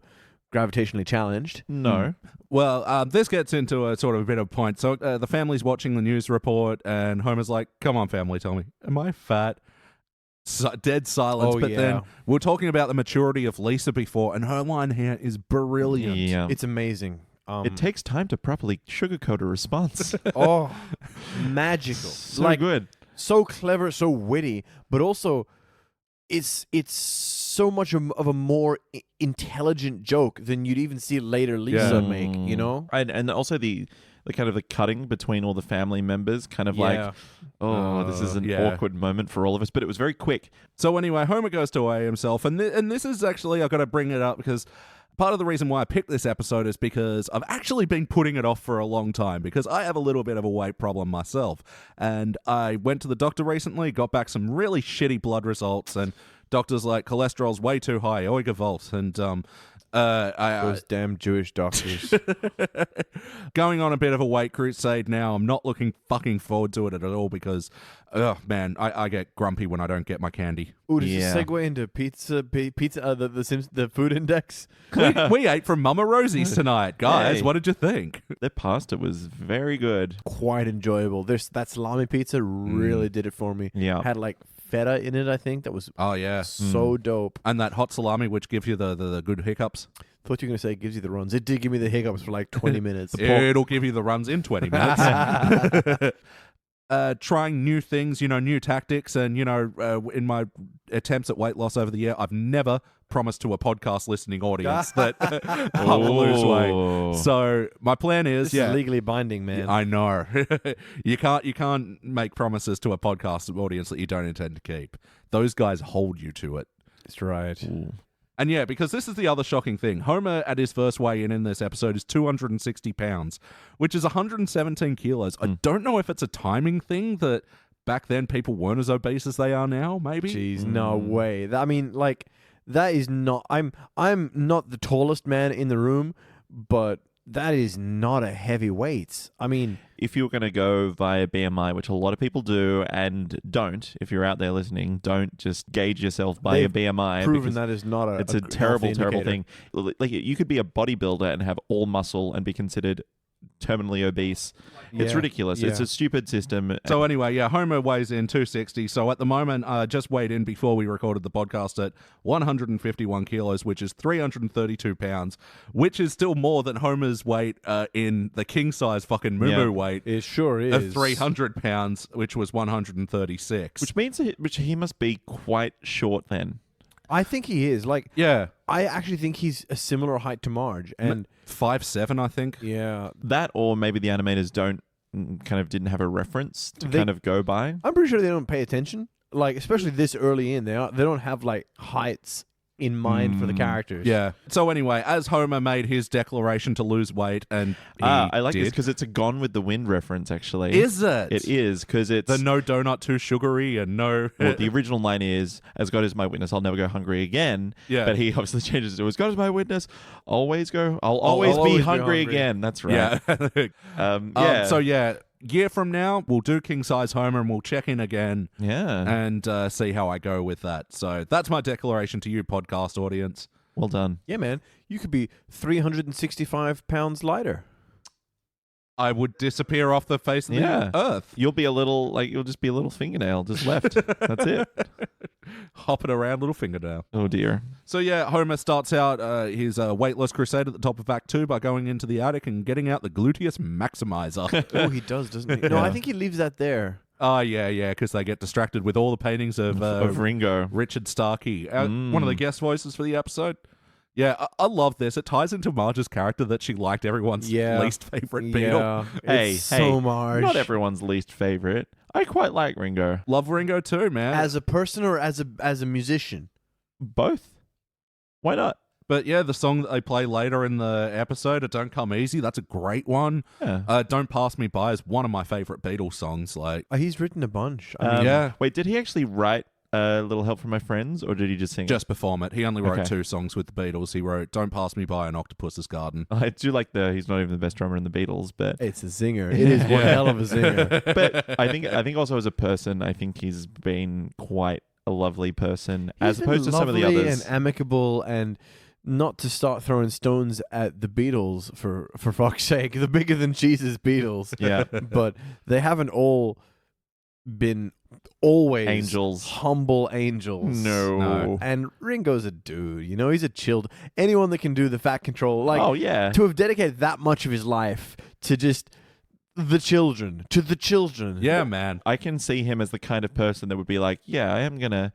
gravitationally challenged. No. Well, this gets into a sort of a bit of a point. So the family's watching the news report, and Homer's like, come on, family, tell me, am I fat? Dead silence. Oh, but yeah. then we're talking about the maturity of Lisa before, and her line here is brilliant. Yeah. It's amazing. It takes time to properly sugarcoat a response. Oh, magical. So good. So clever, so witty, but also it's so much of a more intelligent joke than you'd even see later Lisa make, you know? And also the kind of the cutting between all the family members, kind of like, this is an awkward moment for all of us, but it was very quick. So anyway, Homer goes to weigh himself, and this is actually, I've got to bring it up because part of the reason why I picked this episode is because I've actually been putting it off for a long time because I have a little bit of a weight problem myself. And I went to the doctor recently, got back some really shitty blood results, and doctor's like, cholesterol's way too high, oiga volt. And those damn Jewish doctors. Going on a bit of a weight crusade now. I'm not looking fucking forward to it at all because, man, I get grumpy when I don't get my candy. Ooh, does this segue into pizza, the food index? we ate from Mama Rosie's tonight. Guys, what did you think? Their pasta was very good. Quite enjoyable. That salami pizza really did it for me. Yeah. Had like feta in it, I think. That was so dope. And that hot salami, which gives you the good hiccups. Thought you were going to say it gives you the runs. It did give me the hiccups for like 20 minutes. It'll give you the runs in 20 minutes. Trying new things, new tactics, and, in my attempts at weight loss over the year, I've never promised to a podcast listening audience that I will lose weight. So my plan is... This is legally binding, man. I know. You can't make promises to a podcast audience that you don't intend to keep. Those guys hold you to it. That's right. Ooh. And yeah, because this is the other shocking thing. Homer, at his first weigh-in in this episode, is 260 pounds, which is 117 kilos. I don't know if it's a timing thing that back then people weren't as obese as they are now, maybe? Jeez, no way. I mean, like, that is not... I'm not the tallest man in the room, but that is not a heavy weight. I mean... If you were going to go via BMI, which a lot of people do and don't, if you're out there listening, don't just gauge yourself by your BMI. Proven that is not it's a terrible thing. Like, you could be a bodybuilder and have all muscle and be considered terminally obese. It's Yeah, ridiculous. It's yeah. a stupid system. So anyway, yeah, Homer weighs in 260. So at the moment, just weighed in before we recorded the podcast at 151 kilos, which is 332 pounds, which is still more than Homer's weight in the king size fucking moo weight It sure is. of 300 pounds, which was 136. which means which he must be quite short then. I think he is. Like, yeah, I actually think he's a similar height to Marge. And 5'7", I think. yeah, That, or maybe the animators didn't have a reference to They- kind of go by. I'm pretty sure they don't pay attention. Like, especially this early in, they don't have like heights in mind for the characters. Yeah. So anyway, as Homer made his declaration to lose weight, and he I like this did. because it's a Gone with the Wind reference, actually. Is it? It is, because it's... The no donut too sugary and no... Well, the original line is, "As God is my witness, I'll never go hungry again." Yeah. But he obviously changes it to, "As God is my witness, I'll always be always be hungry hungry." again." That's right. Yeah. So yeah, year from now, we'll do King Size Homer and we'll check in again Yeah. and see how I go with that. So that's my declaration to you, podcast audience. Well done. Yeah, man. You could be 365 pounds lighter. I would disappear off the face of the earth. You'll just be a little fingernail just left. That's it. Hopping around, little fingernail. Oh dear. So yeah, Homer starts out his weightless crusade at the top of Act 2 by going into the attic and getting out the gluteus maximizer. Oh, he does, doesn't he? No, I think he leaves that there. Oh, yeah, because they get distracted with all the paintings of Ringo. Richard Starkey, one of the guest voices for the episode. Yeah, I love this. It ties into Marge's character that she liked everyone's least favorite Beatle. Yeah. Hey, It's so Marge. Not everyone's least favorite. I quite like Ringo. Love Ringo too, man. As a person or as a musician? Both. Why not? But yeah, the song that they play later in the episode, "It Don't Come Easy," that's a great one. Yeah. "Don't Pass Me By" is one of my favorite Beatles songs. Like, He's written a bunch. I mean, yeah. Wait, did he actually write A Little Help from My Friends, or did he just sing just perform it. He only wrote Okay. 2 songs with the Beatles. He wrote "Don't Pass Me By" and "Octopus's Garden." I do like he's not even the best drummer in the Beatles, but it's a zinger. It is one hell of a zinger. but I think also as a person, I think he's been quite a lovely person as He's opposed been to some of the lovely others. and amicable, and not to start throwing stones at the Beatles for fuck's sake, the bigger than Jesus Beatles. Yeah. But they haven't all been always Angels. humble angels. No. And Ringo's a dude, he's a chilled. Anyone that can do the fat control, like Oh yeah. to have dedicated that much of his life to just the children. Yeah, man. I can see him as the kind of person that would be like, yeah, I am gonna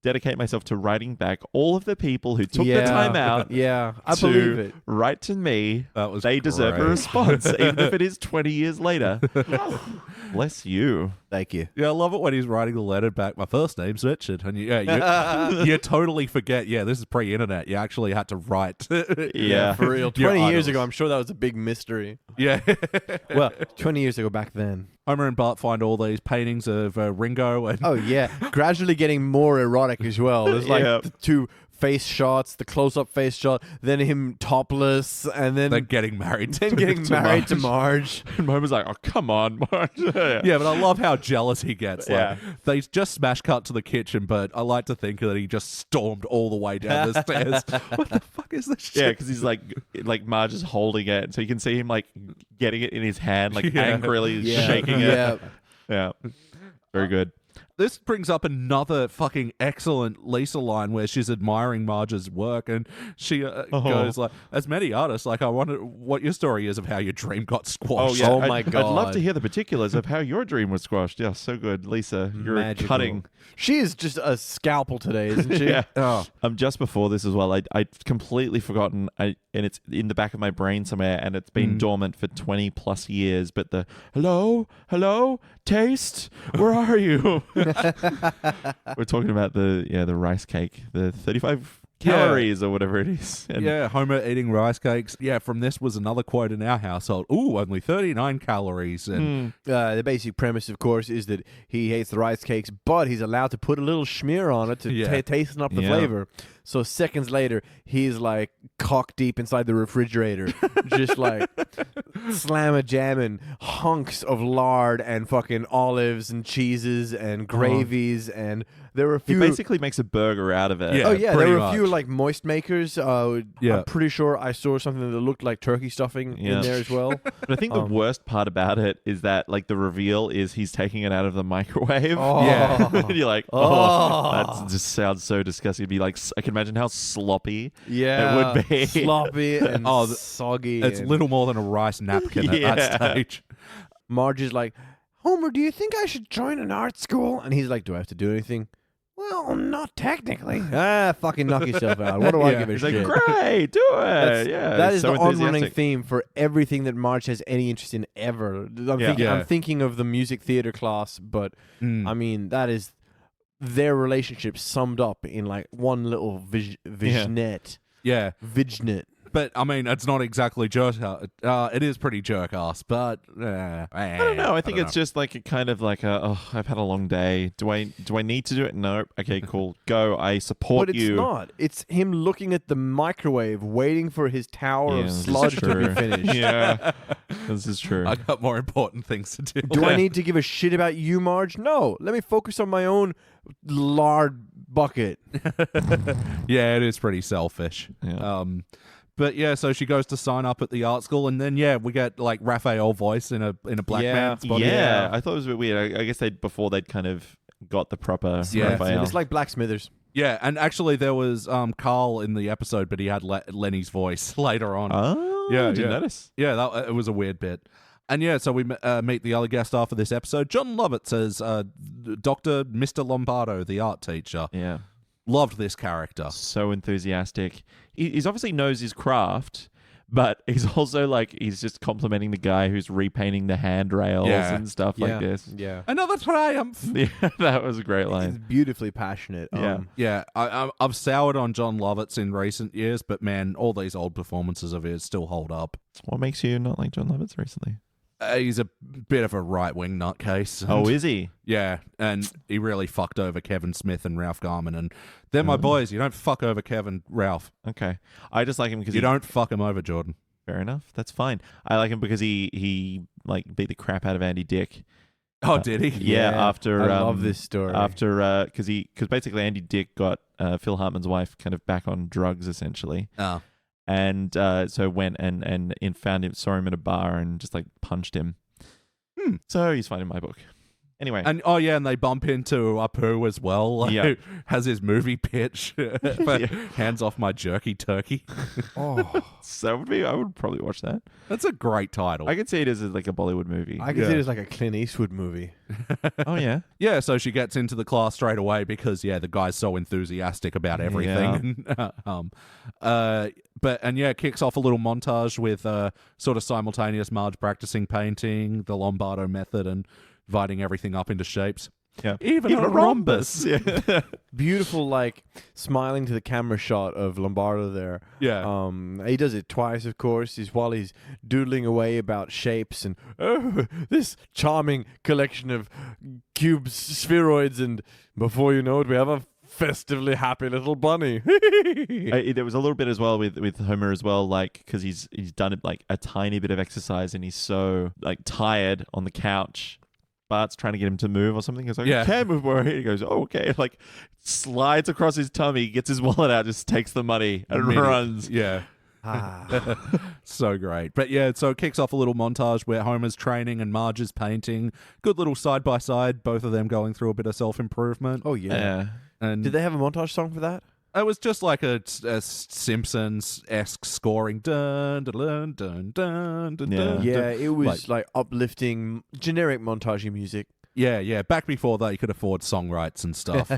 dedicate myself to writing back all of the people who took the time out Yeah, I to believe it. write to me. That was They deserve a great. response, even if it is 20 years later. Bless you. Thank you. Yeah, I love it when he's writing the letter back. "My first name's Richard," and you totally forget. Yeah, this is pre-internet. You actually had to write. Yeah. For real. Your 20 years idols. ago, I'm sure that was a big mystery. Yeah. Well, 20 years ago back then. Homer and Bart find all these paintings of Ringo, and Oh, yeah. Gradually getting more erotic as well. There's like Yep. the 2 face shots, the close-up face shot, then him topless, and then they're getting married. then getting married to Marge. And Homer's like, oh, come on, Marge. Yeah, but I love how jealous he gets. Like, Yeah. they just smash cut to the kitchen, but I like to think that he just stormed all the way down the stairs. What the fuck is this shit? Yeah, because he's like Marge is holding it, so you can see him like getting it in his hand, like Yeah. angrily Yeah. shaking it. Yeah. Yeah, very good. This brings up another fucking excellent Lisa line where she's admiring Marge's work, and she goes like, "As many artists, like, I wonder what your story is of how your dream got squashed." Oh, my I'd love God. to hear the particulars of how your dream was squashed. Yeah, so good, Lisa. You're Magical. cutting. She is just a scalpel today, isn't she? Yeah. Oh. Just before this as well, I'd completely forgotten, and it's in the back of my brain somewhere, and it's been dormant for 20 plus years. But the hello, taste, where are you? We're talking about the rice cake, the 35 calories or whatever it is. And Yeah, Homer eating rice cakes. Yeah, from this was another quote in our household. Ooh, only 39 calories. And The basic premise, of course, is that he hates the rice cakes, but he's allowed to put a little schmear on it to Yeah. tasten up the Yeah. flavor. So seconds later, he's like cock deep inside the refrigerator, just like slam-a-jamming hunks of lard and fucking olives and cheeses and gravies, and there were a He few. basically makes a burger out of it. Yeah. Oh yeah, there pretty were a few much. like moist makers. Yeah. I'm pretty sure I saw something that looked like turkey stuffing Yeah. in there as well. But I think the worst part about it is that like the reveal is he's taking it out of the microwave. Oh. Yeah. And you're like, that just sounds so disgusting. It'd be like, I can imagine how sloppy Yeah, it would be. sloppy and soggy. It's and little more than a rice napkin at Yeah. that stage. Marge is like, Homer, do you think I should join an art school? And he's like, do I have to do anything? Well, not technically. Fucking knock yourself out. What do I Yeah. give a He's shit? like, great, do it. That is so the on-running enthusiastic. theme for everything that Marge has any interest in ever. Yeah. I'm thinking of the music theater class, but I mean, that is their relationship summed up in like one little vignette. Yeah. Vignette. But I mean, it's not exactly jerk. It is pretty jerk ass, but I don't know. I think it's just like a kind of like I've had a long day. Do I need to do it? No. Okay, cool. Go. I support But it's you. not. It's him looking at the microwave, waiting for his tower Yeah, of this is sludge to be true. finished. Yeah, this is true. I got more important things to do. Do I need to give a shit about you, Marge? No. Let me focus on my own lard bucket. Yeah, it is pretty selfish. Yeah. But yeah, so she goes to sign up at the art school, and then we get like Raphael voice in a black man's body. Yeah, I thought it was a bit weird. I guess they'd kind of got the proper Raphael. It's like Black Smithers. Yeah, and actually there was Carl in the episode, but he had Lenny's voice later on. Oh, Yeah, I didn't yeah. notice. Yeah, it was a weird bit. And yeah, so we meet the other guest star for this episode. John Lovitz as Dr. Mr. Lombardo, the art teacher. Yeah, Loved this character. so enthusiastic. He's obviously knows his craft, but he's also like he's just complimenting the guy who's repainting the handrails Yeah. and stuff like this. Yeah. Another triumph. Yeah, that was a great He's line. beautifully passionate. Yeah. Yeah, I've soured on John Lovitz in recent years, but man, all these old performances of his still hold up. What makes you not like John Lovitz recently? He's a bit of a right-wing nutcase. and- Oh, is he? Yeah, and he really fucked over Kevin Smith and Ralph Garman, and they're my boys. You don't fuck over Kevin, Ralph. Okay, I just like him because You don't fuck him over, Jordan. Fair enough. That's fine. I like him because he like beat the crap out of Andy Dick. Oh, did he? Yeah, after I love this story. After because basically Andy Dick got Phil Hartman's wife kind of back on drugs essentially, Oh. and so went and saw him in a bar and just like punched him. So he's fine in my book. Anyway, And and they bump into Apu as well. Like, Yeah. who has his movie pitch. But hands off my jerky turkey. so I would probably watch that. That's a great title. I could see it as like a Bollywood movie. I can see it as like a Clint Eastwood movie. Oh yeah. Yeah, so she gets into the class straight away because the guy's so enthusiastic about everything. Kicks off a little montage with sort of simultaneous Marge practicing painting, the Lombardo method, and dividing everything up into shapes. Yeah. Even a rhombus. Yeah. Beautiful, like smiling to the camera shot of Lombardo there. Yeah. He does it twice, of course. While he's doodling away about shapes and this charming collection of cubes, spheroids, and before you know it, we have a festively happy little bunny. There was a little bit as well with Homer as well, like because he's done like a tiny bit of exercise and he's so like tired on the couch. Bart's trying to get him to move or something. He's like, Yeah. I can't move more. He goes, oh, okay. Like slides across his tummy, gets his wallet out, just takes the money and runs. Yeah. So great. But yeah, so it kicks off a little montage where Homer's training and Marge is painting. Good little side by side, both of them going through a bit of self-improvement. Oh, yeah. Yeah. And Did they have a montage song for that? it was just like a Simpsons-esque scoring. Dun, dun, dun, dun, dun, Yeah. dun, Yeah, dun. it was like uplifting, generic montagey music. Yeah. Back before they could afford song rights and stuff.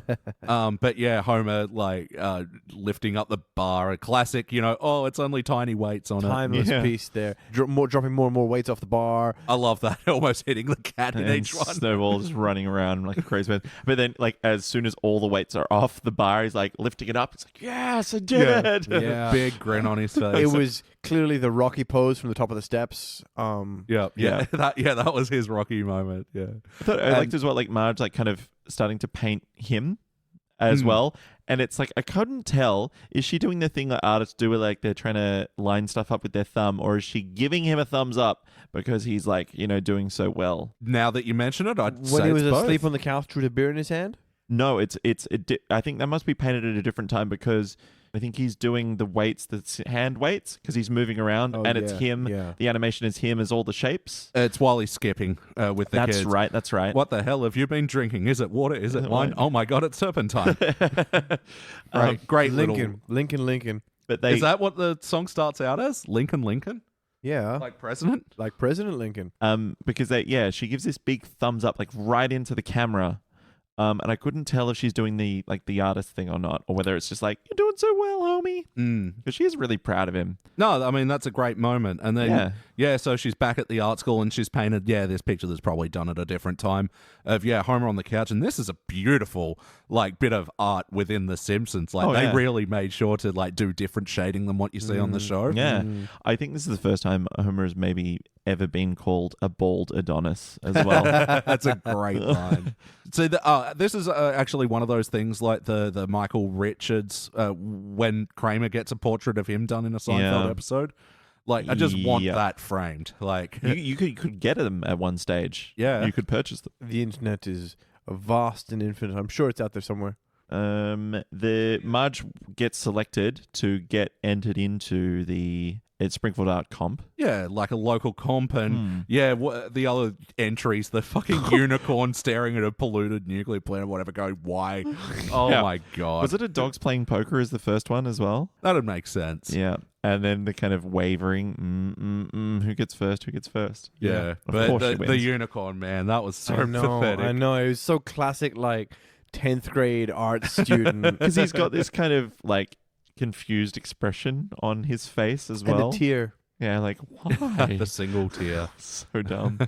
But yeah, Homer like lifting up the bar, a classic. It's only tiny weights on it. Timeless Yeah. piece there. Dropping more and more weights off the bar. I love that. Almost hitting the cat in And each one. Snowball just running around like a crazy man. But then, like, as soon as all the weights are off the bar, he's like lifting it up. It's like, yes, I did it. Yeah. Big grin on his face. It was clearly the Rocky pose from the top of the steps. Yeah. Yeah. That was his Rocky moment. Yeah. I liked as well, like Marge, like kind of starting to paint him as well. And it's like, I couldn't tell, is she doing the thing that artists do where like they're trying to line stuff up with their thumb, or is she giving him a thumbs up because he's like, doing so well? Now that you mention it, I'd say When he was it's asleep both. on the couch with a beer in his hand? No, I think that must be painted at a different time, because I think he's doing the weights, the hand weights, because he's moving around, and it's him. Yeah. The animation is him as all the shapes. It's while he's skipping with the That's kids. right. That's right. What the hell have you been drinking? Is it water? Is it wine? Oh my god, it's turpentine. Great Lincoln. little... Lincoln. But they, Is that what the song starts out as? Lincoln? Yeah. Like president? Like President Lincoln. because she gives this big thumbs up, like right into the camera. And I couldn't tell if she's doing the artist thing or not, or whether it's just like, you're doing so well, homie. Because she is really proud of him. No, I mean, that's a great moment. And then, so she's back at the art school and she's painted, this picture that's probably done at a different time of, Homer on the couch. And this is a beautiful, bit of art within The Simpsons. They really made sure to, do different shading than what you see on the show. Yeah. I think this is the first time Homer has maybe ever been called a bald Adonis as well. That's a great line. See, this is actually one of those things like the Michael Richards, when Kramer gets a portrait of him done in a Seinfeld episode. I just want that framed. You could get them at one stage. Yeah. You could purchase them. The internet is vast and infinite. I'm sure it's out there somewhere. The Marge gets selected to get entered into the Springfield Art Comp. Yeah, like a local comp, and the other entries, the fucking unicorn staring at a polluted nuclear plant or whatever, go, why? Oh my god. Was it a dogs playing poker as the first one as well? That'd make sense. Yeah. And then the kind of wavering, who gets first? Yeah. Of But course she the wins. unicorn, man, that was so I know. It was so classic, 10th grade art student. Because he's got this kind of confused expression on his face as well. And a tear. Yeah, why? The single tear. So dumb.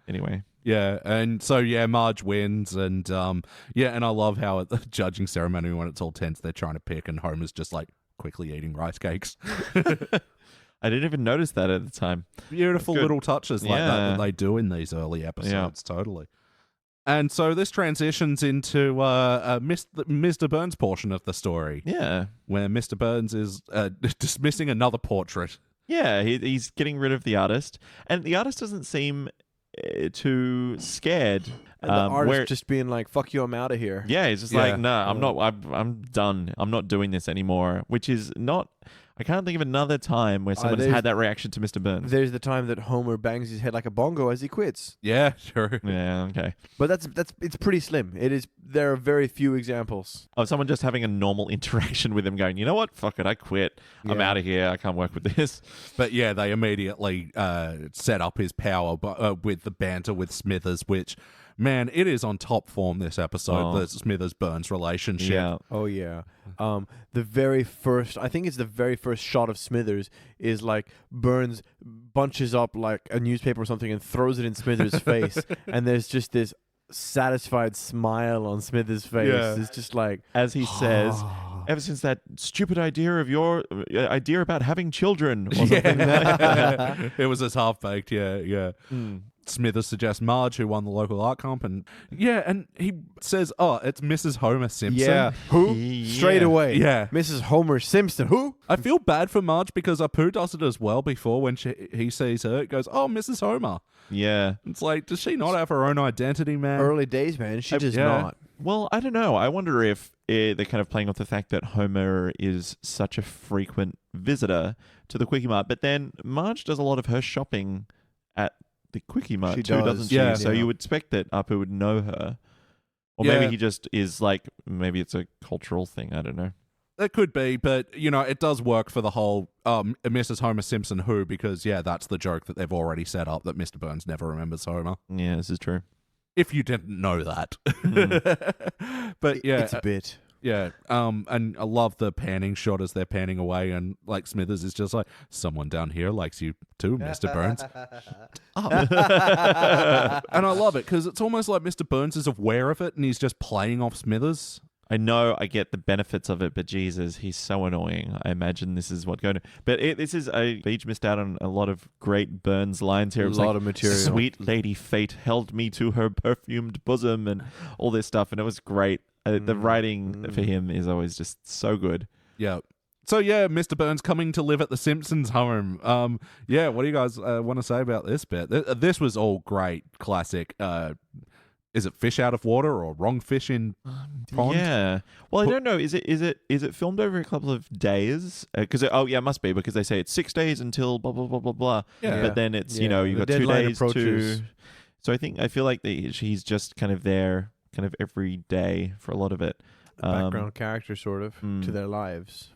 Anyway. Yeah, and so Marge wins, and and I love how at the judging ceremony when it's all tense, they're trying to pick, and Homer's just quickly eating rice cakes. I didn't even notice that at the time. Beautiful little touches like that they do in these early episodes, totally. And so this transitions into Mr. Burns' portion of the story. Yeah. Where Mr. Burns is dismissing another portrait. Yeah, he's getting rid of the artist. And the artist doesn't seem too scared. And the artist just being like, fuck you, I'm out of here. Yeah, he's just like, no, I'm not, I'm done. I'm not doing this anymore. Which is not... I can't think of another time where someone has had that reaction to Mr. Burns. There's the time that Homer bangs his head like a bongo as he quits. Yeah, sure. Yeah, okay. But it's pretty slim. There are very few examples of someone just having a normal interaction with him, going, you know what, fuck it, I quit. I'm out of here. I can't work with this. But they immediately set up his power with the banter with Smithers, which, man, it is on top form this episode. The Smithers-Burns relationship. Yeah. Oh yeah. The very first shot of Smithers is Burns bunches up a newspaper or something and throws it in Smithers' face, and there's just this satisfied smile on Smithers' face. Yeah. It's just as he says, ever since that stupid idea of your idea about having children or something. It was as half-baked, yeah. Smithers suggests Marge, who won the local art comp, and he says, it's Mrs. Homer Simpson. Yeah. Who? Yeah. Straight away. Yeah. Mrs. Homer Simpson. Who? I feel bad for Marge because Apu does it as well before when he sees her. It goes, oh, Mrs. Homer. Yeah. It's does she not have her own identity, man? Early days, man. She does not. Well, I don't know. I wonder if they're kind of playing off the fact that Homer is such a frequent visitor to the Quickie Mart, but then Marge does a lot of her shopping at the Quickie Mart She too, does. doesn't she? Yeah. So you would expect that Apu would know her. Or maybe he just is maybe it's a cultural thing. I don't know. It could be, but, it does work for the whole Mrs. Homer Simpson who, because, that's the joke that they've already set up, that Mr. Burns never remembers Homer. Yeah, this is true. If you didn't know that. But, It's a bit. Yeah, and I love the panning shot as they're panning away, and Smithers is just someone down here likes you too, Mr. Burns. And I love it because it's almost like Mr. Burns is aware of it, and he's just playing off Smithers. I know I get the benefits of it, but Jesus, he's so annoying. I imagine this is what going to... But this is Beach missed out on a lot of great Burns lines here. A lot of material. Sweet Lady Fate held me to her perfumed bosom and all this stuff, and it was great. The writing for him is always just so good. Yeah. So yeah, Mr. Burns coming to live at the Simpsons home. Yeah, what do you guys want to say about this bit? This was all great, classic. Is it fish out of water or wrong fish in pond? Yeah. Well, I don't know. Is it filmed over a couple of days? Because it must be, because they say it's 6 days until blah blah blah blah blah. Yeah. But then it's Yeah. you've The got 2 deadline days approaches. to. So I feel like he's just kind of there, kind of every day for a lot of it. Background character, sort of, to their lives.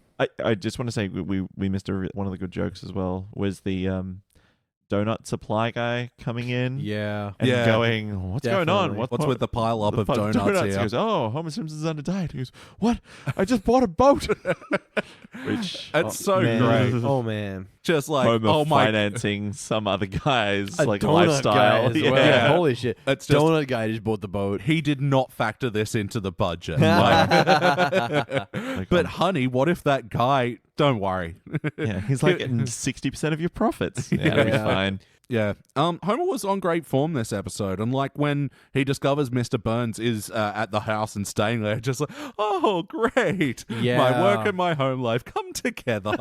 I just want to say we missed one of the good jokes as well, was the donut supply guy coming in. Yeah. And Yeah. going, what's going on? Definitely. What's with the pile up of donuts He here? goes, oh, Homer Simpson's on a diet. He goes, what? I just bought a boat. Which It's so Man. great. Oh, man. Just like, Homer oh my, financing some other guy's A like donut lifestyle. guy as well. Yeah. Holy shit. It's just- Donut guy just bought the boat. he did not factor this into the budget. Like, but honey, what if that guy? Don't worry. Yeah, he's like getting 60% of your profits. Yeah, that'll be Yeah. fine. Yeah. Homer was on great form this episode, and like when he discovers Mr. Burns is at the house and staying there, just like, oh, great. Yeah. My work and my home life come together.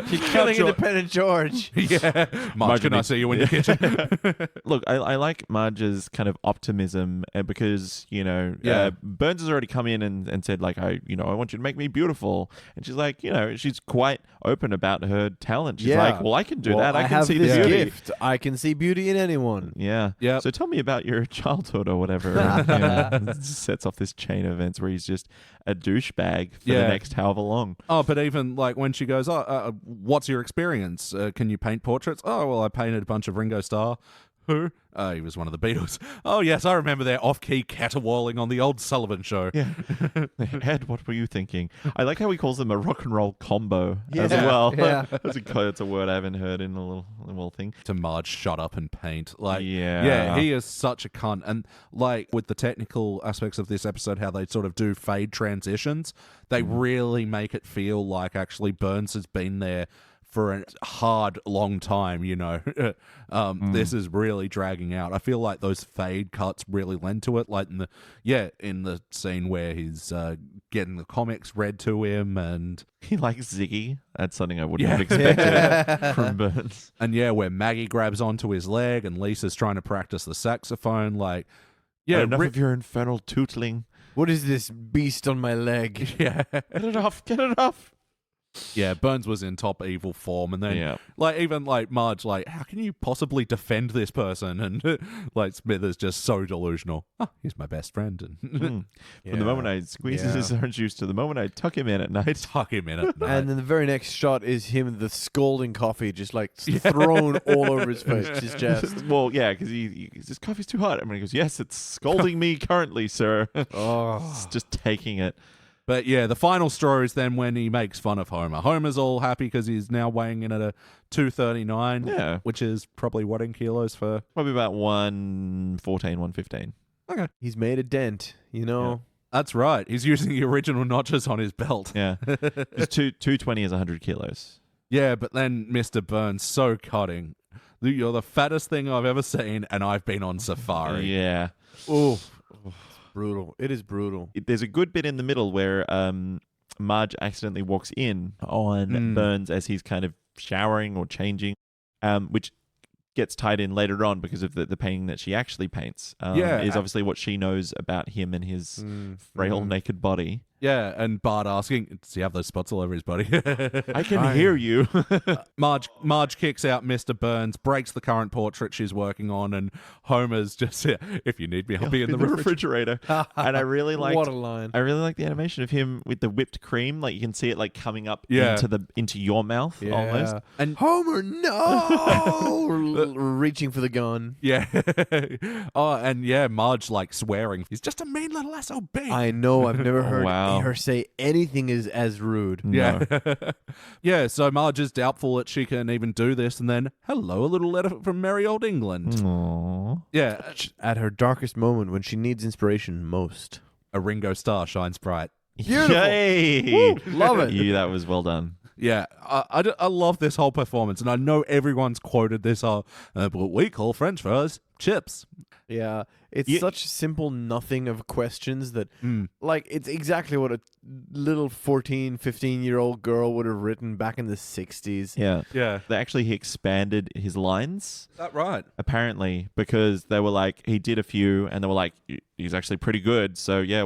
She's killing Independent George. Yeah. Marge, can I see you in your kitchen? Look, I like Marge's kind of optimism because, Yeah. Burns has already come in and said, like, I want you to make me beautiful. And she's like, she's quite open about her talent. She's like, well, I can do that. I can have see this the beauty. gift. I can see beauty in anyone. Yeah. Yep. So tell me about your childhood or whatever. And, sets off this chain of events where he's just a douchebag for the next however long. Oh, but even like when she goes, what's your experience? Can you paint portraits? Oh, well, I painted a bunch of Ringo Starr. Who? He was one of the Beatles. Oh, yes, I remember their off-key caterwauling on the old Sullivan show. Yeah. Ed, what were you thinking? I like how he calls them a rock and roll combo as Yeah. well. Yeah. That's a word I haven't heard in a little thing. To Marge, shut up and paint. Like, Yeah. he is such a cunt. And like with the technical aspects of this episode, how they sort of do fade transitions, they really make it feel like actually Burns has been there for a hard, long time, This is really dragging out. I feel like those fade cuts really lend to it. Like in the scene where he's getting the comics read to him, and He likes Ziggy. That's something I wouldn't have expected from Burns. and where Maggie grabs onto his leg and Lisa's trying to practice the saxophone. Like, Enough of your infernal tootling. What is this beast on my leg? yeah. Get it off. Get it off. Yeah, Burns was in top evil form, and then even Marge, how can you possibly defend this person? And like Smith is just so delusional. Oh, he's my best friend, and From the moment I squeeze his orange juice to the moment I tuck him in at night. tuck him in at night. And then the very next shot is him with the scalding coffee just thrown all over his face, his chest. Well, yeah, because he this coffee's too hot. And he goes, yes, it's scalding me currently, sir. Oh, Just taking it. But yeah, the final straw is then when he makes fun of Homer. Homer's all happy because he's now weighing in at a 239, which is probably what in kilos for? Probably about 114, 115. Okay. he's made a dent, Yeah. That's right. He's using the original notches on his belt. Yeah. Just 220 is 100 kilos. Yeah, but then Mr. Burns, so cutting. You're the fattest thing I've ever seen, and I've been on safari. Yeah. Oh, brutal. It is brutal. There's a good bit in the middle where Marge accidentally walks in on Burns as he's kind of showering or changing, which gets tied in later on because of the painting that she actually paints. Is obviously what she knows about him and his frail naked body. Yeah, and Bart asking, does he have those spots all over his body? I can hear you. Marge kicks out Mr. Burns, breaks the current portrait she's working on, and Homer's just, if you need me, I'll be in the refrigerator. And I really liked What a line. I really like the animation of him with the whipped cream. Like you can see it like coming up Yeah. into your mouth almost. And Homer, no! Reaching for the gun. yeah. And Marge like swearing. He's just a mean little SOB. I know. I've never heard wow. her say anything is as rude. Yeah. Yeah, so Marge is doubtful that she can even do this, and then, hello, a little letter from merry old England. Aww. Yeah. At her darkest moment when she needs inspiration most. A Ringo Starr shines bright Beautiful. Yay! Woo, love it. Yeah, that was well done. Yeah, I love this whole performance, and I know everyone's quoted this, but we call French fries chips. Yeah, it's such simple nothing of questions that, like, it's exactly what a little 14, 15-year-old girl would have written back in the 60s. Yeah. Yeah. He expanded his lines. Is that right? Apparently, because they were like, he did a few, and they were like, he's actually pretty good. So yeah,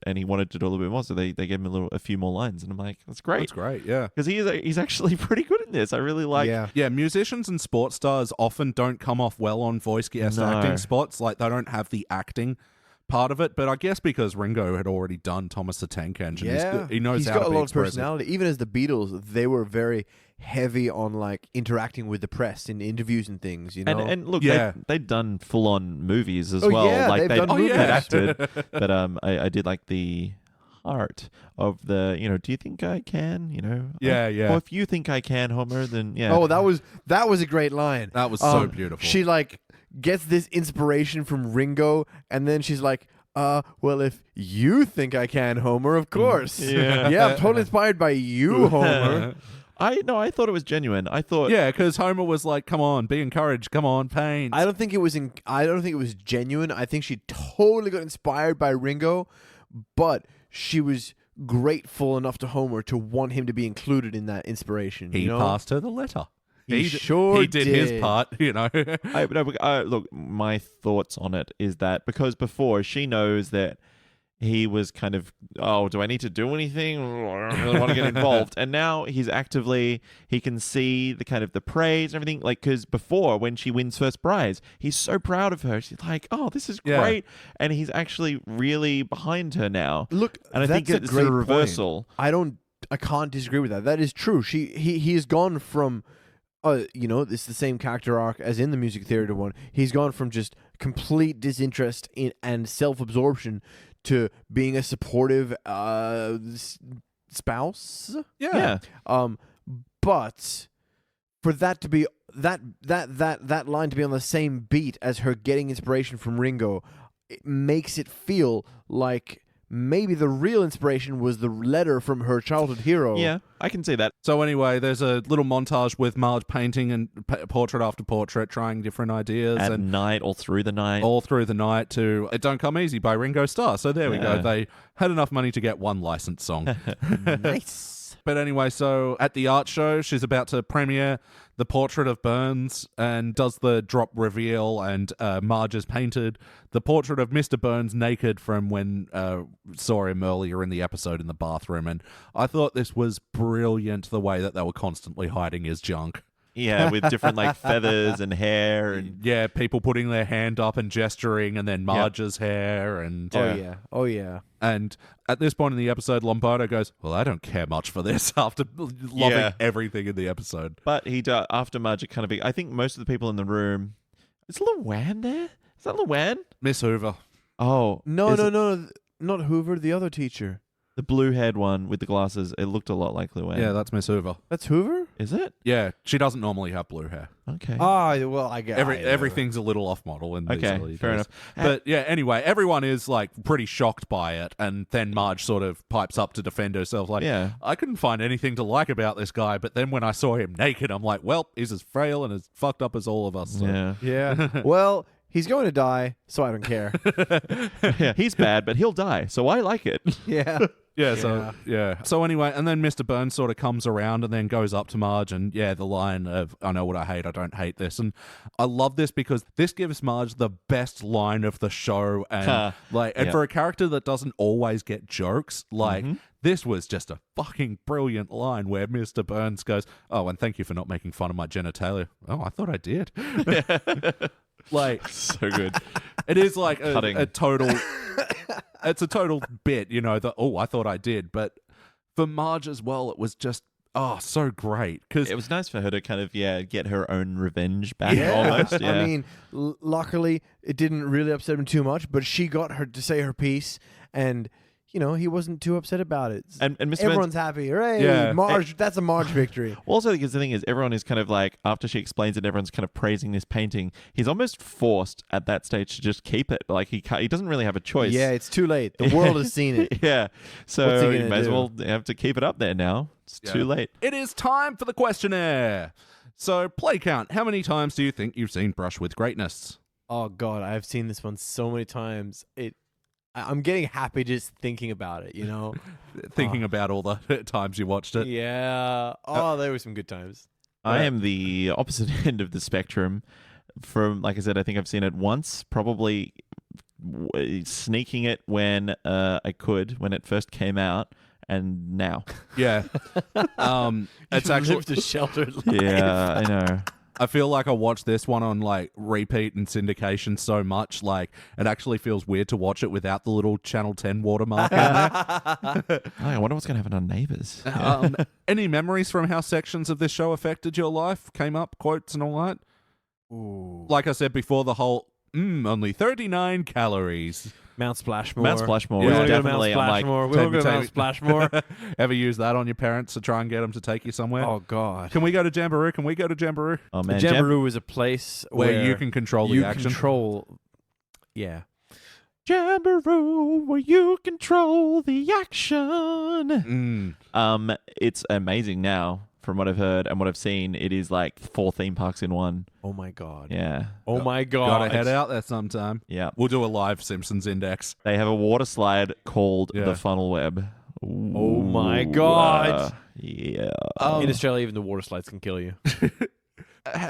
and he wanted to do a little bit more, so they gave him a few more lines, and I'm like, that's great. That's great, yeah. Because he's actually pretty good in this. I really like. Yeah, musicians and sports stars often don't come off well on voice guest acting spots. Like, they don't have the acting part of it, but I guess because Ringo had already done Thomas the Tank Engine, he knows he's how got to a be lot of expressive. personality. Even as the Beatles, they were very heavy on like interacting with the press in interviews and things. You know, And look, Yeah. they'd done full on movies as Oh, well. yeah, like they've done movies. they'd acted. But I did like the heart of the, do you think I can? Yeah. Well, if you think I can, Homer, then yeah. Oh, that was a great line. That was so beautiful. She like gets this inspiration from Ringo, and then she's like, well, if you think I can, Homer, of course. Yeah. Yeah, I'm totally inspired by you, Homer. I thought it was genuine. I thought Yeah, because Homer was like, "Come on, be encouraged. Come on, pain." I don't think it was genuine. I think she totally got inspired by Ringo, but she was grateful enough to Homer to want him to be included in that inspiration. He passed her the letter. He sure he did his part. Look, my thoughts on it is that because before she knows that he was kind of, do I need to do anything? I don't really want to get involved. And now he can see the kind of the praise and everything. Like, because before, when she wins first prize, he's so proud of her. She's like, oh, this is great. And he's actually really behind her now. Look, and I think that's it's a great a reversal. Point. I can't disagree with that. That is true. He has gone from, it's the same character arc as in the music theater one. He's gone from just complete disinterest in and self-absorption to being a supportive spouse. Yeah. But for that to be that line to be on the same beat as her getting inspiration from Ringo, it makes it feel like maybe the real inspiration was the letter from her childhood hero. Yeah, I can see that. So anyway, there's a little montage with Marge painting and portrait after portrait, trying different ideas. At and night, all through the night. All through the night to It Don't Come Easy by Ringo Starr. So there we go. They had enough money to get one licensed song. Nice. But anyway, so at the art show, she's about to premiere the portrait of Burns and does the drop reveal, and Marge is painted the portrait of Mr. Burns naked from when saw him earlier in the episode in the bathroom. And I thought this was brilliant, the way that they were constantly hiding his junk. Yeah, with different like feathers and hair and Yeah, people putting their hand up and gesturing, and then Marge's hair and Oh yeah. And at this point in the episode, Lombardo goes, "Well, I don't care much for this," after loving everything in the episode. But he does, after Marge, kind of I think most of the people in the room. Is Luann there? Is that Luann? Miss Hoover. Oh No, not Hoover, the other teacher. the blue-haired one with the glasses. It looked a lot like Luann. Yeah, that's Miss Hoover. That's Hoover? Is it? Yeah, she doesn't normally have blue hair. Okay. Well, I guess Everything's a little off model in these Okay, early fair days. enough. But yeah, anyway, everyone is like pretty shocked by it, and then Marge sort of pipes up to defend herself, like, Yeah. I couldn't find anything to like about this guy, but then when I saw him naked, I'm like, well, he's as frail and as fucked up as all of us. So. Yeah. Yeah. Well, he's going to die, so I don't care. Yeah. He's bad, but he'll die, so I like it. Yeah. So anyway, and then Mr. Burns sort of comes around and then goes up to Marge, and the line of, I know what I hate, I don't hate this. And I love this because this gives Marge the best line of the show, and for a character that doesn't always get jokes, this was just a fucking brilliant line where Mr. Burns goes, "Oh, and thank you for not making fun of my genitalia." "Oh, I thought I did." Like, So good. it is like Cutting. a total it's a total bit, I thought I did. But for Marge as well, it was just so great, because It was nice for her to kind of get her own revenge back Yeah. almost. Yeah. I mean, luckily, it didn't really upset him too much, but she got her to say her piece, and he wasn't too upset about it. And Mr. Everyone's happy. Hooray! Yeah. Marge, that's a Marge victory. Also, because the thing is, everyone is kind of like, after she explains it, everyone's kind of praising this painting. He's almost forced at that stage to just keep it. Like, he doesn't really have a choice. Yeah, it's too late. The world has seen it. Yeah. What's So he you gonna may as do? well have to keep it up there now. It's too late. It is time for the questionnaire. So, play count. How many times do you think you've seen Brush with Greatness? Oh God, I've seen this one so many times. I'm getting happy just thinking about it. Thinking about all the times you watched it. Yeah. Oh, there were some good times. I am the opposite end of the spectrum. From, like I said, I think I've seen it once, probably sneaking it when I could, when it first came out, and now. Yeah. It's actually lived a sheltered life. Yeah, I know. I feel like I watched this one on like repeat and syndication so much, like it actually feels weird to watch it without the little Channel 10 watermark in there. I wonder what's going to happen on Neighbours. Any memories from how sections of this show affected your life? Came up, quotes and all that? Ooh. Like I said before, the whole, only 39 calories. Mount Splashmore. Mount Splashmore Yeah. was We wanna go to definitely, Mount I'm like, Splashmore. We want to go to Mount Splashmore. Ever use that on your parents to try and get them to take you somewhere? Oh God. Can we go to Jamboree? Can we go to Jamboree? oh The man, Jamboree is a place Where you can control the you action. control. Yeah. Jamboree, where you control the action. It's amazing now. From what I've heard and what I've seen, it is like 4 theme parks in one. Oh my God. Yeah. Oh my God. Gotta head out there sometime. Yeah. We'll do a live Simpsons index. They have a water slide called Yeah. the Funnel Web. Oh my God. Yeah. In Australia, even the water slides can kill you.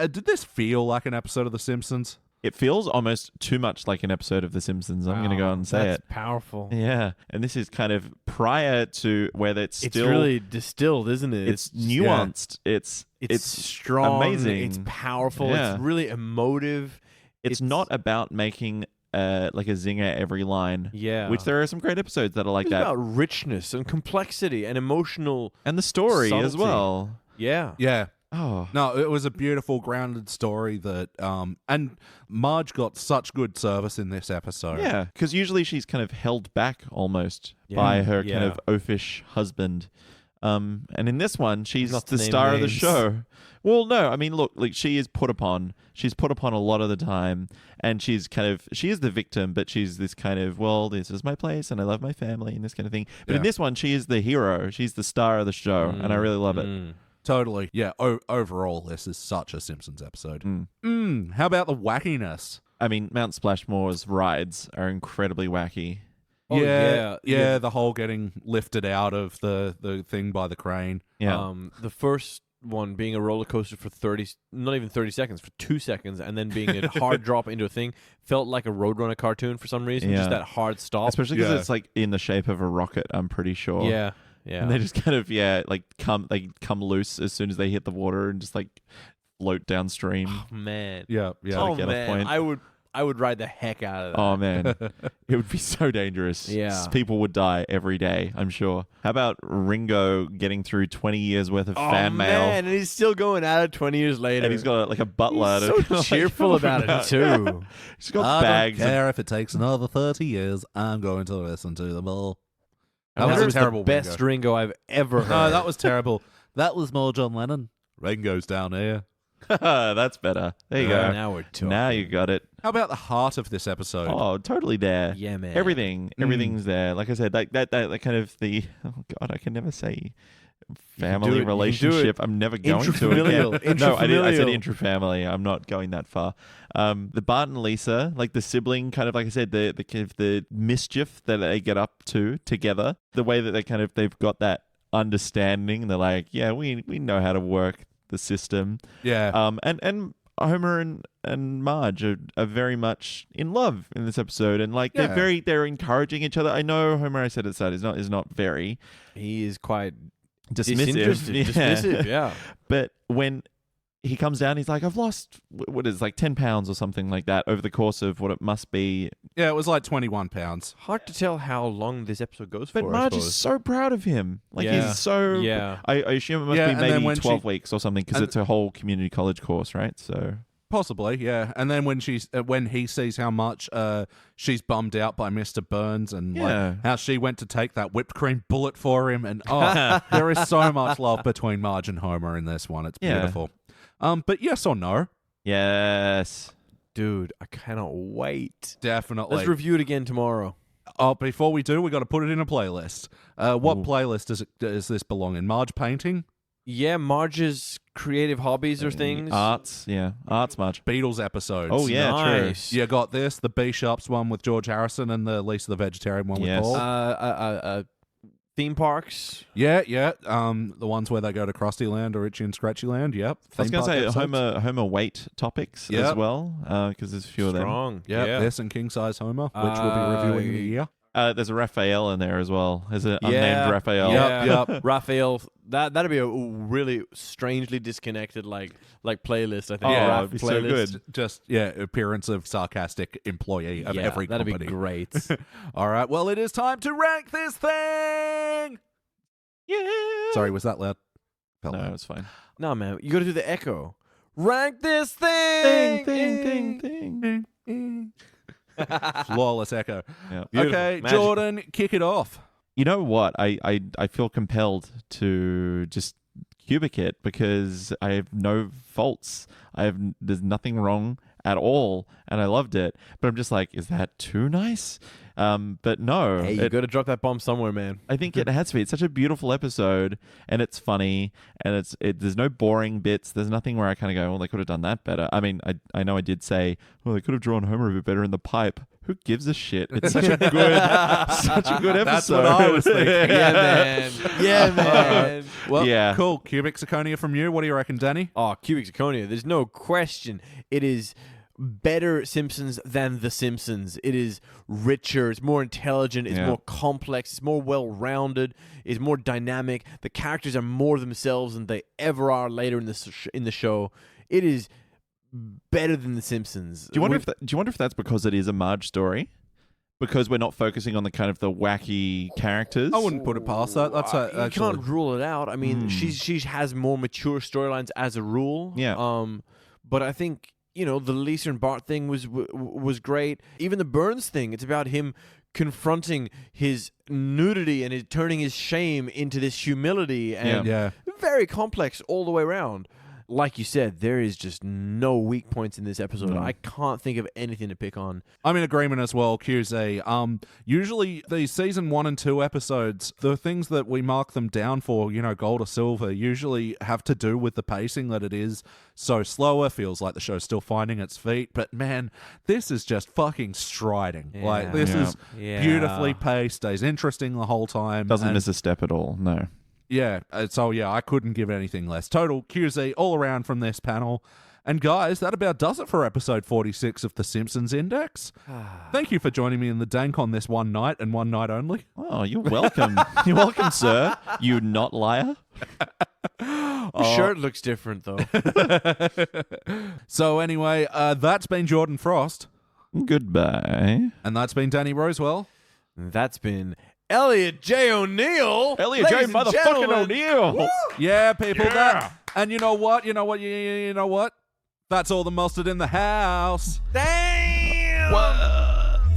Did this feel like an episode of The Simpsons? It feels almost too much like an episode of The Simpsons. I'm going to go and say That's it. powerful. Yeah. And this is kind of prior to where it's It's still... really distilled, isn't it? It's nuanced. It's strong. amazing. It's powerful. Yeah. It's really emotive. It's not about making like a zinger every line. Yeah. Which there are some great episodes that are like It's that. about richness and complexity and emotional. And the story as subtlety. well. Yeah. Yeah. Oh. No, it was a beautiful, grounded story that, and Marge got such good service in this episode. Yeah, because usually she's kind of held back almost Yeah. by her Yeah. kind of oafish husband. And in this one, she's Not to the name star of the names. show. Well, no, I mean, look, like she is put upon. She's put upon a lot of the time, and she is the victim, but she's this kind of, well, this is my place, and I love my family, and this kind of thing. But in Yeah. this one, she is the hero. She's the star of the show, and I really love it. Totally. Yeah, overall, this is such a Simpsons episode. How about the wackiness? I mean, Mount Splashmore's rides are incredibly wacky. Oh, yeah, the whole getting lifted out of the thing by the crane. Yeah. The first one being a roller coaster for 30, not even 30 seconds, for 2 seconds, and then being a hard drop into a thing felt like a Roadrunner cartoon for some reason. Yeah. Just that hard stop. Especially because Yeah. it's like in the shape of a rocket, I'm pretty sure. Yeah. Yeah. And they just kind of come loose as soon as they hit the water and just like float downstream. Oh, man. Yeah. Oh get a man. point. I would ride the heck out of that. Oh man, it would be so dangerous. Yeah. People would die every day, I'm sure. How about Ringo getting through 20 years worth of fan mail? Man, and he's still going at it 20 years later. And he's got like a butler. He's so to cheerful about it too. He's got bags. don't care if it takes another 30 years. I'm going to listen to them all. That was a was terrible the best Ringo I've ever heard. No, that was terrible. That was more John Lennon. Ringo's down here. That's better. There you go. Now we're talking. Now you got it. How about the heart of this episode? Oh, totally there. Yeah, man. Everything's there. Like I said, like that kind of the. Oh God, I can never say family do it. You can do relationship. it. I'm never going to Intrafamilial. again. No, I said Intrafamilial. intrafamily. I'm not going that far. The Bart and Lisa, like the sibling, kind of like I said, the kind of the mischief that they get up to together. The way that they've got that understanding. They're like, yeah, we know how to work the system. Yeah. And Homer and Marge are very much in love in this episode, and like Yeah. they're encouraging each other. I know Homer, I said at the start, is not very He is quite dismissive. disinterested. Dismissive, yeah. But when he comes down, he's like, I've lost what is it, like 10 pounds or something like that over the course of what it must be. Yeah, it was like 21 pounds. Hard to tell how long this episode goes But for. Marge I is suppose. so proud of him. Like Yeah. he's so. Yeah. I assume it must Yeah, be and then maybe when 12 weeks or something because and- it's a whole community college course, right? So Possibly, yeah. And then when he sees how much she's bummed out by Mr. Burns and like how she went to take that whipped cream bullet for him, and there is so much love between Marge and Homer in this one. It's beautiful. But yes or no? Yes. Dude, I cannot wait. Definitely. Let's review it again tomorrow. Oh, before we do, we got to put it in a playlist. What playlist does this belong in? Marge painting? Yeah, Marge's creative hobbies or things. Arts, Arts, Marge. Beatles episodes. Oh, yeah, Nice. You got this, the B-Sharps one with George Harrison and the Lisa the Vegetarian one with Paul. Theme parks. Yeah. The ones where they go to Krusty Land or Itchy and Scratchy Land. Yep. I was going to say episodes. Homer weight topics as well, because there's a few of them. Strong. Yeah, this and King Size Homer, which we'll be reviewing in a year. There's a Raphael in there as well. There's an unnamed Raphael. Yep. Raphael. That'd be a really strangely disconnected like playlist. I think. Yeah, it'd be so good. Just appearance of sarcastic employee of every company. That'd be great. All right. Well, it is time to rank this thing. Yeah. Sorry, was that loud? No, it's fine. No, man, you got to do the echo. Rank this thing. Thing. Flawless echo. Yeah. Okay, Magical. Jordan, kick it off. You know what? I feel compelled to just cubic it because I have no faults. There's nothing wrong at all, and I loved it. But I'm just like, is that too nice? But no. Hey, you got to drop that bomb somewhere, man. I think it has to be. It's such a beautiful episode, and it's funny, and there's no boring bits. There's nothing where I kind of go, well, they could have done that better. I mean, I know I did say, well, they could have drawn Homer a bit better in the pipe. Who gives a shit? It's such a good episode. That's what I was thinking. Yeah, man. Yeah, man. Well, Yeah. cool. Cubic zirconia from you. What do you reckon, Danny? Oh, cubic zirconia. There's no question. It is better Simpsons than The Simpsons. It is richer. It's more intelligent. It's more complex. It's more well-rounded. It's more dynamic. The characters are more themselves than they ever are later in the show. It is better than The Simpsons. Do you wonder if that's because it is a Marge story? Because we're not focusing on the kind of the wacky characters? I wouldn't put it past that. That's you can't rule it out. I mean, she has more mature storylines as a rule. Yeah. But I think the Lisa and Bart thing was great. Even the Burns thing. It's about him confronting his nudity and turning his shame into this humility, and very complex all the way around. Like you said, there is just no weak points in this episode. No. I can't think of anything to pick on. I'm in agreement as well, QZ. Usually these season 1 and 2 episodes, the things that we mark them down for, gold or silver, usually have to do with the pacing, that it is so slower, feels like the show's still finding its feet. But man, this is just fucking striding. Yeah. Like, this is beautifully paced, stays interesting the whole time. Doesn't miss a step at all, no. Yeah, so I couldn't give anything less. Total QZ all around from this panel. And guys, that about does it for episode 46 of The Simpsons Index. Thank you for joining me in the dank on this one night and one night only. Oh, you're welcome. You're welcome, sir. You not liar. Your shirt looks different, though. So anyway, that's been Jordan Frost. Goodbye. And that's been Danny Rosewell. That's been Elliot J. O'Neill. Elliot J. motherfucking O'Neill. Yeah, people. That. And you know what? You know what? That's all the mustard in the house. Damn!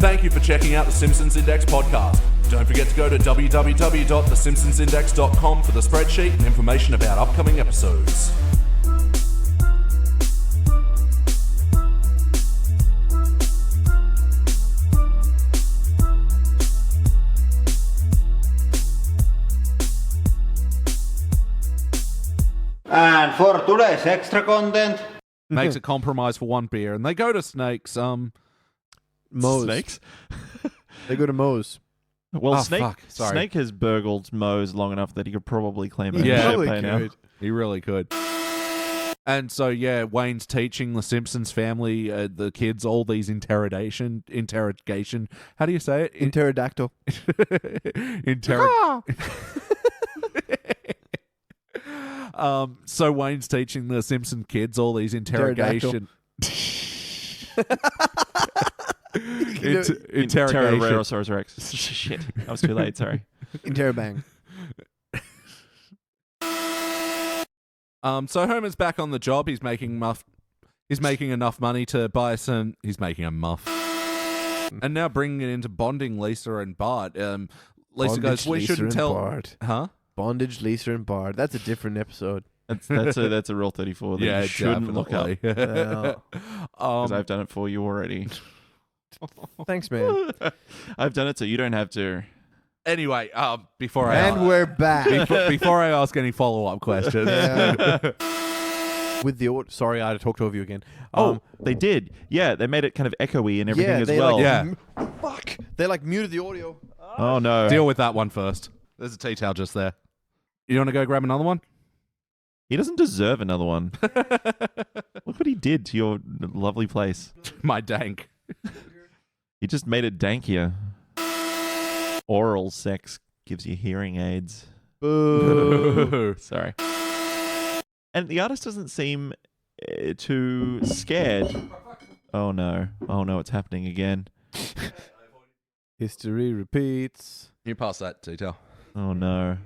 Thank you for checking out the Simpsons Index podcast. Don't forget to go to www.thesimpsonsindex.com for the spreadsheet and information about upcoming episodes. And for today's extra content, Makes a compromise for one beer, and they go to Snakes. Moe's. Snakes? They go to Moe's. Well, fuck. Sorry. Snake has burgled Moe's long enough that he could probably claim it. Yeah. Probably now. could. He really could. And so, Wayne's teaching the Simpsons family, the kids, all these interrogation. How do you say it? Pterodactyl. So Wayne's teaching the Simpson kids all these interrogation. Interrogation. Pterosaurus Rex. Shit. I was too late, sorry. Interrobang. So Homer's back on the job. He's making He's making enough money to buy some. He's making a muff. And now bringing it into bonding Lisa and Bart. Lisa Bondage, goes, we Lisa shouldn't and tell. Bart. Huh? Bondage, Lisa, and Bart. That's a different episode. That's a rule 34 that Yeah, you shouldn't look up definitely. because I've done it for you already. Thanks, man. I've done it so you don't have to. Anyway, before And we're back. before I ask any follow-up questions. With the audio. Sorry, I had to talk over you again. They did. Yeah, they made it kind of echoey and everything as they well. Fuck. They muted the audio. Oh no. Deal with that one first. There's a tea towel just there. You want to go grab another one? He doesn't deserve another one. Look what he did to your lovely place. My dank. He just made it dankier. Oral sex gives you hearing aids. Boo. Sorry. And the artist doesn't seem too scared. Oh no, it's happening again. History repeats. You pass that tea towel. Oh no.